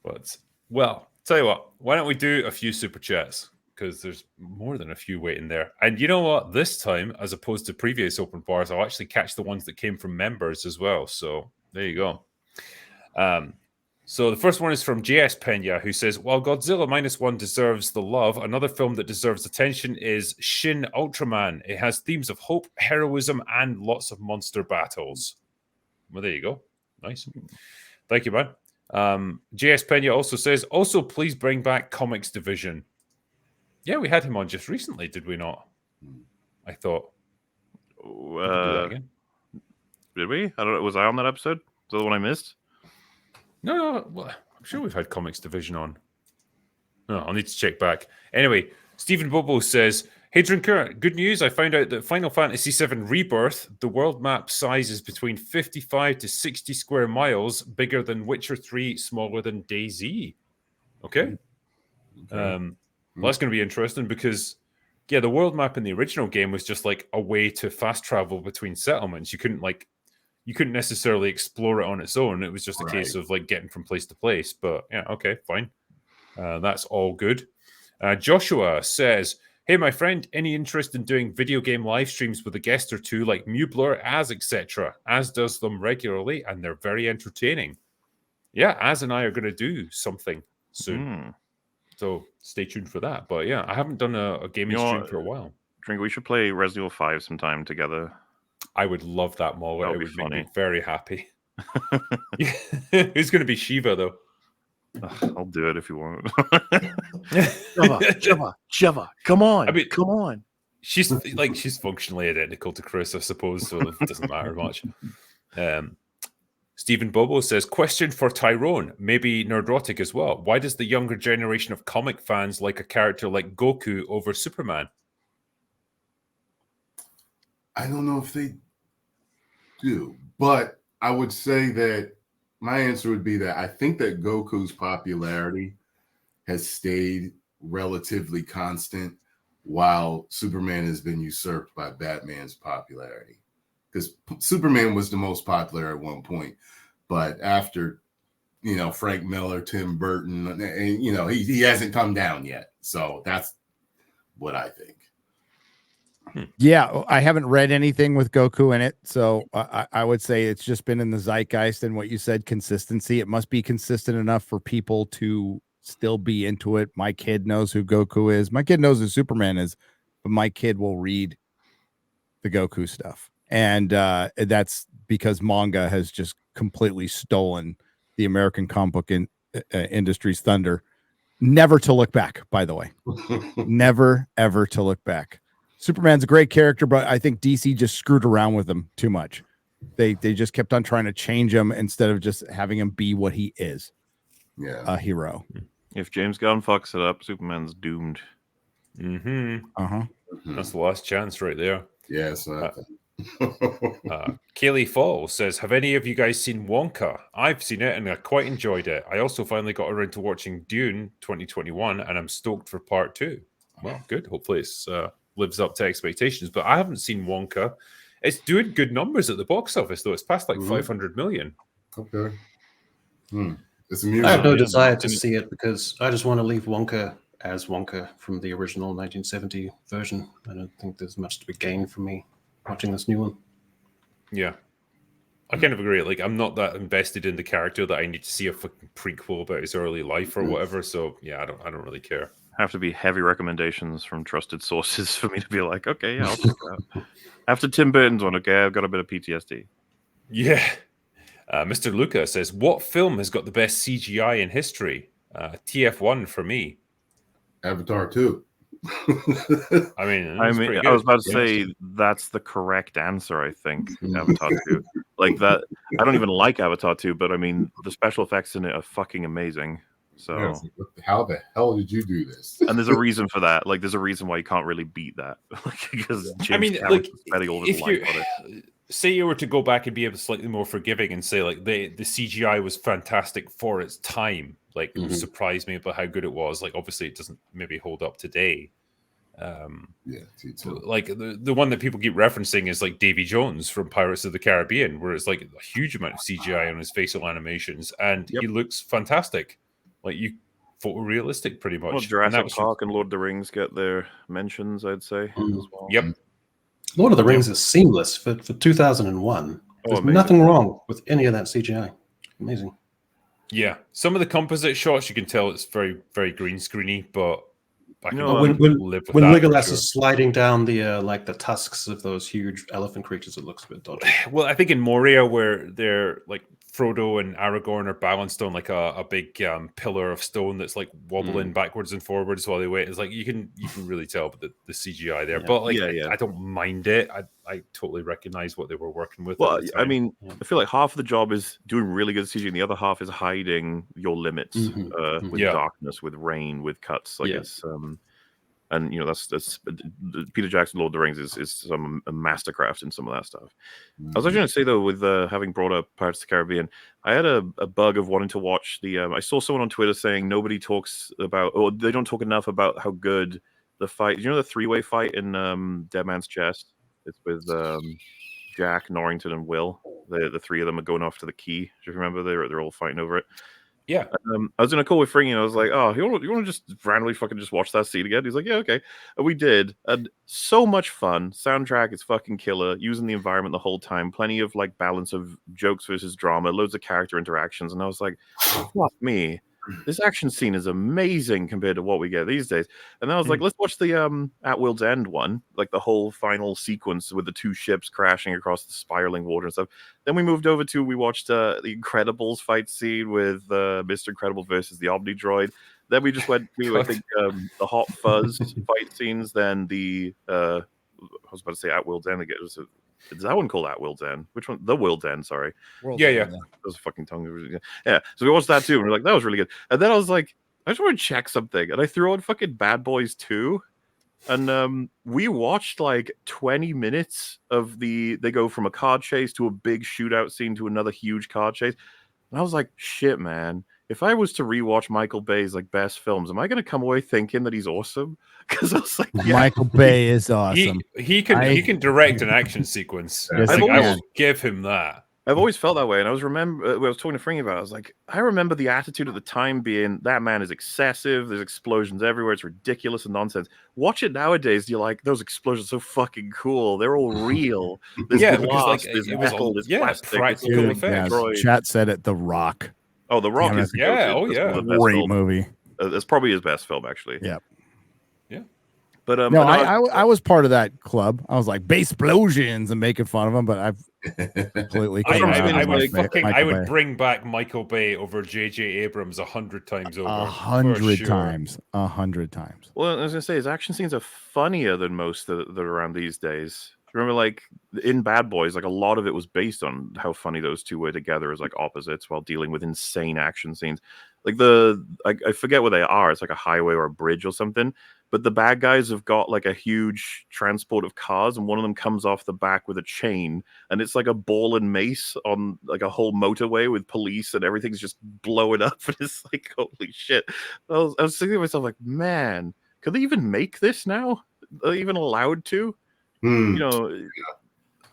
But, well, tell you what, why don't we do a few super chats? Because there's more than a few waiting there. And you know what? This time, as opposed to previous open bars, I'll actually catch the ones that came from members as well. So there you go. So the first one is from JS Pena, who says, while Godzilla -1 deserves the love, another film that deserves attention is Shin Ultraman. It has themes of hope, heroism, and lots of monster battles. Well, there you go. Nice. Thank you, man. JS Pena also says, also, please bring back Comics Division. Yeah, we had him on just recently, did we not? I thought. Did we? I don't know. Was I on that episode? Is that the one I missed? No. Well, I'm sure we've had Comics Division on. No, I'll need to check back. Anyway, Stephen Bobo says, hey, Drinker, good news. I found out that Final Fantasy VII Rebirth, the world map size is between 55 to 60 square miles, bigger than Witcher 3, smaller than DayZ. Okay. Well, that's going to be interesting because, yeah, the world map in the original game was just like a way to fast travel between settlements. You couldn't necessarily explore it on its own. It was just a case of like getting from place to place. But yeah, okay, fine. That's all good. Joshua says, hey, my friend, any interest in doing video game live streams with a guest or two like MauLer, etc.? Az does them regularly and they're very entertaining. Yeah, Az and I are going to do something soon. So stay tuned for that. But yeah, I haven't done a gaming stream for a while. Drink, we should play Resident Evil 5 sometime together. I would love that, MauLer. It would funny. make me very happy. Who's going to be Shiva, though? I'll do it if you want. Java, come on. I mean, come on. She's functionally identical to Chris, I suppose, so it doesn't matter much. Stephen Bobo says, question for Tyrone, maybe Nerdrotic as well. Why does the younger generation of comic fans like a character like Goku over Superman? I don't know if they do, but I would say that my answer would be that I think that Goku's popularity has stayed relatively constant while Superman has been usurped by Batman's popularity. Because Superman was the most popular at one point, but after, Frank Miller, Tim Burton, and he hasn't come down yet. So that's what I think. Yeah, I haven't read anything with Goku in it, so I would say it's just been in the zeitgeist and what you said, consistency. It must be consistent enough for people to still be into it. My kid knows who Goku is. My kid knows who Superman is, but my kid will read the Goku stuff. And that's because manga has just completely stolen the American comic book industry's thunder. Never to look back, by the way. Never, ever to look back. Superman's a great character, but I think DC just screwed around with him too much. They just kept on trying to change him instead of just having him be what he is. Yeah. A hero. If James Gunn fucks it up, Superman's doomed. Mm-hmm. Uh-huh. That's the last chance right there. Yeah, it's not. Kaylee Fall says, have any of you guys seen Wonka? I've seen it and I quite enjoyed it. I also finally got around to watching Dune 2021 and I'm stoked for part 2. Well, good. Hopefully it's lives up to expectations, but I haven't seen Wonka. It's doing good numbers at the box office though. It's past like 500 million. Okay. It's amusing. I have no desire to see it because I just want to leave Wonka as Wonka from the original 1970 version. I don't think there's much to be gained from me watching this new one. Yeah. I kind of agree. Like, I'm not that invested in the character that I need to see a fucking prequel about his early life or whatever. So yeah, I don't really care. Have to be heavy recommendations from trusted sources for me to be like, okay, yeah, I'll check it out. After Tim Burton's one, okay, I've got a bit of PTSD. Yeah. Mr. Luca says, what film has got the best CGI in history? TF1 for me. Avatar 2. I mean, I was about to say that's the correct answer, I think. Avatar 2. Like that, I don't even like Avatar 2, but I mean, the special effects in it are fucking amazing. So, Yeah, it's like, how the hell did you do this? and there's a reason for that. Like, there's a reason why you can't really beat that. Like, because James Cameron like, was spending all of his if life you on it. say you were to go back and be slightly more forgiving and say like the CGI was fantastic for its time, like it surprised me about how good it was. Like obviously it doesn't maybe hold up today. Yeah, T2. Like the one that people keep referencing is like Davy Jones from Pirates of the Caribbean, where it's like a huge amount of CGI on his facial animations, and he looks fantastic, like you photorealistic pretty much. Well, Jurassic Park and Lord of the Rings get their mentions, I'd say. As well. Yep. Lord of the Rings is seamless for 2001. There's amazing. nothing wrong with any of that CGI. Amazing. Yeah, some of the composite shots you can tell it's very, very green screeny, but I can when live with when that. Legolas is sliding down the like the tusks of those huge elephant creatures, it looks a bit dodgy. Well, I think in Moria, where they're like Frodo and Aragorn are balanced on like a big pillar of stone that's like wobbling backwards and forwards while they wait. It's like you can really tell the CGI there. But like I don't mind it. I totally recognize what they were working with. Well, I mean, I feel like half of the job is doing really good CG, and the other half is hiding your limits with darkness, with rain, with cuts. Like it's and you know that's Peter Jackson Lord of the Rings is a mastercraft in some of that stuff. I was actually going to say though, with having brought up Pirates of the Caribbean, I had a bug of wanting to watch the. I saw someone on Twitter saying nobody talks about, or they don't talk enough about how good the fight. You know the 3-way fight in Dead Man's Chest. It's with Jack, Norrington, and Will. The three of them are going off to the key. Do you remember they're all fighting over it? Yeah. I was in a call with Fringy and I was like, oh, you want to just randomly fucking just watch that scene again? He's like, yeah, okay. And we did. And so much fun. Soundtrack is fucking killer. Using the environment the whole time. Plenty of like balance of jokes versus drama. Loads of character interactions. And I was like, fuck me. This action scene is amazing compared to what we get these days. And then I was like, let's watch the At World's End one, like the whole final sequence with the two ships crashing across the spiraling water and stuff. Then we moved over to, we watched the Incredibles fight scene with Mr. Incredible versus the Omni Droid. Then we just went to, I think, the Hot Fuzz fight scenes. Then the, I was about to say At World's End again. Is that one called At World's End? Which one? The World's End, sorry. Yeah. That was a fucking tongue. Yeah. So we watched that too, and we're like, that was really good. And then I was like, I just want to check something. And I threw on fucking Bad Boys 2. And we watched like 20 minutes of they go from a car chase to a big shootout scene to another huge car chase. And I was like, shit, man. If I was to rewatch Michael Bay's like best films, am I going to come away thinking that he's awesome? Because I was like, Michael Bay is awesome. He can direct an action sequence. Yes, I will give him that. I've always felt that way, and I was when I was talking to Fringy about it, I was like, I remember the attitude at the time being that man is excessive. There's explosions everywhere. It's ridiculous and nonsense. Watch it nowadays, you're like, those explosions are so fucking cool. They're all real. There's glass, there's metal, there's plastic. Practical Dude, effects. Chat said it. The Rock. Oh, The Rock is great movie. That's probably his best film, actually. Yeah. But No, I was part of that club. I was like base explosions and making fun of him, but I've completely came around to I would Bay. bring back Michael Bay over J.J. Abrams 100 times over. 100 times. 100 times. Well, I was gonna say his action scenes are funnier than most that are around these days. Remember, like in Bad Boys, like a lot of it was based on how funny those two were together as like opposites while dealing with insane action scenes. Like I forget where they are. It's like a highway or a bridge or something. But the bad guys have got like a huge transport of cars, and one of them comes off the back with a chain, and it's like a ball and mace on like a whole motorway with police, and everything's just blowing up. And it's like, holy shit! I was thinking to myself, like, man, could they even make this now? Are they even allowed to? You know,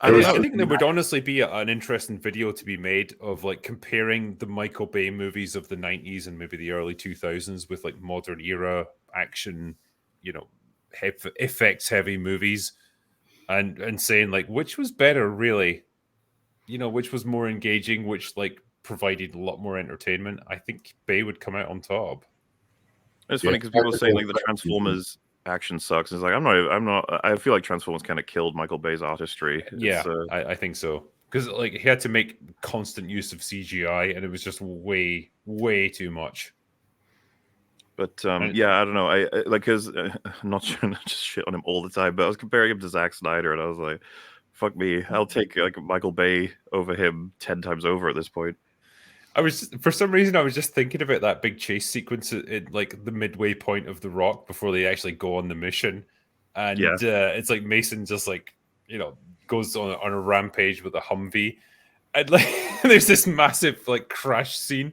I think there would honestly be an interesting video to be made of like comparing the Michael Bay movies of the 90s and maybe the early 2000s with like modern era action, you know, effects heavy movies, and saying like which was better, really, you know, which was more engaging, which like provided a lot more entertainment. I think Bay would come out on top. It's funny because people are saying like the Transformers action sucks. It's like I'm not. I feel like Transformers kind of killed Michael Bay's artistry. Yeah, I think so, because like he had to make constant use of CGI, and it was just way too much. But yeah, I don't know. I like because I'm not trying to just shit on him all the time, but I was comparing him to Zack Snyder, and I was like, "Fuck me, I'll take like Michael Bay over him 10 times over at this point." For some reason, I was just thinking about that big chase sequence at like the midway point of The Rock before they actually go on the mission, and it's like Mason just like, you know, goes on a rampage with a Humvee, and like there's this massive like crash scene.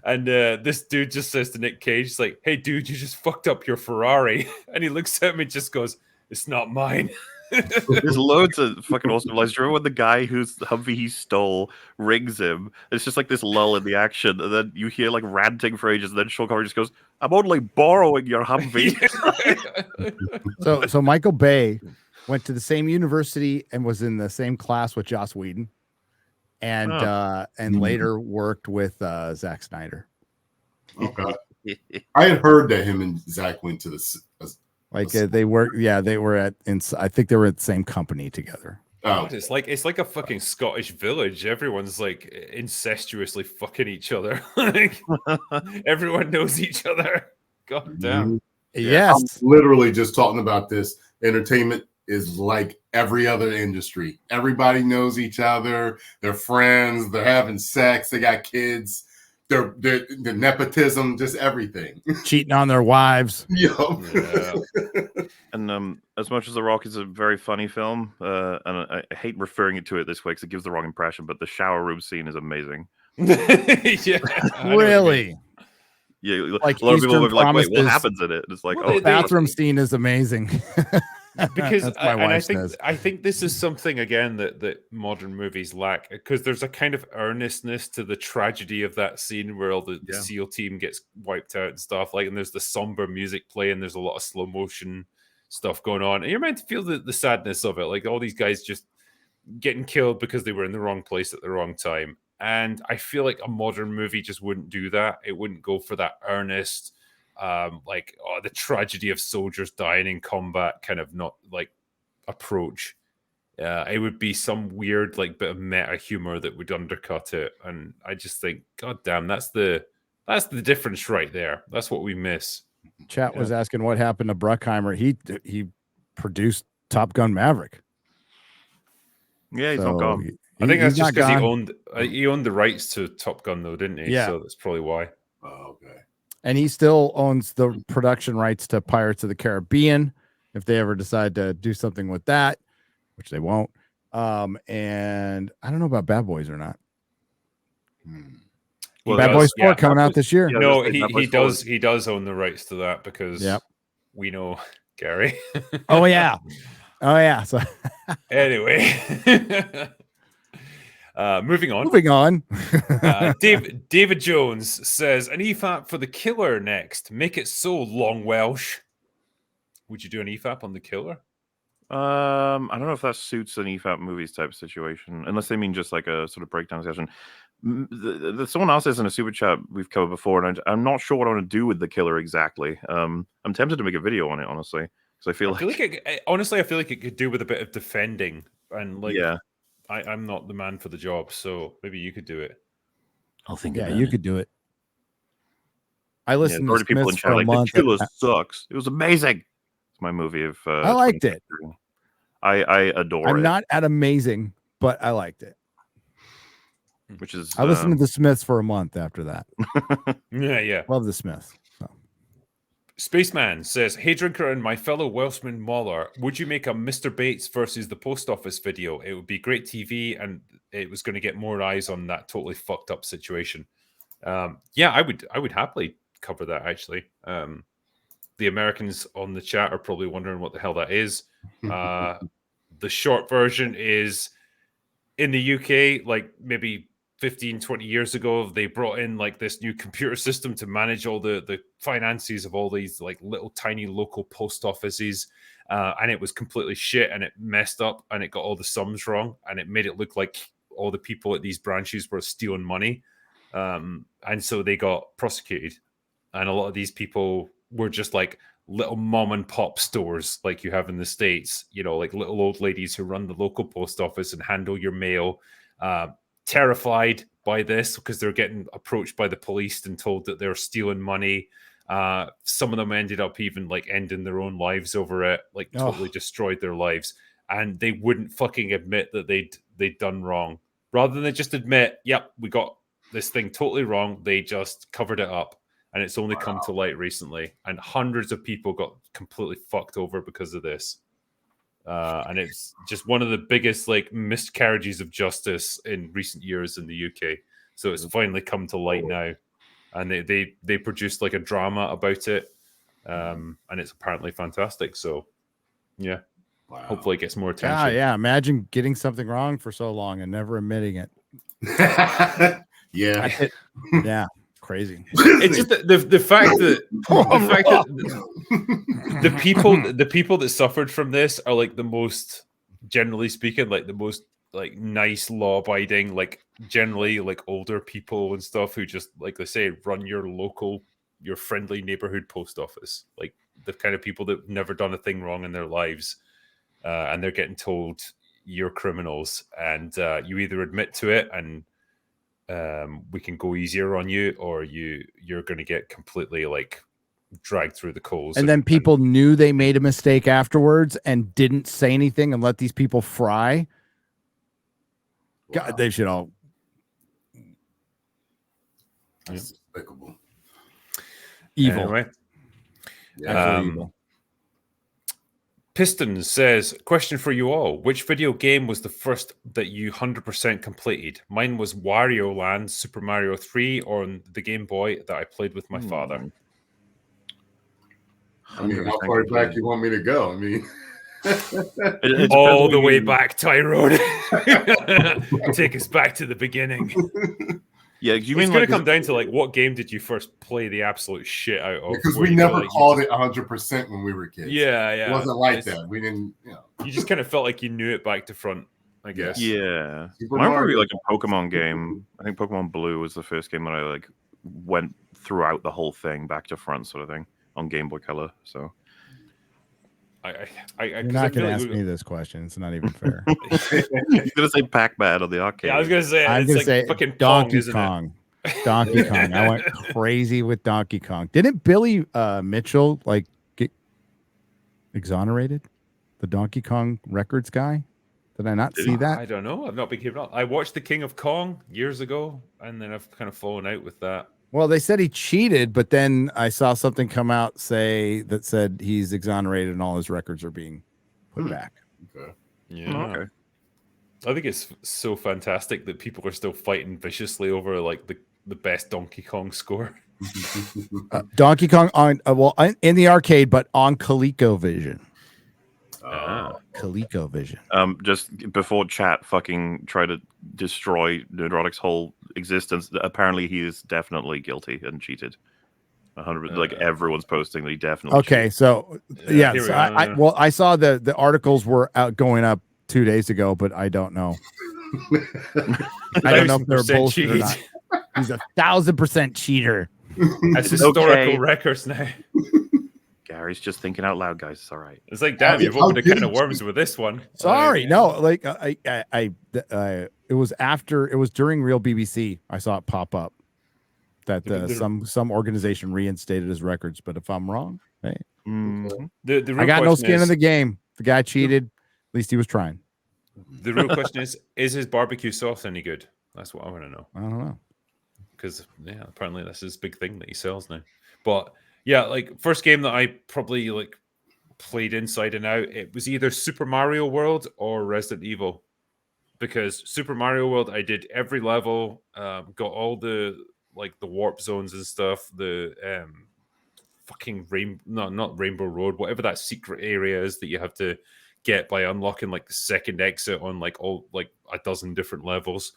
And this dude just says to Nick Cage, he's like, "Hey, dude, you just fucked up your Ferrari." And he looks at me and just goes, "It's not mine." There's loads of fucking awesome lines. Do you remember when the guy whose Humvee he stole rings him? It's just like this lull in the action, and then you hear like ranting for ages, and then Sean Connery just goes, "I'm only borrowing your Humvee." So Michael Bay went to the same university and was in the same class with Joss Whedon. And later worked with Zack Snyder. Okay, I had heard that him and Zack went to they were I think they were at the same company together. Oh, it's like a fucking Scottish village. Everyone's like incestuously fucking each other. Like everyone knows each other. God damn. Yes, I'm literally just talking about this. Entertainment is like every other industry. Everybody knows each other. They're friends. They're having sex. They got kids. They're nepotism, just everything. Cheating on their wives. Yeah. And as much as The Rock is a very funny film, and I hate referring to it this way because it gives the wrong impression, but the shower room scene is amazing. Yeah, really. Yeah, like a lot of people are like, "Wait, what Promises. happens in it?" And it's like, Well, "Oh, the bathroom scene is amazing." Because That's my wife says. I think this is something again that modern movies lack, because there's a kind of earnestness to the tragedy of that scene where all the SEAL team gets wiped out and stuff, like, and there's the somber music playing, there's a lot of slow motion stuff going on, and you're meant to feel the sadness of it, like all these guys just getting killed because they were in the wrong place at the wrong time. And I feel like a modern movie just wouldn't do that. It wouldn't go for that earnest, like, oh, the tragedy of soldiers dying in combat kind of not like approach. It would be some weird like bit of meta humor that would undercut it. And I just think, God damn, that's the difference right there. That's what we miss. Chat was asking what happened to Bruckheimer. He produced Top Gun Maverick. yeah, he's not gone." I think that's just because gone. he owned the rights to Top Gun, though, didn't he? Yeah. So that's probably why. Oh, okay. And he still owns the production rights to Pirates of the Caribbean if they ever decide to do something with that, which they won't. And I don't know about Bad Boys or not. Well, Bad Boys 4 coming out this year. Yeah, No, he does own the rights to that because we know Gary. Oh yeah. So anyway. Moving on. David Jones says, an EFAP for the Killer next. Make it so, Long Welsh. Would you do an EFAP on the Killer? I don't know if that suits an EFAP movies type situation, unless they mean just like a sort of breakdown session. Someone else says in a super chat we've covered before, and I'm not sure what I want to do with the killer exactly. I'm tempted to make a video on it, honestly, because I feel like honestly, I feel like it could do with a bit of defending, and like, yeah, I'm not the man for the job, so maybe you could do it. I'll think. Yeah, about you it. could do it. I listened already to people in Smiths chat for a like the month. killer sucks. It was amazing. It's my movie of. I liked it. I adore it. I'm not at amazing, but I liked it. Which is I listened to the Smiths for a month after that. Yeah. Love the Smiths. So. Spaceman says, "Hey Drinker and my fellow Welshman MauLer, would you make a Mr. Bates versus the Post Office video? It would be great TV, and it was going to get more eyes on that totally fucked up situation." Yeah, I would happily cover that. Actually, the Americans on the chat are probably wondering what the hell that is. The short version is in the UK, like maybe 15, 20 years ago, they brought in like this new computer system to manage all the finances of all these like little tiny local post offices. And it was completely shit, and it messed up, and it got all the sums wrong, and it made it look like all the people at these branches were stealing money. And so they got prosecuted. And a lot of these people were just like little mom and pop stores like you have in the States, you know, like little old ladies who run the local post office and handle your mail. Terrified by this because they're getting approached by the police and told that they're stealing money. Some of them ended up even like ending their own lives over it, like totally destroyed their lives, and they wouldn't fucking admit that they'd done wrong. Rather than just admit, yep, we got this thing totally wrong, they just covered it up, and it's only come to light recently, and hundreds of people got completely fucked over because of this. And it's just one of the biggest like miscarriages of justice in recent years in the UK. So it's finally come to light now, and they produced like a drama about it, and it's apparently fantastic. So yeah, hopefully it gets more attention. Yeah. Imagine getting something wrong for so long and never admitting it. Yeah. Crazy. It's just the fact that the people that suffered from this are like the most, generally speaking, like the most like nice, law-abiding, like generally like older people and stuff who just, like they say, run your friendly neighborhood post office, like the kind of people that have never done a thing wrong in their lives, and they're getting told you're criminals, and you either admit to it and we can go easier on you, or you're going to get completely like dragged through the coals. And then people knew they made a mistake afterwards and didn't say anything and let these people fry. God, they should all. That's despicable. Evil. Anyway, Evil. Piston says, question for you all. Which video game was the first that you 100% completed? Mine was Wario Land, Super Mario 3 on the Game Boy that I played with my father. I mean, how far back you want me to go? I mean, all the way back, Tyrone. Take us back to the beginning. Yeah, you mean it's going to come down to like, what game did you first play the absolute shit out of? Because we never called it 100% when we were kids. Yeah. It wasn't like that. We didn't, You just kind of felt like you knew it back to front, I guess. Yeah. Mine would be like a Pokemon game. I think Pokemon Blue was the first game that I like went throughout the whole thing back to front, sort of thing, on Game Boy Color. So You're not going to ask me this question. It's not even fair. You're going to say Pac-Man on the arcade. Yeah, I was going to say, I'm it's going like to say fucking Donkey Kong. Donkey Kong. I went crazy with Donkey Kong. Didn't Billy Mitchell like get exonerated? The Donkey Kong Records guy? Did I not see that? I don't know. I've not been keeping up. I watched The King of Kong years ago, and then I've kind of fallen out with that. Well, they said he cheated, but then I saw something come out that said he's exonerated and all his records are being put back. Okay. Yeah. Okay. I think it's so fantastic that people are still fighting viciously over like the best Donkey Kong score. Donkey Kong on in the arcade, but on ColecoVision. ColecoVision. Just before chat fucking try to destroy Nerdrotic's whole existence, apparently he is definitely guilty and cheated. 100%. Like everyone's posting that he definitely. Okay, cheated. so I saw the articles were out going up 2 days ago, but I don't know. I don't know if they're 1000% bullshit or cheat. not. He's 1,000% cheater. That's historical Okay. records now. Gary's just thinking out loud, guys. It's all right. It's like, damn, you've opened a can of worms with this one. Sorry, no, like it was during Real BBC. I saw it pop up that some organization reinstated his records. But if I'm wrong, hey, The real I got no question skin is, in the game. The guy cheated. At least he was trying. The real question is his barbecue sauce any good? That's what I want to know. I don't know. Because yeah, apparently that's his big thing that he sells now. But yeah, like first game that I probably like played inside and out, it was either Super Mario World or Resident Evil. Because Super Mario World, I did every level, got all the like the warp zones and stuff, the fucking not Rainbow Road, whatever that secret area is that you have to get by unlocking like the second exit on like all like a dozen different levels.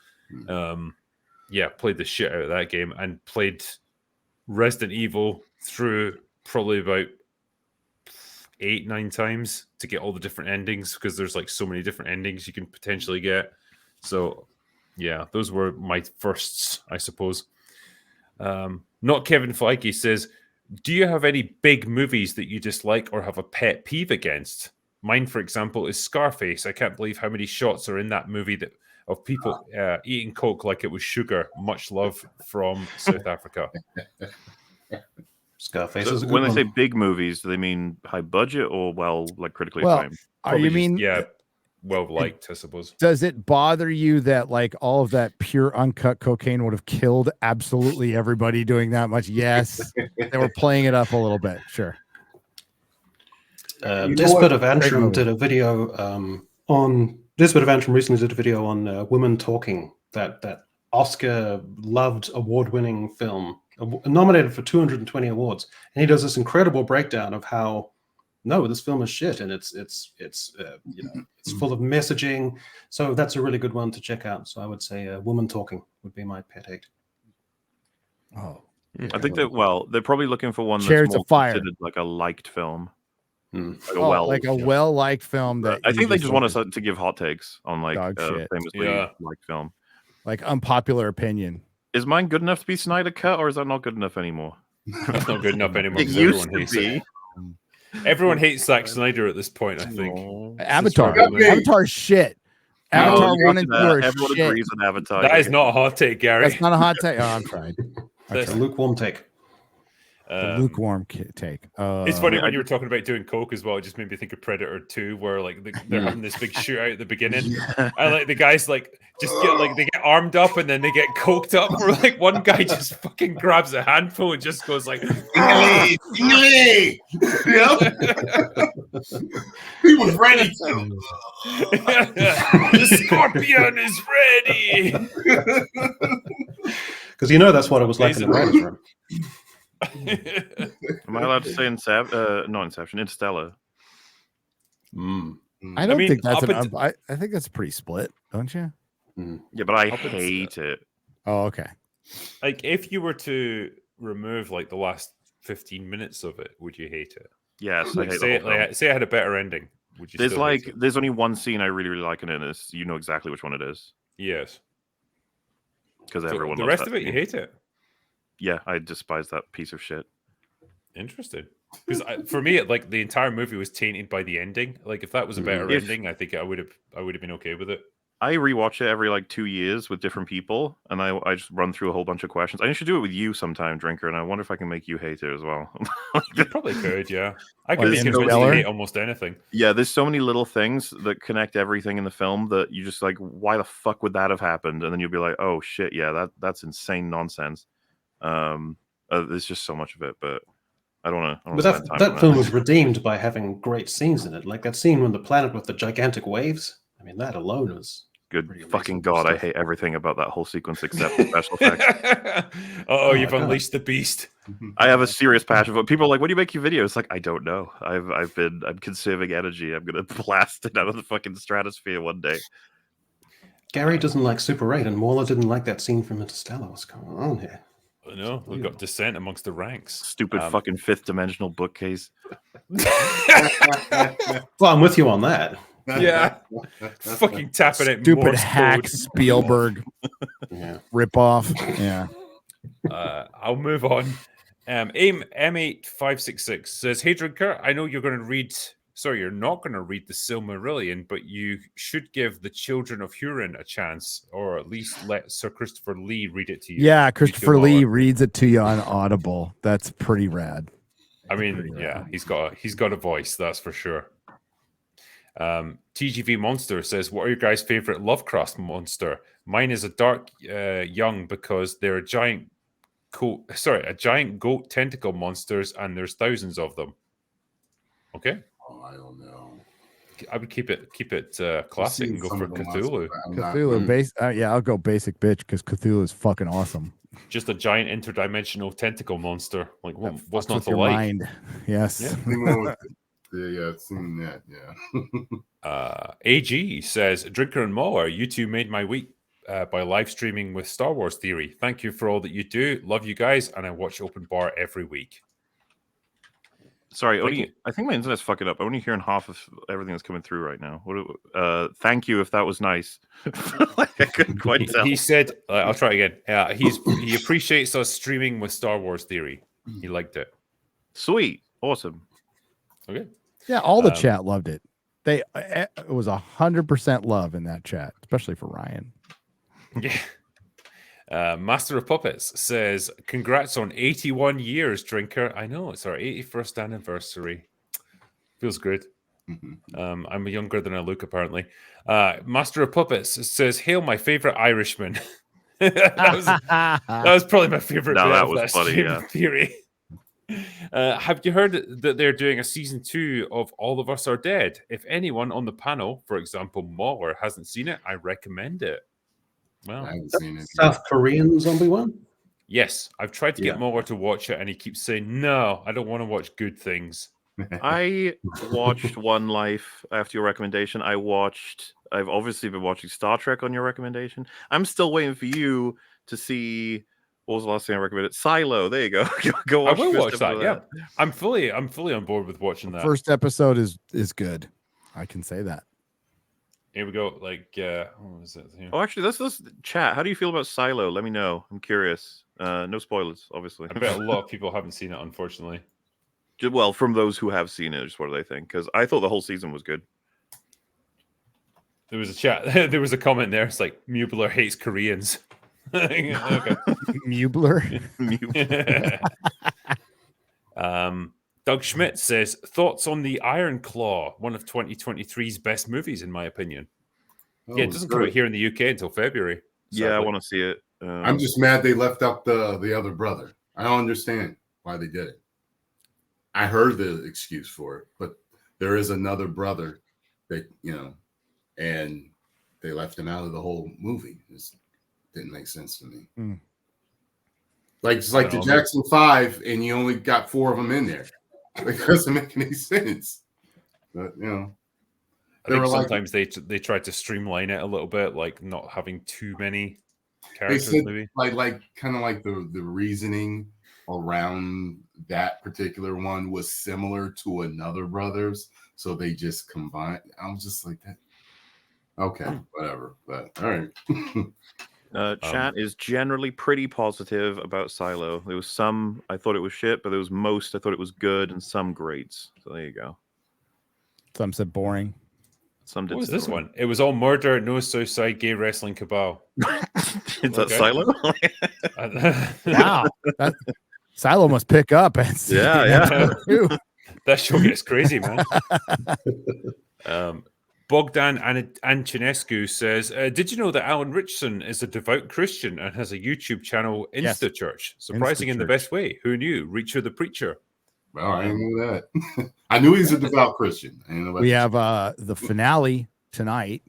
Yeah, played the shit out of that game and played Resident Evil through probably about 8-9 times to get all the different endings, because there's like so many different endings you can potentially get. So yeah, those were my firsts, I suppose. Not Kevin Feige says, do you have any big movies that you dislike or have a pet peeve against? Mine, for example, is Scarface. I can't believe how many shots are in that movie of people eating coke like it was sugar. Much love from South Africa. Scarface So is a good when they one. say big movies, do they mean high budget or like critically Well, acclaimed? Probably you just, mean well liked, I suppose. Does it bother you that like all of that pure uncut cocaine would have killed absolutely everybody doing that much? Yes. They were playing it up a little bit. Sure. Despot of Antrim did a video on Despot of Antrim recently did a video on Women Talking, that Oscar loved award-winning film, nominated for 220 awards, and he does this incredible breakdown of how no, this film is shit, and it's full of messaging. So that's a really good one to check out. So I would say Woman Talking would be my pet hate. Oh, I think that they're probably looking for one Chariots that's of more Fire. considered like a liked film. Like a well-liked film that I think they you just want us to give hot takes on like Dog shit. famously liked film. like unpopular opinion. Is mine good enough to be Snyder cut, or is that not good enough anymore? That's not good enough anymore. It 'Cause used everyone to hates it. be. Everyone hates Zack Snyder at this point, I think. Avatar. Okay. Avatar is shit. Avatar 1 and 2 are Everyone shit. agrees on Avatar. That is not a hot take, Gary. That's not a hot take. Oh, I'm trying. That's- A lukewarm take. The lukewarm take. It's funny when you were talking about doing coke as well. It just made me think of Predator 2, where like they're having this big shootout at the beginning, and like the guys like just get like they get armed up and then they get coked up. Where like one guy just fucking grabs a handful and just goes like, Yep. He was ready to. the scorpion is ready. Because you know that's what it was like in the writer's room. Am I allowed to say not Inception, Interstellar? I don't mean, think that's up I think that's pretty split, don't you? Yeah, but I Up until- hate it. Oh, okay. Like if you were to remove like the last 15 minutes of it, would you hate it? Yes, Like, I hate say, the whole film. say I had a better ending. Would you? There's still hate like it? there's only one scene I really like in it, and it's, you know exactly which one it is Yes. because So everyone. the loves rest that of it, you scene. hate it. Yeah, I despise that piece of shit. Interesting. Because for me, like the entire movie was tainted by the ending. Like if that was a better If- ending, I think I would have been okay with it. I rewatch it every like 2 years with different people, and I just run through a whole bunch of questions. I should do it with you sometime, Drinker, and I wonder if I can make you hate it as well. You probably could, yeah. I could What, be convinced to Interstellar? hate almost anything. Yeah, there's so many little things that connect everything in the film that you just like, why the fuck would that have happened? And then you'll be like, oh shit, yeah, that's insane nonsense. There's just so much of it, but I don't want to. But that film was redeemed by having great scenes in it. Like that scene when the planet with the gigantic waves. I mean, that alone was good. pretty Fucking amazing god, I stuff. hate everything about that whole sequence except the special effects. Oh, my you've God. unleashed the beast. I have a serious passion for people are like, what do you make your videos? Like, I don't know. I'm conserving energy. I'm gonna blast it out of the fucking stratosphere one day. Gary doesn't like Super 8, and MauLer didn't like that scene from Interstellar. What's going on here? I know we've got dissent amongst the ranks. Stupid fucking fifth dimensional bookcase. Well, I'm with you on that. Yeah. Fucking tapping it. Stupid Morse hack code. Spielberg Yeah. rip off. Yeah. I'll move on. Aim M8566 says, "Hey Drinker, I know you're going to read. Sorry, you're not going to read the Silmarillion, but you should give the Children of Hurin a chance, or at least let Sir Christopher Lee read it to you." Yeah, Christopher Lee. Lee reads it to you on Audible. That's pretty rad. I mean, yeah, he's got a voice, that's for sure. TGV Monster says, "What are your guys' favorite Lovecraft monster? Mine is a dark young because they're a giant goat tentacle monsters, and there's thousands of them." Okay, I don't know. I would keep it classic and go for Cthulhu. Yeah, I'll go basic bitch because Cthulhu is fucking awesome. Just a giant interdimensional tentacle monster. Like, what's not With to your like? mind. Yes. Yeah, I've seen that. Yeah. AG says, "Drinker and MauLer, you two made my week by live streaming with Star Wars Theory. Thank you for all that you do. Love you guys, and I watch Open Bar every week." Sorry, I think my internet's fucking up. I'm only hearing half of everything that's coming through right now. Thank you if that was nice. I couldn't quite tell. He said, "I'll try again." He appreciates us streaming with Star Wars Theory. He liked it. Sweet, awesome. Okay. Yeah, all the chat loved it. It was 100% love in that chat, especially for Ryan. Yeah. Master of Puppets says, "Congrats on 81 years, Drinker. I know, it's our 81st anniversary. Feels good. I'm younger than I look, apparently." Master of Puppets says, "Hail my favorite Irishman." that was probably my favorite bit that of was that funny, stream yeah. theory. Have you heard that they're doing a season 2 of All of Us Are Dead? If anyone on the panel, for example, MauLer, hasn't seen it, I recommend it. Well, I haven't seen it. South Korean zombie one? yes, I've tried to get Yeah. MauLer to watch it, and he keeps saying, "No, I don't want to watch good things." I watched One Life after your recommendation. I've obviously been watching Star Trek on your recommendation. I'm still waiting for you to see. What was the last thing I recommended? Silo. There you go. Go watch. I will the watch first that. episode Yeah, of I'm fully on board with watching that. First episode is good. I can say that. Here we go. Like, what was it? Here? Oh, actually, let's chat. How do you feel about Silo? Let me know. I'm curious. No spoilers, obviously. I bet a lot of people haven't seen it, unfortunately. Well, from those who have seen it, just what do they think? Because I thought the whole season was good. There was a chat. There was a comment there. It's like, MauLer hates Koreans. Okay. Mubler. Doug Schmidt says, "Thoughts on the Iron Claw, one of 2023's best movies, in my opinion." Yeah, it doesn't come out here in the UK until February. Yeah, I sadly. want to see it. I'm just mad they left out the other brother. I don't understand why they did it. I heard the excuse for it, but there is another brother that, and they left him out of the whole movie. It didn't make sense to me. Like, it's like the Jackson 5, and you only got 4 of them in there. It doesn't make any sense. But, I think sometimes they try to streamline it a little bit, like not having too many characters. They said, maybe like kind of like the reasoning around that particular one was similar to another brother's, so they just combined. I was just like that. Okay, whatever. But all right. Chat is generally pretty positive about Silo. There was some I thought it was shit, but there was most I thought it was good, and some greats. So there you go. Some said boring. Some did. What was this one? It was all murder, no suicide, gay wrestling cabal. Is that Silo? Wow. Silo must pick up. Yeah. That show gets crazy, man. Bogdan Antonescu says, "Did you know that Alan Richardson is a devout Christian and has a YouTube channel, InstaChurch? Surprising in the best way. Who knew? Reacher the Preacher." Well, I didn't know that. I knew he's a devout Christian. We have the finale tonight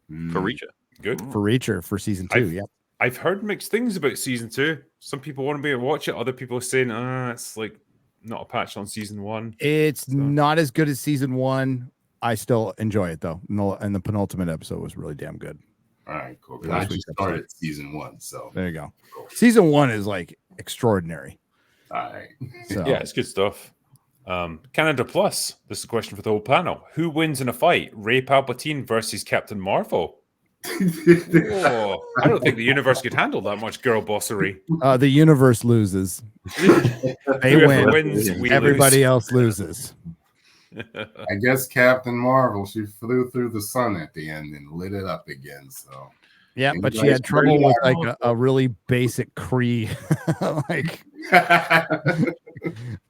For Reacher. Good. for Reacher for season 2. I've heard mixed things about season 2. Some people want to be able to watch it. Other people are saying, it's like not a patch on season 1. It's not as good as season 1. I still enjoy it though. And the penultimate episode was really damn good. All right, cool. I just started season 1, so there you go. Season 1 is like extraordinary. All right. So, Yeah, it's good stuff. Canada Plus. This is a question for the whole panel. Who wins in a fight? Ray Palpatine versus Captain Marvel? Whoa, I don't think the universe could handle that much girl bossery. The universe loses. They Whoever win. wins, we Everybody lose. else loses. I guess Captain Marvel, she flew through the sun at the end and lit it up again. So Yeah, but she Anybody's had trouble with like Marvel. a really basic Cree, like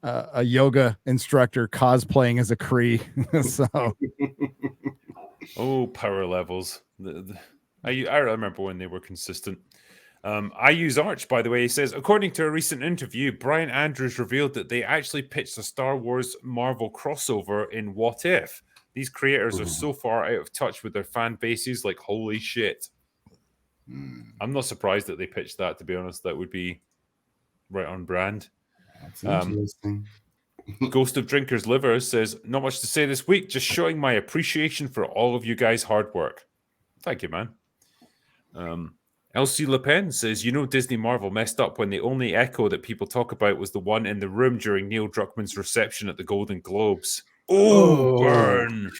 a yoga instructor cosplaying as a Cree. So Oh, power levels. I remember when they were consistent. I use Arch, by the way. He says, according to a recent interview, Brian Andrews revealed that they actually pitched a Star Wars Marvel crossover in What If. These creators are so far out of touch with their fan bases, like, holy shit. I'm not surprised that they pitched that, to be honest. That would be right on brand. That's interesting. Ghost of Drinker's Liver says, not much to say this week, just showing my appreciation for all of you guys' hard work. Thank you, man. Elsie Le Pen says, you know Disney Marvel messed up when the only echo that people talk about was the one in the room during Neil Druckmann's reception at the Golden Globes. Oh. Burn!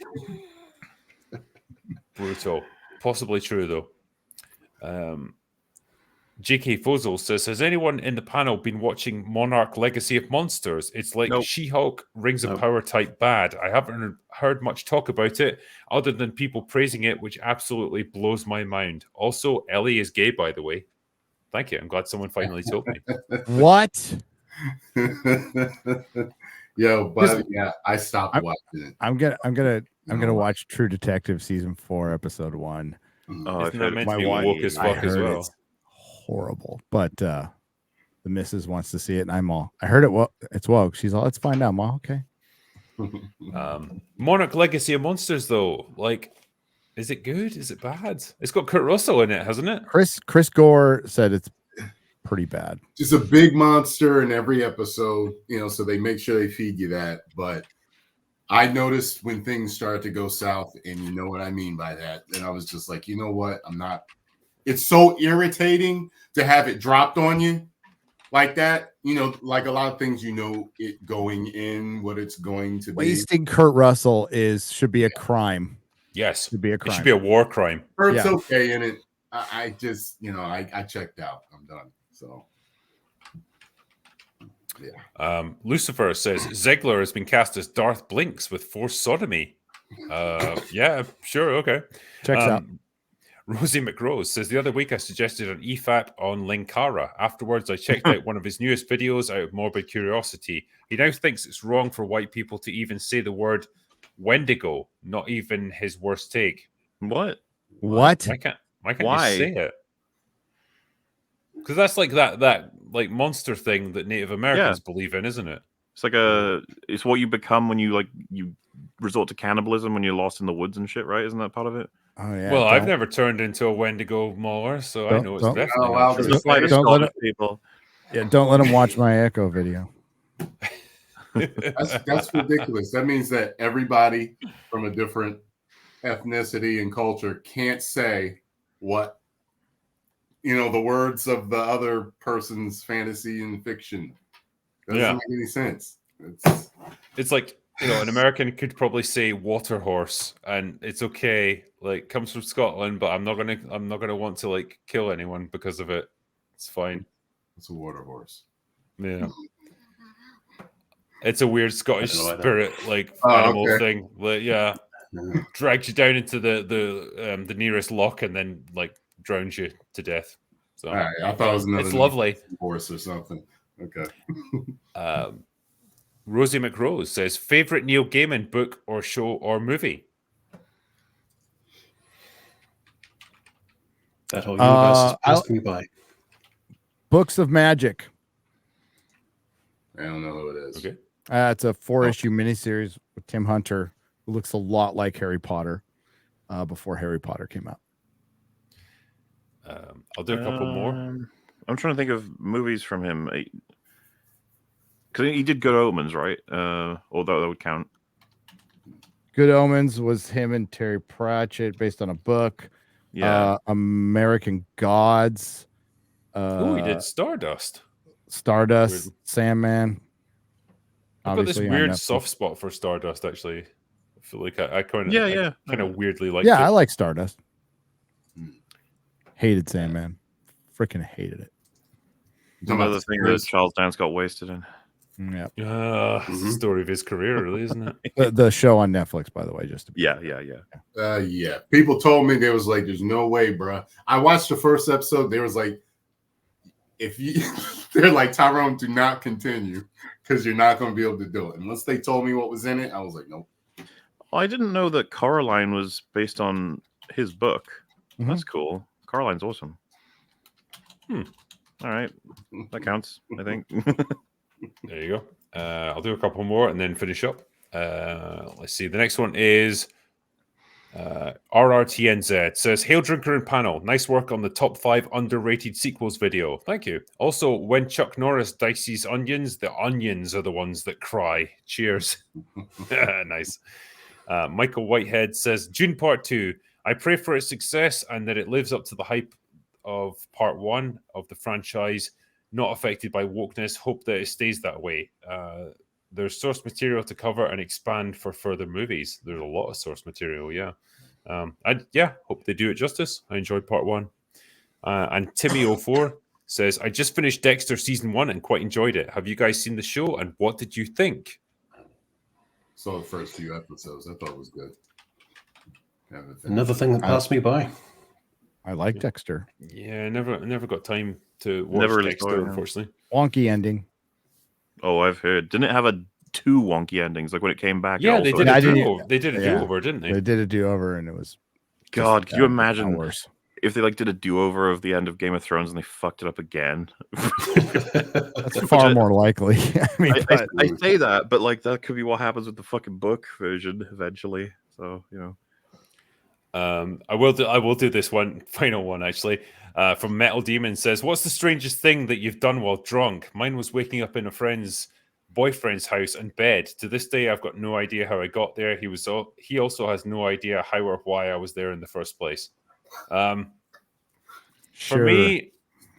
Brutal. Possibly true, though. J.K. Fozel says, has anyone in the panel been watching Monarch Legacy of Monsters? It's like Nope. She-Hulk, Rings of Power type bad. I haven't heard much talk about it other than people praising it, which absolutely blows my mind. Also, Ellie is gay, by the way. Thank you. I'm glad someone finally told me. what? Yo, but yeah, I stopped watching it. I'm gonna watch True Detective season 4, episode 1. Oh, Isn't that meant to My be wife- woke as I fuck as heard well? it's horrible, but the missus wants to see it, and I'm all. I heard it. It's woke. She's all. Let's find out, Ma. Okay. Monarch Legacy of Monsters, though, like, is it good? Is it bad? It's got Kurt Russell in it, hasn't it? Chris Gore said it's pretty bad. Just a big monster in every episode, so they make sure they feed you that. But I noticed when things started to go south, and you know what I mean by that. And I was just like, you know what? I'm not. It's so irritating to have it dropped on you like that. Like a lot of things, it going in what it's going to be. Wasting Kurt Russell should be a crime. Yes. Should be a It crime. should be a war crime. Kurt's okay in it. I just, I checked out. I'm done. So, yeah. Lucifer says Zegler has been cast as Darth Blinks with forced sodomy. Yeah, sure, okay. Checks out. Rosie McRose says the other week I suggested an EFAP on Linkara. Afterwards, I checked out one of his newest videos out of morbid curiosity. He now thinks it's wrong for white people to even say the word Wendigo, not even his worst take. What? Why can't Why? you say it? Because that's like that like monster thing that Native Americans believe in, isn't it? It's like it's what you become when you resort to cannibalism when you're lost in the woods and shit, right? Isn't that part of it? Oh yeah. Well, I've never turned into a Wendigo MauLer, so I know it's definitely not true. Just like Don't let Scottish people. Yeah, don't let him watch my Echo video. That's ridiculous. That means that everybody from a different ethnicity and culture can't say what the words of the other person's fantasy and fiction. Doesn't make any sense. It's like, an American could probably say water horse and it's okay, like comes from Scotland, but I'm not gonna want to like kill anyone because of it. It's fine. It's a water horse. Yeah. It's a weird Scottish spirit animal thing. Like, yeah. Drags you down into the nearest loch and then like drowns you to death. So all right, I thought it was another it's lovely. Horse or something. Okay. Rosie McRose says, favorite Neil Gaiman book or show or movie? That whole universe is passing me by. Books of Magic. I don't know who it is. Okay. It's a 4-issue miniseries with Tim Hunter, who looks a lot like Harry Potter before Harry Potter came out. I'll do a couple more. I'm trying to think of movies from him. Because he did Good Omens, right? Although that would count. Good Omens was him and Terry Pratchett based on a book. Yeah. American Gods. He did Stardust. Stardust, Weird. Sandman. I've got this obviously on weird Netflix. soft spot for Stardust. Actually, I feel like I kind of kind of weirdly like. Yeah, it. I like Stardust. Hmm. Hated Sandman. Freaking hated it. Another thing that Charles Dance got wasted in. Yeah. It's the story of his career, really, isn't it? The show on Netflix, by the way, just to be Yeah. Yeah. People told me, there was like, there's no way, bro. I watched the first episode. There was like, if you, they're like, Tyrone, do not continue because you're not going to be able to do it. Unless they told me what was in it, I was like, nope. I didn't know that Coraline was based on his book. Mhm. That's cool. Coraline's awesome. All right. That counts, I think. There you go. I'll do a couple more and then finish up. Let's see. The next one is RRTNZ says, Hail Drinker and Panel. Nice work on the top 5 underrated sequels video. Thank you. Also, when Chuck Norris dices onions, the onions are the ones that cry. Cheers. Nice. Michael Whitehead says, Dune Part 2. I pray for its success and that it lives up to the hype of Part 1 of the franchise, not affected by wokeness. Hope that it stays that way. There's source material to cover and expand for further movies. There's a lot of source material, yeah. I hope they do it justice. I enjoyed Part 1. And Timmy04 says, I just finished Dexter Season 1 and quite enjoyed it. Have you guys seen the show and what did you think? Saw the first few episodes. I thought it was good. Another thing that passed me by. I like Dexter. Yeah, never got time to watch Never really Dexter, saw it, yeah. unfortunately. Wonky ending. Oh, I've heard. Didn't it have two wonky endings? Like when it came back? Yeah, it they also did had a two- do-over. They did a Yeah. do-over, didn't they? They did a do-over, and it was God, can you imagine hours. if they like did a do-over of the end of Game of Thrones and they fucked it up again? That's far more likely. I mean, I say that, but like that could be what happens with the fucking book version eventually. So I will do this one final one actually. From Metal Demon says, "What's the strangest thing that you've done while drunk?" Mine was waking up in a friend's boyfriend's house and bed. To this day, I've got no idea how I got there. He also has no idea how or why I was there in the first place. For me,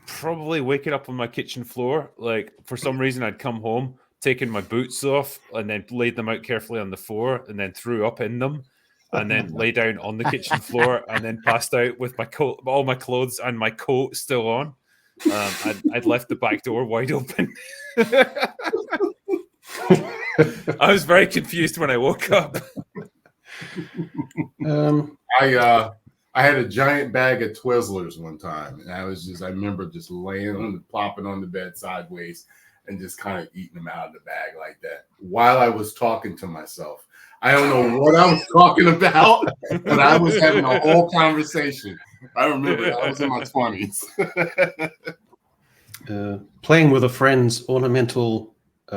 probably waking up on my kitchen floor. Like for some reason, I'd come home, taken my boots off, and then laid them out carefully on the floor, and then threw up in them. And then lay down on the kitchen floor, and then passed out with my coat, all my clothes, and my coat still on. I'd left the back door wide open. I was very confused when I woke up. I had a giant bag of Twizzlers one time, and I remember just plopping on the bed sideways and just kind of eating them out of the bag like that while I was talking to myself. I don't know what I was talking about, but I was having a whole conversation. I remember I was in my 20s. Playing with a friend's ornamental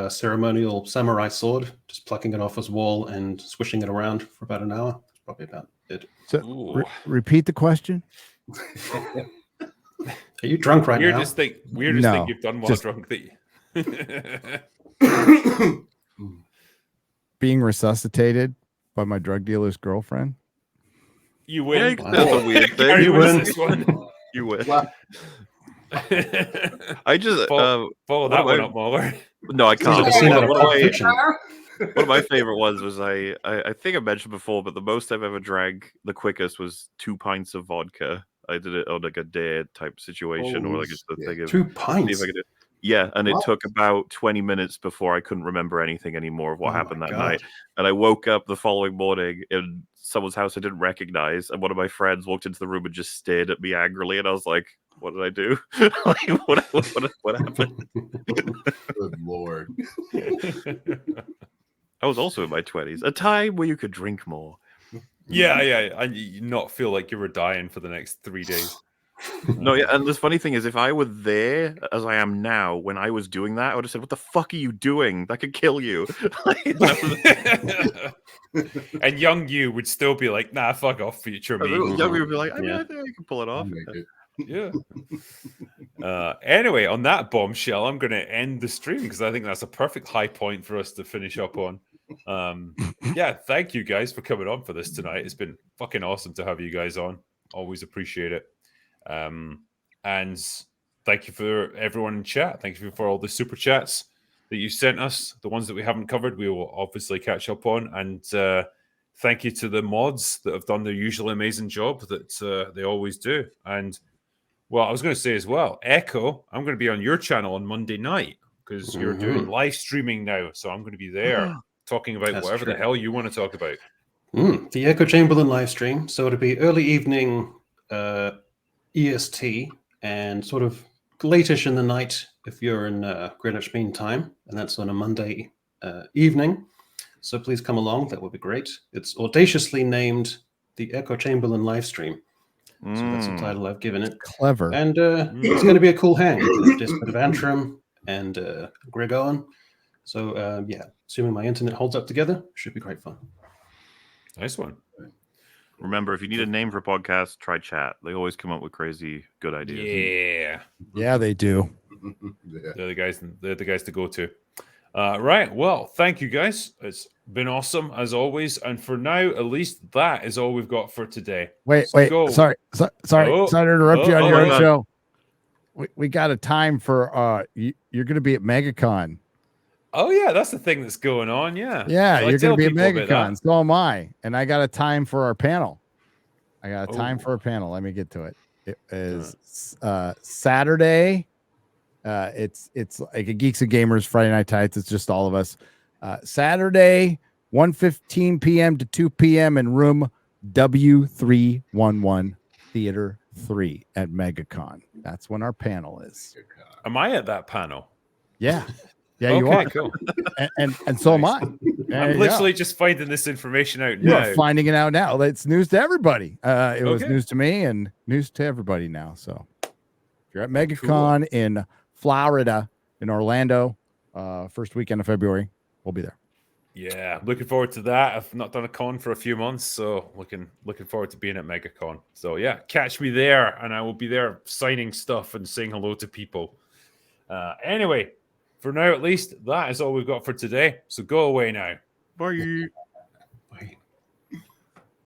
ceremonial samurai sword, just plucking it off his wall and swishing it around for about an hour. That's probably about it. So, repeat the question. Are you drunk right now? Weirdest thing you've done while drunk. Being resuscitated by my drug dealer's girlfriend. You win. Yeah, that's a weird thing. You win. This one. You win. Wow. I just follow that one up, MauLer. No, I can't. I've seen that One in Pulp Fiction. of my favorite ones was I think I mentioned before, but the most I've ever drank, the quickest, was 2 pints of vodka. I did it on like a dare type situation, or like just the thing of 2 see pints. if I could do. Yeah, and it What? took about 20 minutes before I couldn't remember anything anymore of what Oh my happened that God. night. And I woke up the following morning in someone's house I didn't recognize, and one of my friends walked into the room and just stared at me angrily, and I was like, "What did I do? Like, what happened?" Good Lord. I was also in my 20s, a time where you could drink more. Yeah, and you not feel like you were dying for the next 3 days. No, yeah, and the funny thing is, if I were there as I am now when I was doing that, I would have said, "What the fuck are you doing? That could kill you." And young you would still be like, "Nah, fuck off, future me." Younger would be like, I Yeah. think I can pull it I'll off. make it. Yeah. Anyway, on that bombshell, I'm going to end the stream because I think that's a perfect high point for us to finish up on. Yeah, thank you guys for coming on for this tonight. It's been fucking awesome to have you guys on. Always appreciate it. And thank you for everyone in chat. Thank you for all the super chats that that you sent us. The ones that we haven't covered, we will obviously catch up on. And thank you to the mods that have done their usually amazing job that they always do. And, well, I was going to say as well, Echo, I'm going to be on your channel on Monday night because you're doing live streaming now. So I'm going to be there talking about That's whatever true. the hell you want to talk about. The Echo Chamberlain live stream. So it'll be early evening EST and sort of late-ish in the night if you're in Greenwich Mean Time, and that's on a Monday evening. So please come along. That would be great. It's audaciously named the Echo Chamberlain live stream. So that's the title I've given it. Clever. And it's going to be a cool hang. Just a bit of Antrim and Greg Owen. So yeah, assuming my internet holds up together, should be great fun. Nice one. Remember, if you need a name for a podcast, try chat. They always come up with crazy good ideas. Yeah. Yeah, they do. Yeah. They're the guys to go to. Right. Well, thank you guys. It's been awesome as always. And for now, at least that is all we've got for today. Wait. Go. Sorry to interrupt you on your hang own on. show. We got a time for you're going to be at MegaCon. Oh yeah, that's the thing that's going on. Yeah. Yeah, Shall I you're going tell to be at people about MegaCon. that? So am I. And I got a time for our panel. Let me get to it. It is Saturday. It's like a Geeks and Gamers Friday Night Tights. It's just all of us. Saturday, 1:15 p.m. to 2 p.m. in room W311, Theater 3 at MegaCon. That's when our panel is. Am I at that panel? Yeah. Yeah, you Okay, are. cool. And so am I. There I'm you literally just finding this information out go. now. You're finding it out now. It's news to everybody. It was Okay. news to me and news to everybody now. So if you're at MegaCon in Florida, in Orlando, first weekend of February, we'll be there. Yeah, looking forward to that. I've not done a con for a few months, so looking forward to being at MegaCon. So yeah, catch me there, and I will be there signing stuff and saying hello to people. Anyway, for now at least, that is all we've got for today. So go away now. Bye. Bye.